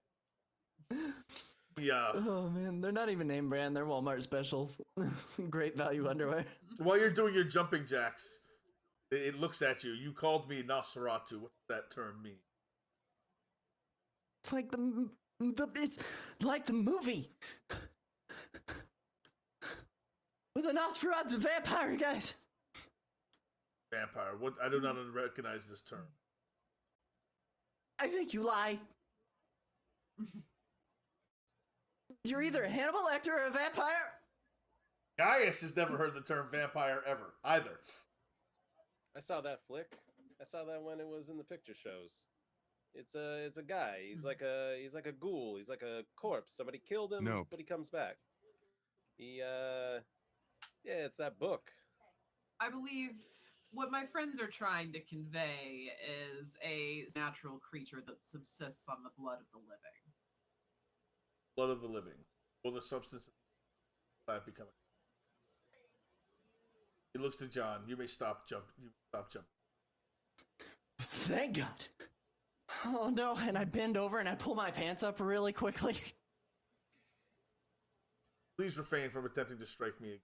Yeah. Oh man, they're not even name brand. They're Walmart specials. Great value underwear. While you're doing your jumping jacks, it looks at you. You called me Nosferatu. What does that term mean? It's like it's like the movie with a Nosferatu vampire, guys. Vampire. What? I do not recognize this term. I think you lie. You're either a Hannibal Lecter or a vampire. Gaius has never heard the term vampire ever, either. I saw that flick. I saw that when it was in the picture shows. It's a guy. He's like a ghoul. He's like a corpse. Somebody killed him, Nope. but he comes back. Yeah, it's that book. I believe what my friends are trying to convey is a natural creature that subsists on the blood of the living. Blood of the living. Will the substance I've become? He looks to John. You may stop jumping. You stop jumping. Thank God. Oh no, and I bend over and I pull my pants up really quickly. Please refrain from attempting to strike me again.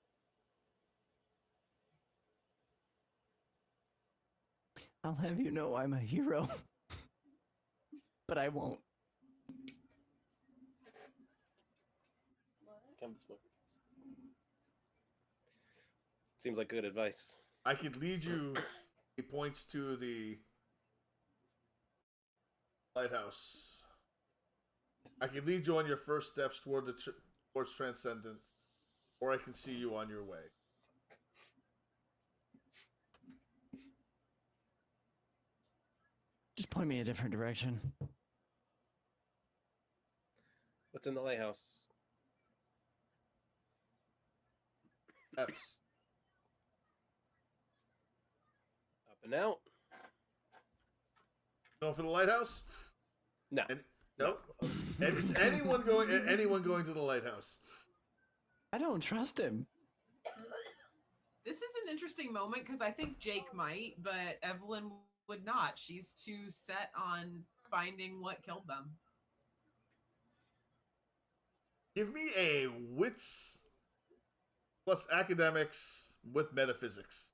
I'll have you know I'm a hero. But I won't. Come this way. Seems like good advice. I could lead you. He points to the lighthouse. I can lead you on your first steps towards transcendence, or I can see you on your way. Just point me a different direction. What's in the lighthouse? Steps. Up and out? Going for the lighthouse? No. Nope. And is anyone going to the lighthouse? I don't trust him. This is an interesting moment because I think Jake might, but Evelyn would not. She's too set on finding what killed them. Give me a wits plus academics with metaphysics.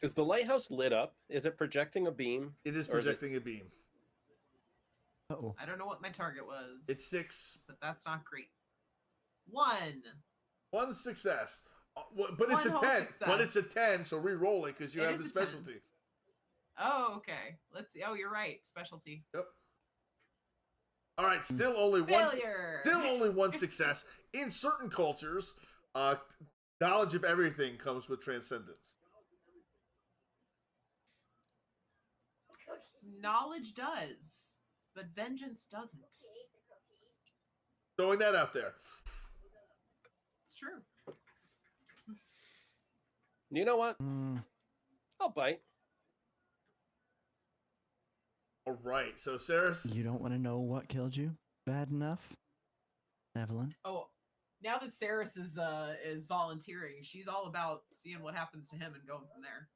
Is the lighthouse lit up? Is it projecting a beam? It is Or is it- projecting a beam. Uh-oh. I don't know what my target was. It's 6. but that's not great. 1. One success. But it's One a whole 10. But it's a success. 10, so re-roll it because you It have the is a 10. specialty. Oh, okay. Let's see. Oh, you're right. Specialty. Yep. All right, still only one. Failure. Still only one success. In certain cultures, knowledge of everything comes with transcendence. Knowledge does, but vengeance doesn't. Throwing that out there. It's true. You know what? Mm, I'll bite. All right, so Saris. you don't want to know what killed you? Bad enough? Evelyn? Oh, now that Saris is volunteering, she's all about seeing what happens to him and going from there.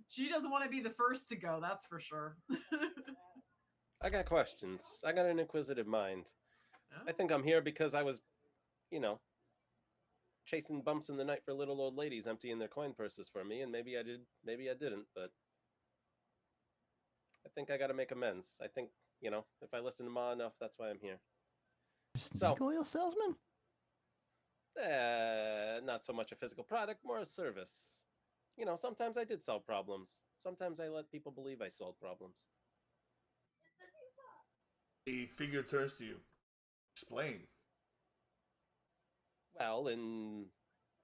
She doesn't want to be the first to go, that's for sure. I got questions. I got an inquisitive mind. I think I'm here because I was, chasing bumps in the night for little old ladies emptying their coin purses for me, and maybe I did, maybe I didn't, but I think I got to make amends. I think, if I listen to Ma enough, that's why I'm here. Snake oil salesman? Not so much a physical product, more a service. Sometimes I did solve problems. Sometimes I let people believe I solved problems. The figure turns to you. Explain. Well, in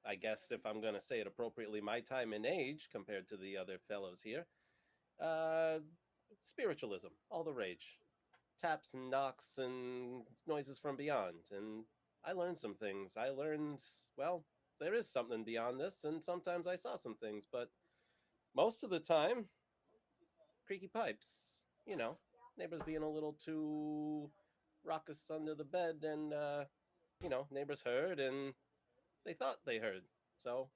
I guess if I'm going to say it appropriately, my time and age compared to the other fellows here. Uh, Spiritualism, all the rage. Taps and knocks and noises from beyond. And I learned some things. I learned, well, there is something beyond this, and sometimes I saw some things, but most of the time, creaky pipes, neighbors being a little too raucous under the bed, and, neighbors heard and they thought they heard. So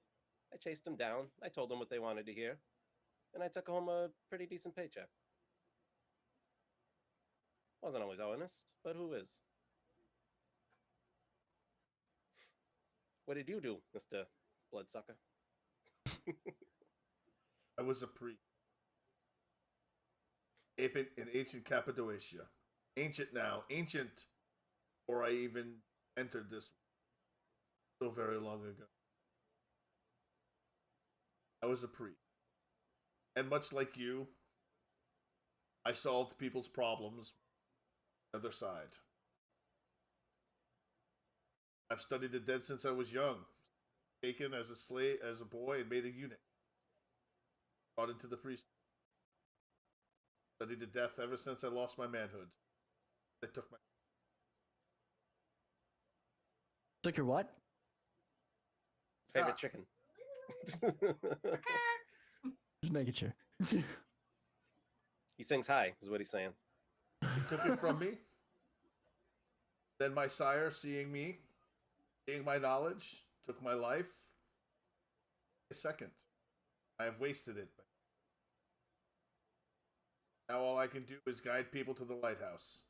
I chased them down. I told them what they wanted to hear, and I took home a pretty decent paycheck. Wasn't always honest, but who is? What did you do, Mr. Bloodsucker? I was a priest. In ancient Cappadocia. Ancient now. Ancient before I even entered this so very long ago. I was a priest. And much like you, I solved people's problems on the other side. I've studied the dead since I was young. Taken as a slave, as a boy, and made a eunuch. Brought into the priest. Studied to death ever since I lost my manhood. They took my Took your what? Favorite chicken. Just making sure. He sings high, is what he's saying. He took it from me. Then my sire, seeing me, seeing my knowledge, took my life. A second. I have wasted it. Now all I can do is guide people to the lighthouse.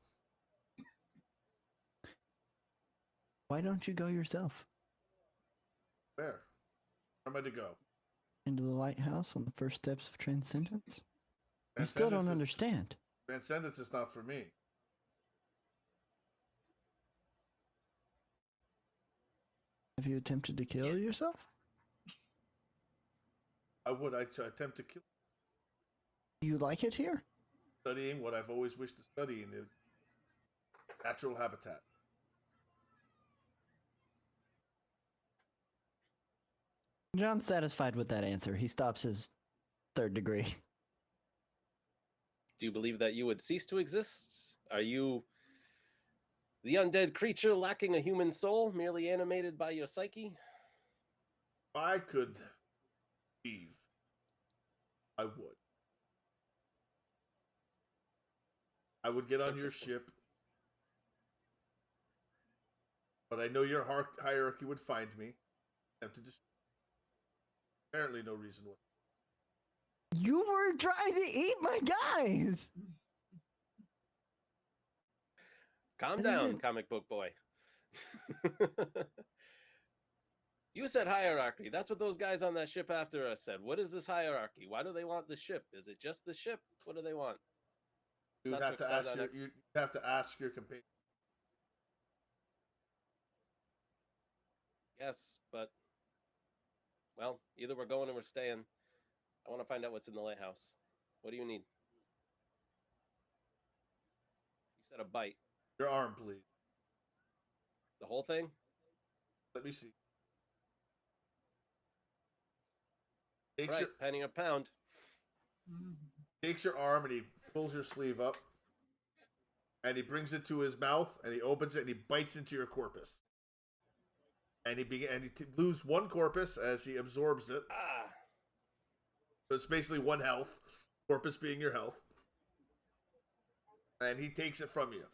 Why don't you go yourself? Where? Where am I to go? Into the lighthouse on the first steps of transcendence? I still don't understand. Transcendence is not for me. Have you attempted to kill yourself? I would. Attempt to kill. Do you like it here? Studying what I've always wished to study in the natural habitat. John's satisfied with that answer. He stops his third degree. Do you believe that you would cease to exist? Are you the undead creature lacking a human soul, merely animated by your psyche? If I could leave, I would. I would get on your ship, but I know your hierarchy would find me. Apparently, no reason why. You were trying to eat my guys! Calm down, comic book boy. You said hierarchy. That's what those guys on that ship after us said. What is this hierarchy? Why do they want the ship? Is it just the ship? What do they want? You'd have to ask your companion. Yes, but well, either we're going or we're staying. I want to find out what's in the lighthouse. What do you need? You said a bite. Your arm, please. The whole thing? Let me see. Penny a pound. Takes your arm and he pulls your sleeve up. And he brings it to his mouth and he opens it and he bites into your corpus. And he loses one corpus as he absorbs it. Ah. So it's basically one health. Corpus being your health. And he takes it from you.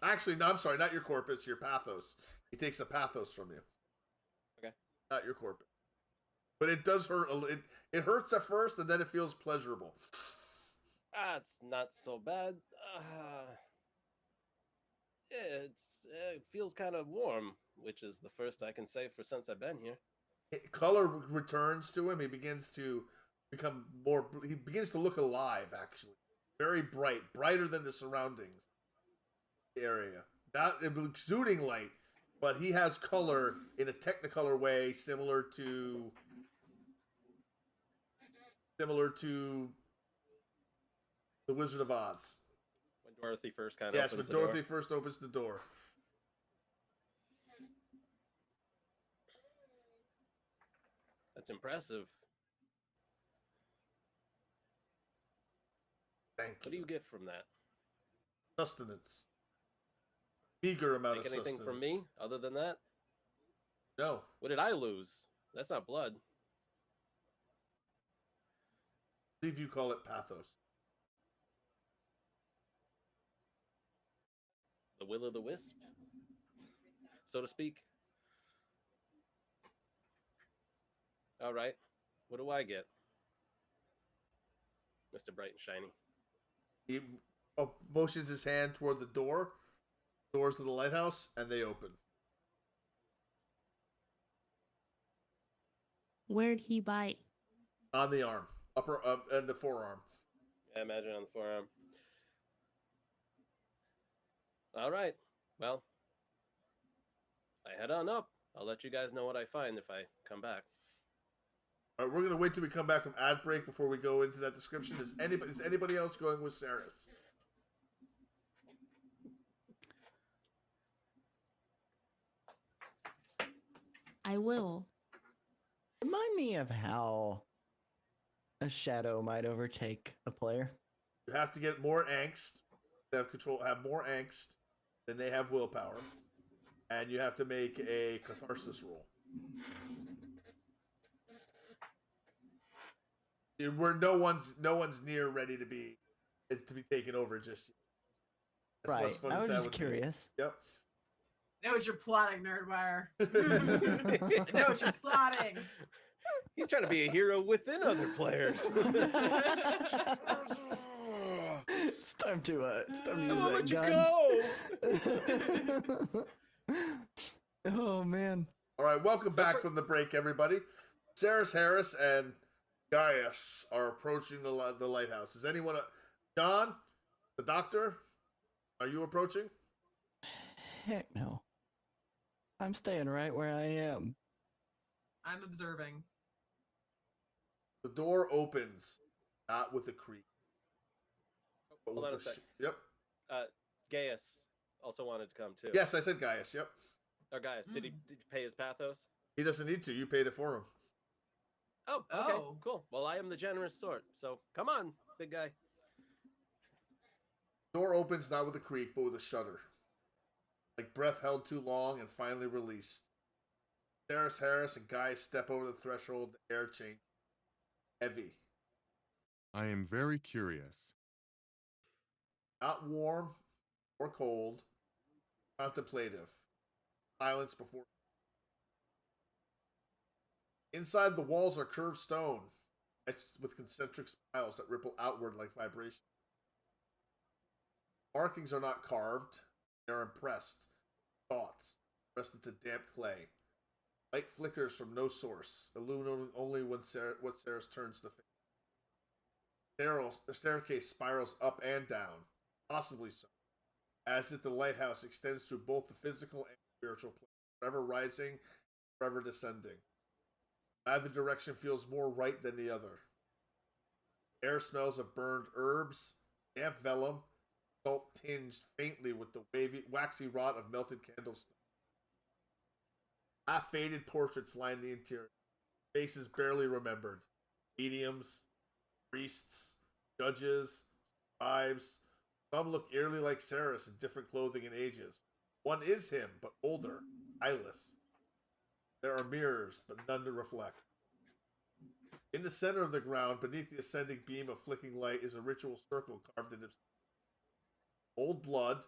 Actually, no, I'm sorry, not your corpus, your pathos. He takes the pathos from you. Okay. Not your corpus. But it does hurt. It hurts at first, and then it feels pleasurable. It's not so bad. It feels kind of warm, which is the first I can say for since I've been here. Color returns to him. He begins to become more. He begins to look alive. Actually, very bright, brighter than the surroundings area. Not exuding light, but he has color in a Technicolor way, similar to the Wizard of Oz. When Dorothy first kind of yes, when Dorothy first opens the door. That's impressive. Thank What do you. you get from that? Sustenance. Meager amount Make of anything sustenance. from me other than that? No. What did I lose? That's not blood. I believe you call it pathos. The will o' the wisp, so to speak. All right. What do I get, Mr. Bright and Shiny? He motions his hand toward the doors of the lighthouse, and they open. Where'd he bite? On the arm. Upper and the forearm. I imagine on the forearm. All right. Well, I head on up. I'll let you guys know what I find if I come back. All right, we're gonna wait till we come back from ad break before we go into that description. Is anybody else going with Saris? I will. Remind me of how a shadow might overtake a player. You have to get more angst. Have more angst than they have willpower, and you have to make a catharsis roll. Where no one's near ready to be taken over just yet. As Right. much fun I as was that just would be. curious. Yep. I know what you're plotting, Nerdwire. I know what you're plotting. He's trying to be a hero within other players. It's time to I use won't that let you gun. go. Oh man. All right, welcome back from the break, everybody. Saris Harris and Gaius are approaching the lighthouse. Is anyone, John, the doctor, are you approaching? Heck no. I'm staying right where I am. I'm observing. The door opens, not with a creak. But Hold with on a sec. Yep. Gaius also wanted to come too. Yes, I said Gaius. Yep. Or Gaius, did you pay his pathos? He doesn't need to. You paid it for him. Oh, okay, Oh. cool. Well, I am the generous sort, so come on, big guy. Door opens not with a creak, but with a shudder. Like breath held too long and finally released. Saris Harris and Gaius step over the threshold. The air changes. Heavy. I am very curious. Not warm or cold. Contemplative. Silence before. Inside the walls are curved stone, etched with concentric spirals that ripple outward like vibration. Markings are not carved, they are impressed. Thoughts, pressed into damp clay. Light flickers from no source, illuminating only when what Saris turns to face. The staircase spirals up and down, possibly so, as if the lighthouse extends through both the physical and spiritual plane, forever rising, forever descending. Neither direction feels more right than the other. Air smells of burned herbs, damp vellum, salt tinged faintly with the waxy rot of melted candlestick. Half-faded portraits line the interior, faces barely remembered. Mediums, priests, judges, scribes. Some look eerily like Saris in different clothing and ages. One is him, but older, eyeless. There are mirrors, but none to reflect. In the center of the ground, beneath the ascending beam of flicking light, is a ritual circle carved into old blood,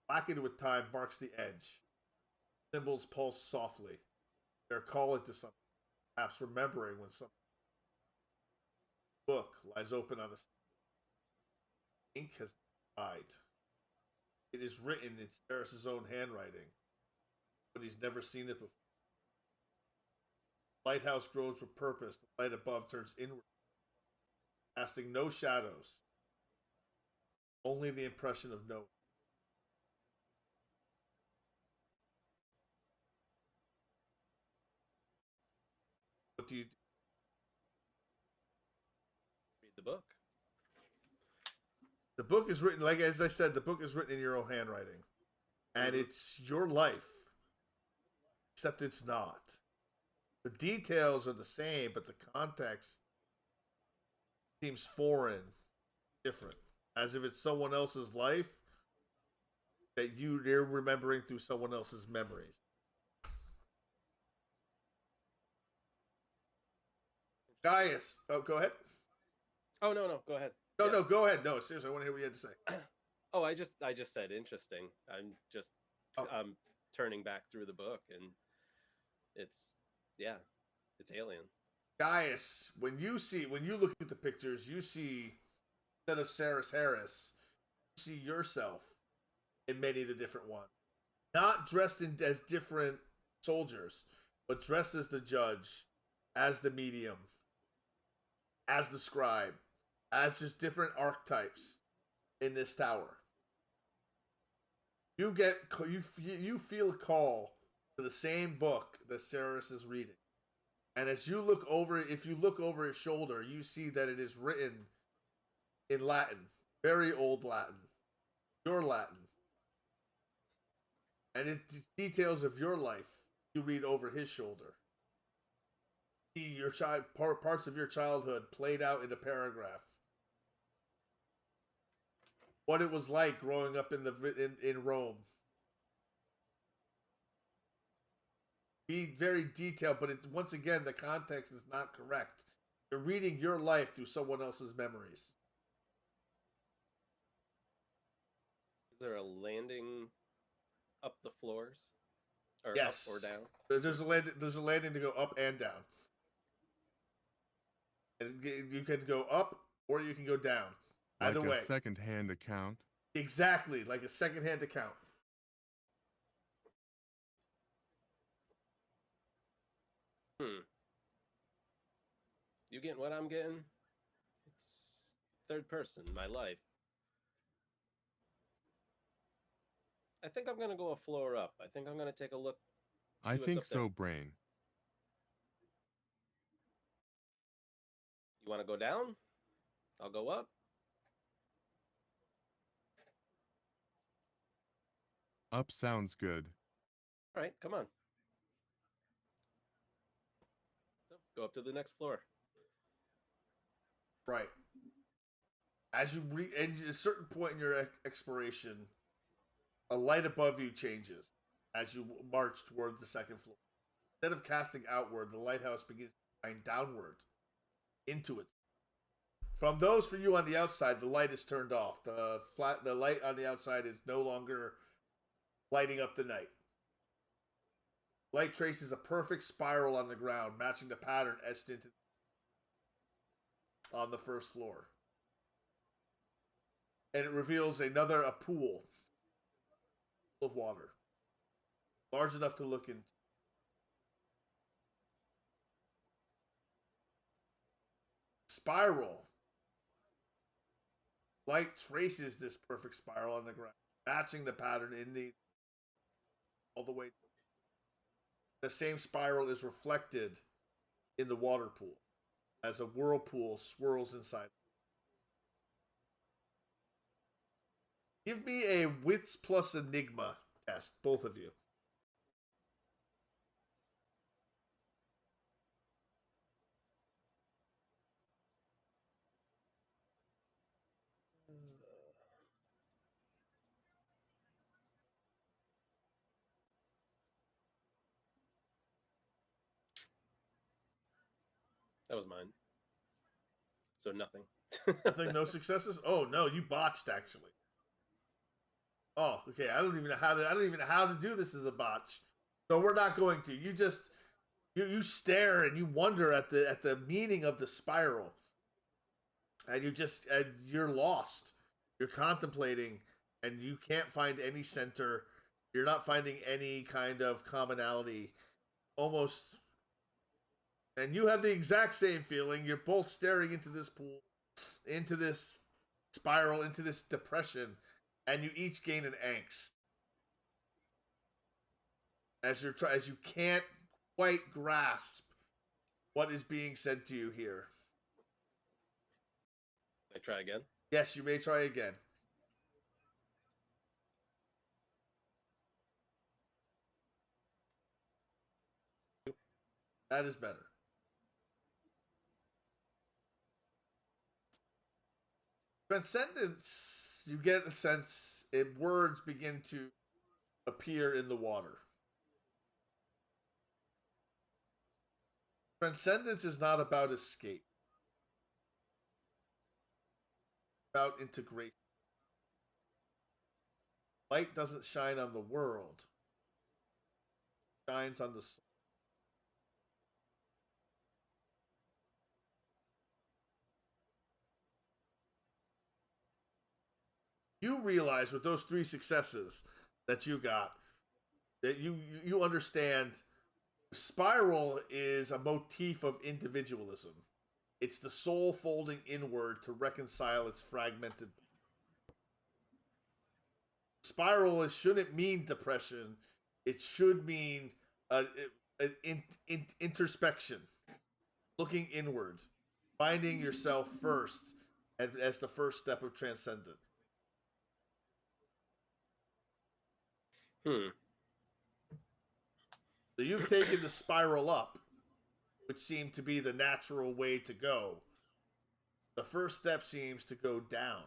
blackened with time, marks the edge. Symbols pulse softly. They're calling to something, perhaps remembering when something. Book lies open on a. Ink has died. It is written in Saris' own handwriting, but he's never seen it before. Lighthouse grows with purpose. The light above turns inward, casting no shadows, only the impression of no. What do you do? Read the book. The book is written, like as I said, the book is written in your own handwriting, and it's your life, except it's not. The details are the same, but the context seems foreign, different, as if it's someone else's life that they're remembering through someone else's memories. Gaius, oh, go ahead. Oh no, go ahead. No, Yeah. no, go ahead. No, seriously, I want to hear what you had to say. Oh, I just said interesting. I'm just Oh. turning back through the book, and it's Alien. Gaius, when you look at the pictures, you see, instead of Saris Harris, you see yourself in many of the different ones. Not dressed as different soldiers, but dressed as the judge, as the medium, as the scribe, as just different archetypes in this tower. You feel a call to the same book that Saris is reading. And as you look over, if you look over his shoulder, you see that it is written in Latin, very old Latin, your Latin. And it's details of your life you read over his shoulder. See your parts of your childhood played out in a paragraph. What it was like growing up in Rome. Be very detailed, but once again, the context is not correct. You're reading your life through someone else's memories. Is there a landing up the floors? Or Yes. up or down? There's a landing to go up and down. And you can go up or you can go down. Either Like way. a second-hand account. Exactly, like a second-hand account. You getting what I'm getting? It's third person, my life. I think I'm gonna go a floor up. I think I'm gonna take a look. I what's think up there. so, Brain. You want to go down? I'll go up. Up sounds good. All right, come on. Go up to the next floor. Right. As you at a certain point in your exploration, a light above you changes as you march toward the second floor. Instead of casting outward, the lighthouse begins to shine downward into it. From those for you on the outside, the light is turned off. The light on the outside is no longer lighting up the night. Light traces a perfect spiral on the ground, matching the pattern etched into on the first floor. And it reveals a pool of water, large enough to look into. Spiral. Light traces this perfect spiral on the ground, matching the pattern all the way. The same spiral is reflected in the water pool as a whirlpool swirls inside. Give me a wits plus enigma test, both of you. That was mine. So nothing. Nothing, no successes. Oh no, you botched actually. Oh, okay. I don't even know how to do this as a botch. So we're not going to. You just you stare and you wonder at the meaning of the spiral, and you're lost. You're contemplating, and you can't find any center. You're not finding any kind of commonality. Almost, and you have the exact same feeling. You're both staring into this pool, into this spiral, into this depression, and you each gain an angst as you can't quite grasp what is being said to you here. I try again. Yes, you may try again. That is better. Transcendence, you get a sense words begin to appear in the water. Transcendence is not about escape, it's about integration. Light doesn't shine on the world, it shines on the soul. You realize with those 3 successes that you got that you understand spiral is a motif of individualism. It's the soul folding inward to reconcile its fragmented. Spiral shouldn't mean depression. It should mean introspection, looking inward, finding yourself first as the first step of transcendence. So you've taken the spiral up, which seemed to be the natural way to go. The first step seems to go down.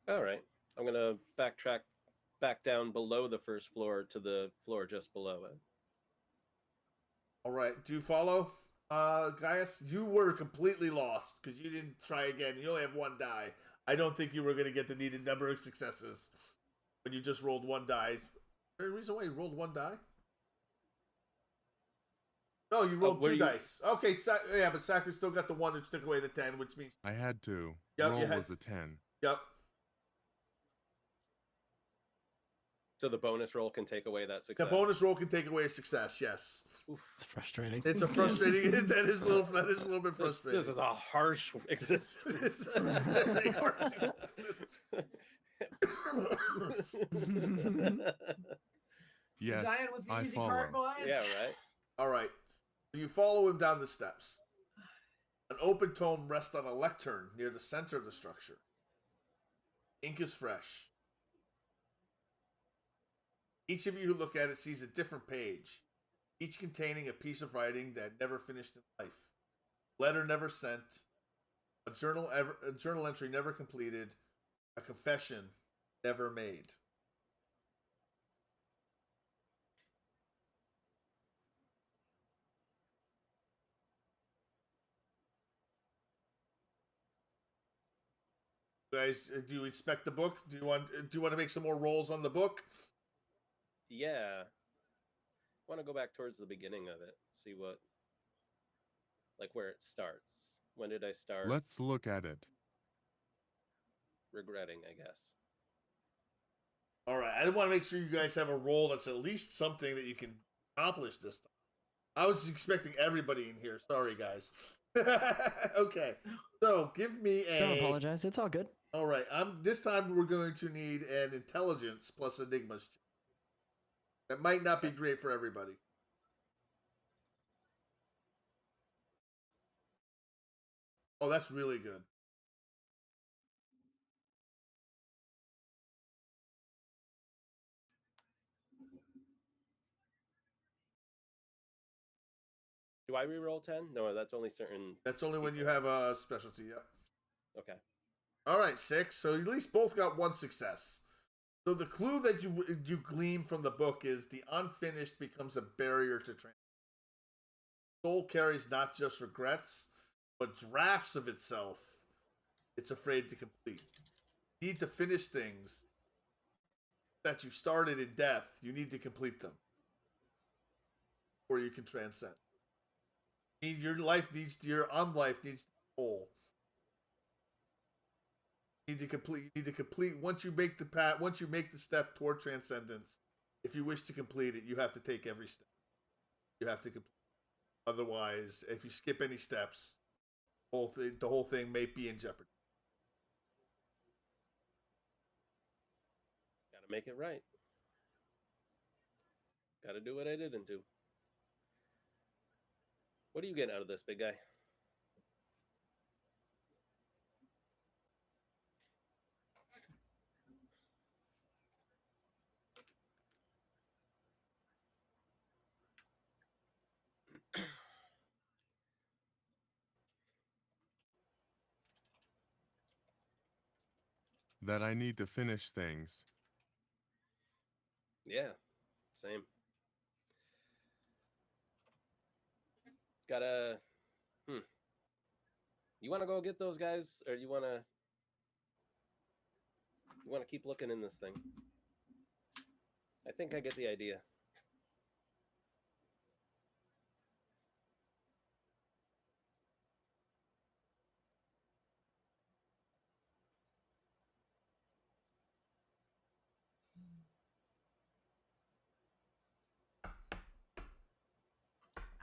All right. I'm going to backtrack back down below the first floor to the floor just below it. All right. Do you follow, Gaius? You were completely lost because you didn't try again. You only have 1 die. I don't think you were going to get the needed number of successes when you just rolled 1 die. Is there a reason why you rolled 1 die? No, you rolled 2 dice. Okay, yeah, but Sakura still got the 1 that took away the 10, which means... I had to. Yep, Roll was a 10. Yep. So the bonus roll can take away that success. The bonus roll can take away a success, yes. Oof. It's frustrating. It's a frustrating... that is a little bit frustrating. This is a harsh existence. Very harsh. Yes, Diane was the I easy follow. part, boys. Yeah, right. All right. You follow him down the steps. An open tome rests on a lectern near the center of the structure. Ink is fresh. Each of you who look at it sees a different page, each containing a piece of writing that never finished in life. Letter never sent, a journal entry never completed, a confession never made. Guys, do you inspect the book? Do you want to make some more rolls on the book? Yeah. I want to go back towards the beginning of it. See what, like where it starts. When did I start? Let's look at it. Regretting, I guess. All right. I want to make sure you guys have a roll that's at least something that you can accomplish this time. I was expecting everybody in here. Sorry, guys. Okay. So give me a. Don't apologize. It's all good. All right. This time we're going to need an intelligence plus enigmas. That might not be great for everybody. Oh, that's really good. Do I reroll 10? No, that's only certain. That's only when you have a specialty. Yep. Okay. All right, 6. So at least both got 1 success. So the clue that you glean from the book is the unfinished becomes a barrier to transcendence. Soul carries not just regrets, but drafts of itself it's afraid to complete. You need to finish things that you started in death. You need to complete them before you can transcend. Your unlife needs to be whole. You need to complete once you make the path, once you make the step toward transcendence. If you wish to complete it, you have to take every step. You have to complete. Otherwise, if you skip any steps, the whole thing may be in jeopardy. Gotta make it right. Gotta do what I didn't do. What are you getting out of this, big guy? that I need to finish things. Yeah, same. Gotta. You want to go get those guys, or you want to? You want to keep looking in this thing? I think I get the idea.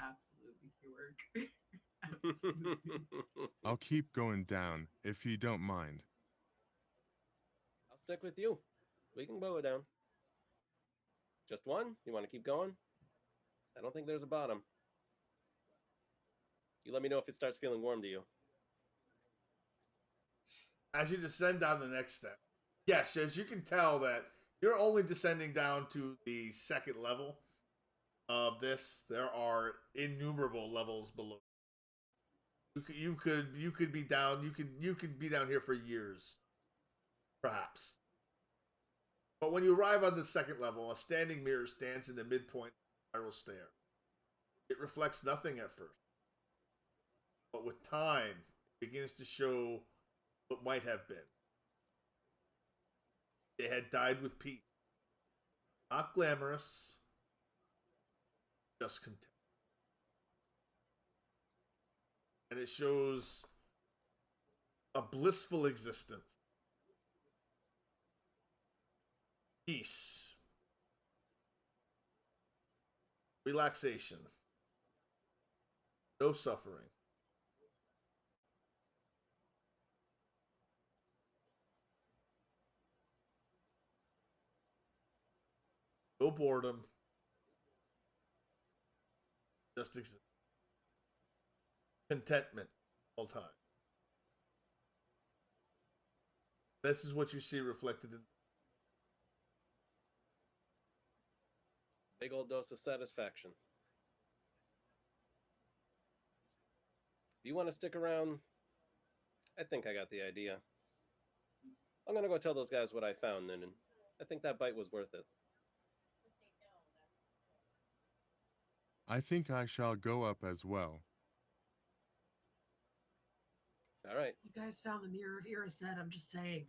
Absolutely keyword. Absolutely. I'll keep going down if you don't mind. I'll stick with you. We can bow it down. Just one? You want to keep going? I don't think there's a bottom. You let me know if it starts feeling warm to you. As you descend down the next step, yes, as you can tell that you're only descending down to the second level of this. There are innumerable levels below. You could be down. You could be down here for years, perhaps. But when you arrive on the second level, a standing mirror stands in the midpoint of the spiral stair. It reflects nothing at first, but with time, it begins to show what might have been. It had died with peace. Not glamorous, just content. And it shows a blissful existence. Peace. Relaxation. No suffering. No boredom. Just exist. Contentment all time. This is what you see reflected in. Big old dose of satisfaction. If you want to stick around, I think I got the idea. I'm gonna go tell those guys what I found, and I think that bite was worth it. I think I shall go up as well. All right. You guys found the mirror of Iraset, I'm just saying.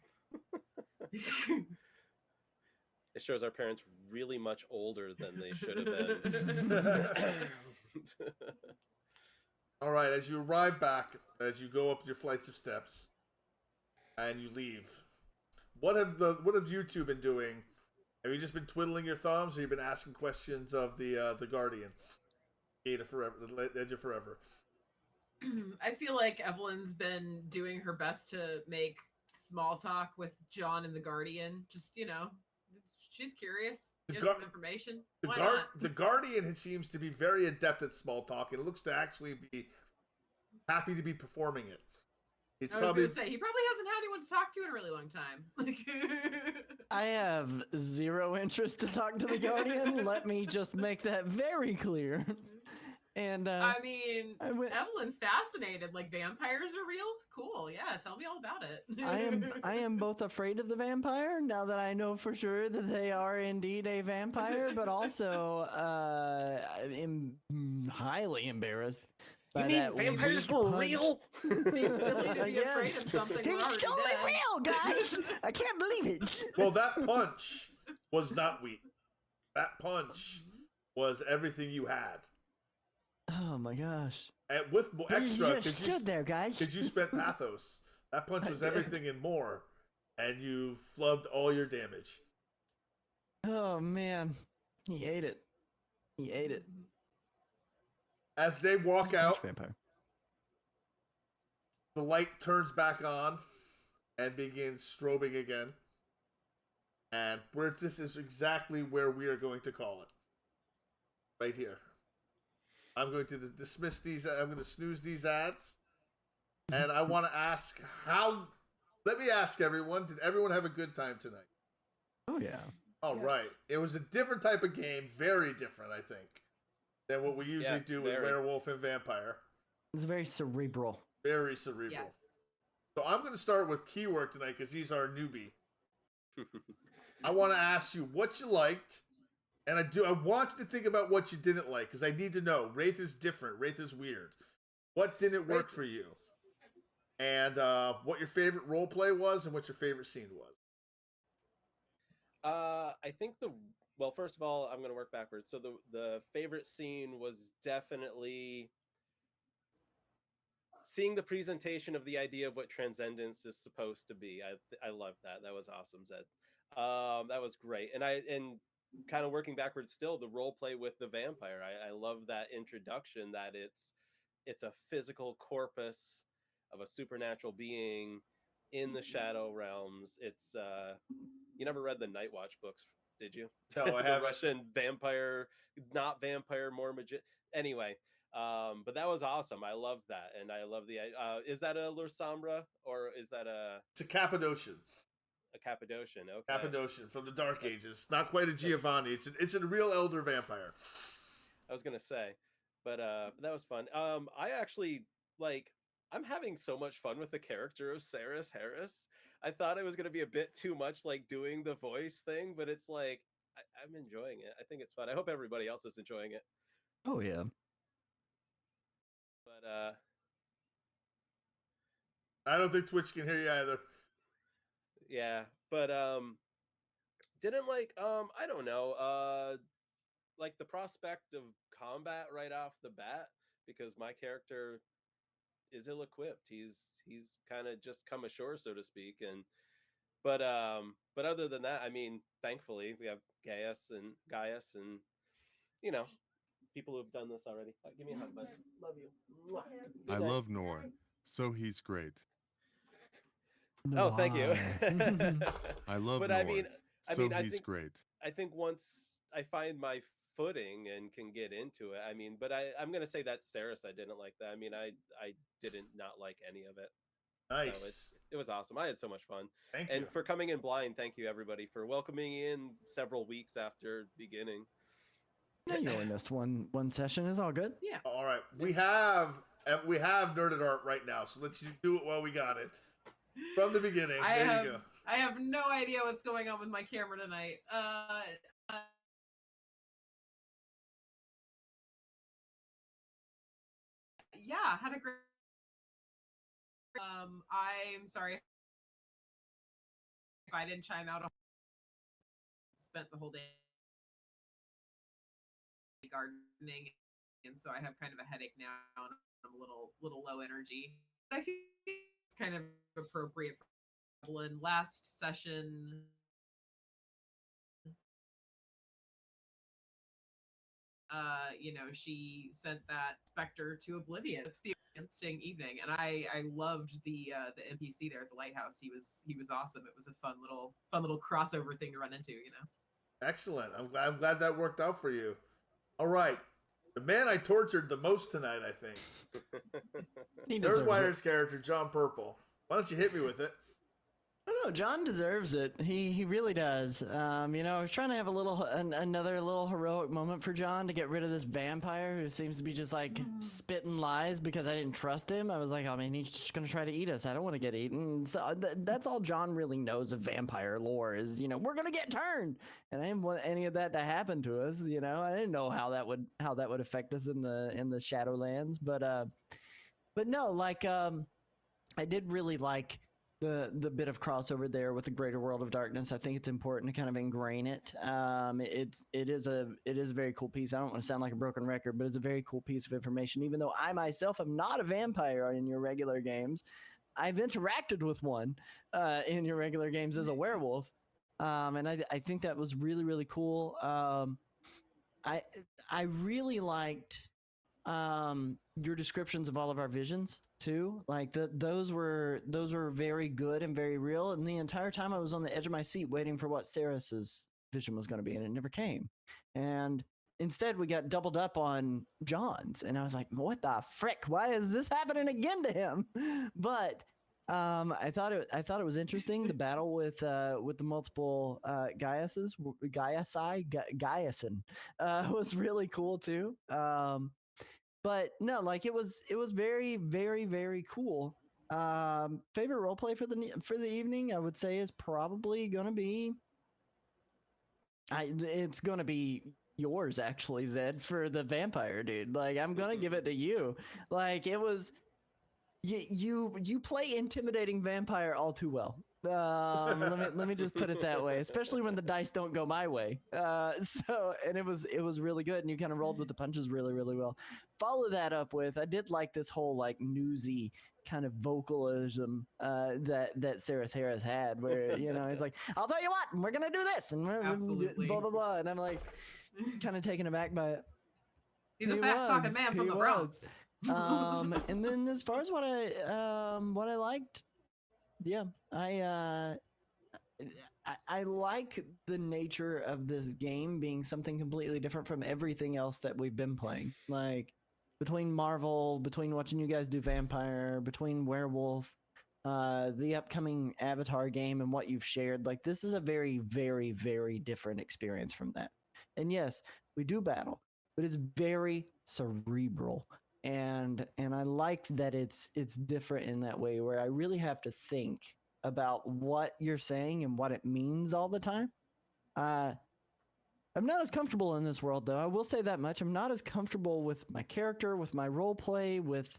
It shows our parents really much older than they should have been. All right, as you arrive back, as you go up your flights of steps, and you leave, what have you two been doing? Have you just been twiddling your thumbs, or have you been asking questions of the Guardian, Gate of Forever, the Edge of Forever? I feel like Evelyn's been doing her best to make small talk with John and the Guardian. Just, she's curious. Get some information. Why not? The Guardian seems to be very adept at small talk, and it looks to actually be happy to be performing it. I was going to say, he probably hasn't had anyone to talk to in a really long time. I have zero interest to talk to the Guardian. Let me just make that very clear. And I mean, Evelyn's fascinated. Like, vampires are real? Cool. Yeah, tell me all about it. I am both afraid of the vampire now that I know for sure that they are indeed a vampire, but also am highly embarrassed. You mean vampires were real? Seems silly to be afraid of something. He's totally real, guys. I can't believe it. Well, that punch was not weak. That punch was everything you had. Oh my gosh! And with more extra, you just stood there, guys. Because you spent pathos. That punch was everything and more, and you flubbed all your damage. Oh man, he ate it. He ate it. As they walk out, Vampire. the light turns back on and begins strobing again. And this is exactly where we are going to call it. Right here. I'm going to dismiss these. I'm going to snooze these ads. And I want to ask let me ask everyone, did everyone have a good time tonight? Oh yeah. All right. It was a different type of game, very different, I think, than what we usually do with Werewolf and Vampire. It's very cerebral. Very cerebral. Yes. So I'm going to start with Keyword tonight because he's our newbie. I want to ask you what you liked, and I want you to think about what you didn't like because I need to know. Wraith is different. Wraith is weird. What didn't work Wraith- for you? And what your favorite role play was, and what your favorite scene was. I think well, first of all, I'm going to work backwards. So the favorite scene was definitely seeing the presentation of the idea of what transcendence is supposed to be. I love that. That was awesome, Zed. That was great. And kind of working backwards still, the role play with the vampire. I love that introduction that it's a physical corpus of a supernatural being in the shadow realms. It's you never read the Night Watch books, did you? No, I The haven't. Russian vampire, not vampire, more magic. Anyway, but that was awesome. I love that, and I love the. Is that a Lursambra or is that It's a Cappadocian. a Cappadocian? Okay, Cappadocian from the Dark That's- Ages. Not quite a Giovanni. It's a real elder vampire. I was gonna say, but that was fun. I actually like. I'm having so much fun with the character of Saris Harris. I thought it was gonna be a bit too much, like doing the voice thing, but it's like I'm enjoying it. I think it's fun. I hope everybody else is enjoying it. Oh yeah. But I don't think Twitch can hear you either. yeah, but didn't like I don't know like the prospect of combat right off the bat because my character is ill-equipped. He's kind of just come ashore, so to speak, and but other than that, I mean, thankfully we have Gaius and you know people who have done this already. Give me a hug, bud. Love you. Mwah. I Good night. love Nor, so he's great. Oh, thank you. I love But Nor, I mean, so I he's think great. I think once I find my footing and can get into it, I mean, but I'm gonna say that Saris, I didn't like that. I mean, I didn't not like any of it. Nice. So it was awesome. I had so much fun. Thank And you. for coming in blind, thank you everybody for welcoming in several weeks after beginning. No, you only missed one session. It's all good. Yeah. All right, we have Nerded Art right now, so let's do it while we got it from the beginning. There you go. I have no idea what's going on with my camera tonight. Yeah, had a great. I'm sorry if I didn't chime out. Spent the whole day gardening, and so I have kind of a headache now, and I'm a little low energy. But I feel it's kind of appropriate for Evelyn. Last session, she sent that specter to oblivion. It's the instinct evening, and I loved the NPC there at the lighthouse. He was awesome. It was a fun little crossover thing to run into. Excellent. I'm glad that worked out for you. All right, the man I tortured the most tonight, I think. He deserves Nerdwire's it. character, John Purple. Why don't you hit me with it? I don't know. John deserves it. He really does. I was trying to have another little heroic moment for John to get rid of this vampire who seems to be just like spitting lies because I didn't trust him. I was like, I mean, he's just gonna try to eat us. I don't want to get eaten. So that's all John really knows of vampire lore is, we're gonna get turned, and I didn't want any of that to happen to us. I didn't know how that would affect us in the Shadowlands, but no, like I did really like the bit of crossover there with the greater world of darkness. I think it's important to kind of ingrain it. It is a very cool piece. I don't want to sound like a broken record, but it's a very cool piece of information. Even though I myself am not a vampire in your regular games, I've interacted with one in your regular games as a werewolf, and I think that was really, really cool. I really liked your descriptions of all of our visions too. Like those were very good and very real. And the entire time I was on the edge of my seat waiting for what Saris's vision was going to be, and it never came. And instead we got doubled up on John's, and I was like, what the frick? Why is this happening again to him? But I thought it was interesting. The battle with the multiple Gaiusin was really cool too. But no, like it was very, very, very cool. Favorite roleplay for the evening, I would say, is probably gonna be. It's gonna be yours actually, Zed, for the vampire dude. Like I'm gonna give it to you. Like it was. You play intimidating vampire all too well. Let me just put it that way, especially when the dice don't go my way. And it was really good, and you kind of rolled with the punches really well. Follow that up with I did like this whole like newsy kind of vocalism that Sarah Harris had, where he's like, I'll tell you what, we're gonna do this, and we're Absolutely. blah blah blah, and I'm like, kind of taken aback by it. He's a He fast talking was, man he from the was. Bronx. And then as far as what I liked, yeah, I like the nature of this game being something completely different from everything else that we've been playing. Like between Marvel, between watching you guys do Vampire, between Werewolf, the upcoming Avatar game, and what you've shared, like this is a very, very, very different experience from that. And yes, we do battle, but it's very cerebral. And I liked that it's different in that way, where I really have to think about what you're saying and what it means all the time. I'm not as comfortable in this world, though. I will say that much. I'm not as comfortable with my character, with my role play, with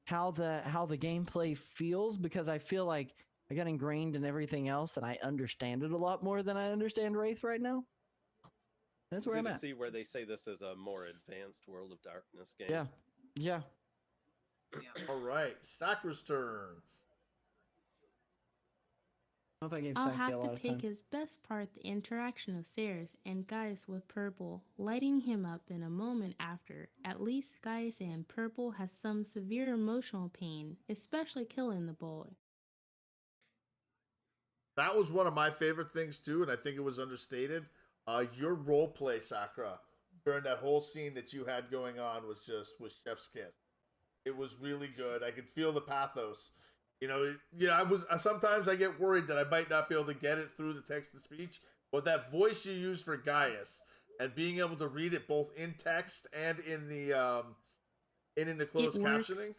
how the gameplay feels, because I feel like I got ingrained in everything else, and I understand it a lot more than I understand Wraith right now. That's where I'm to at. see where they say this is a more advanced World of Darkness game. Yeah. Yeah. All right, Sakra's turn. I hope I gave I'll Saki a have lot to of time. take his best part, the interaction of Ceres and Gaius with Purple, lighting him up in a moment after. At least Gaius and Purple has some severe emotional pain, especially killing the boy. That was one of my favorite things too, and I think it was understated. Your role play, Sakura, during that whole scene that you had going on was chef's kiss. It was really good. I could feel the pathos. Sometimes I get worried that I might not be able to get it through the text to speech, but that voice you use for Gaius and being able to read it both in text and in the closed captioning,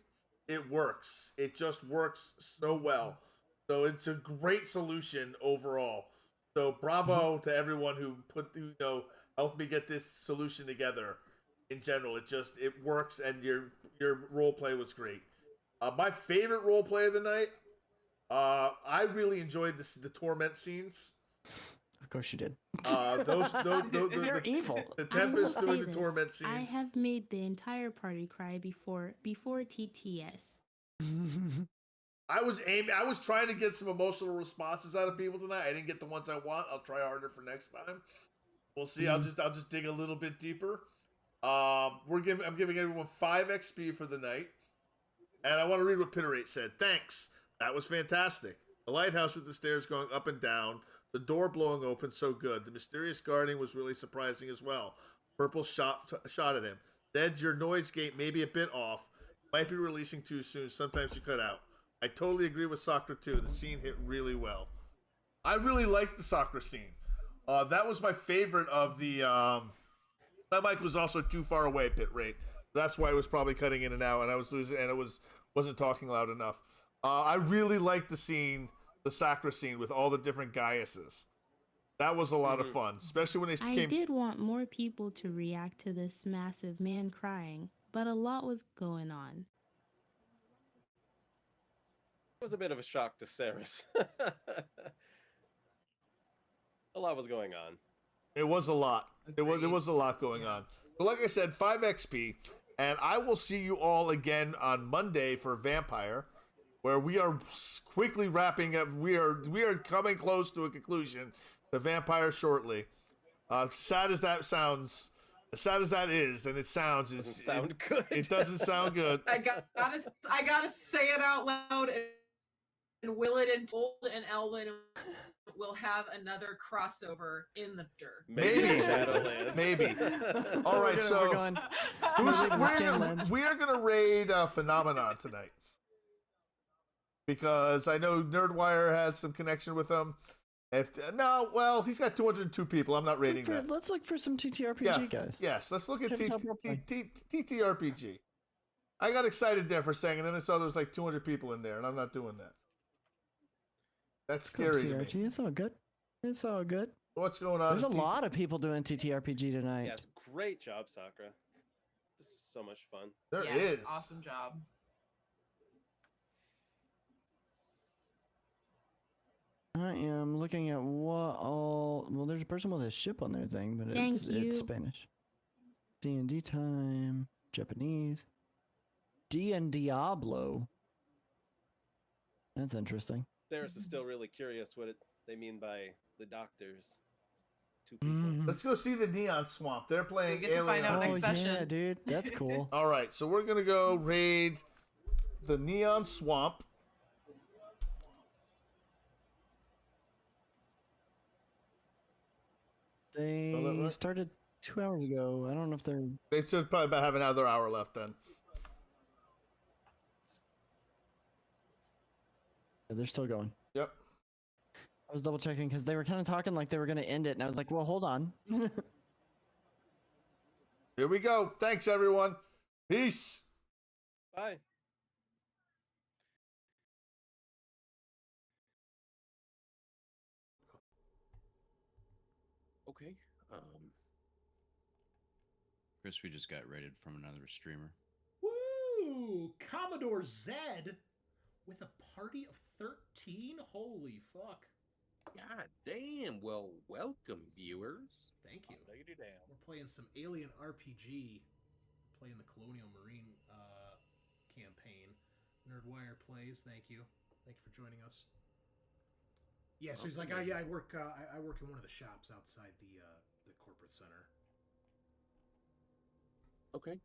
it works. It just works so well. So it's a great solution overall. So bravo to everyone who helped me get this solution together. In general, it works, and your role play was great. My favorite role play of the night, I really enjoyed the torment scenes. Of course you did. They're evil. The I will Tempest say doing the this, torment scenes. I have made the entire party cry before TTS. I was trying to get some emotional responses out of people tonight. I didn't get the ones I want. I'll try harder for next time. We'll see. I'll just dig a little bit deeper. I'm giving everyone 5 XP for the night. And I want to read what Pitterate said. Thanks. That was fantastic. The lighthouse with the stairs going up and down. The door blowing open, so good. The mysterious guarding was really surprising as well. Purple shot at him. Zed, your noise gate may be a bit off. Might be releasing too soon. Sometimes you cut out. I totally agree with Sakura too. The scene hit really well. I really liked the Sakura scene. That was my favorite of the... my mic was also too far away, Pit Rate. That's why it was probably cutting in and out, and I was losing, and it wasn't talking loud enough. I really liked the scene, the Sakura scene with all the different Gaiuses. That was a lot of fun, especially when they I came. did want more people to react to this massive man crying, but a lot was going on. It was a bit of a shock to Ceres. A lot was going on. It was a lot. It was a lot going on. But like I said, 5 XP, and I will see you all again on Monday for Vampire, where we are quickly wrapping up. We are coming close to a conclusion. The Vampire shortly. Sad as that sounds, as sad as that is, and it sounds, Doesn't sound good. It doesn't sound good. I gotta say it out loud. And Willett and Old and Elwyn will have another crossover in the future. Maybe. Shadowlands. Maybe. All right, so we're going. we are gonna raid Phenomenon tonight because I know Nerdwire has some connection with them. He's got 202 people. I'm not raiding that. Let's look for some TTRPG guys. Yes, let's look at Tabletop role play. TTRPG. I got excited there for a second, and then I saw there was like 200 people in there, and I'm not doing that. That's scary to me. CRT, it's all good. It's all good. What's going on? There's a in lot of people doing TTRPG tonight. Yes, great job, Sakura. This is so much fun. There Yes, is. awesome job. I am looking at what all. Well, there's a person with a ship on their thing, but Thank you. it's Spanish. D&D time, Japanese, D and Diablo. That's interesting. Saris is still really curious what they mean by the doctors. Two people. Mhm. Let's go see the Neon Swamp. They're playing We get to find Alien. out Oh next yeah, session. dude, that's cool. All right, so we're gonna go raid the Neon Swamp. They right? started 2 hours ago. I don't know if they're. They should probably about have another hour left then. They're still going. Yep. I was double checking because they were kind of talking like they were going to end it, and I was like, "Well, hold on." Here we go. Thanks, everyone. Peace. Bye. Okay. Chris, we just got raided from another streamer. Woo! Commodore Zed with a party of 13? Holy fuck. God damn. Well, welcome, viewers. Thank you. Diggity damn. We're playing some Alien RPG, playing the Colonial Marine campaign. Nerdwire plays. Thank you. Thank you for joining us. Yeah, so he's like, oh, yeah, I work in one of the shops outside the corporate center. Okay.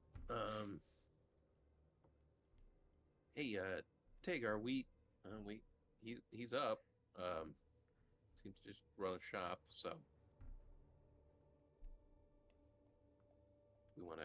Hey, Tagar, he's up. Seems to just run a shop, so we want to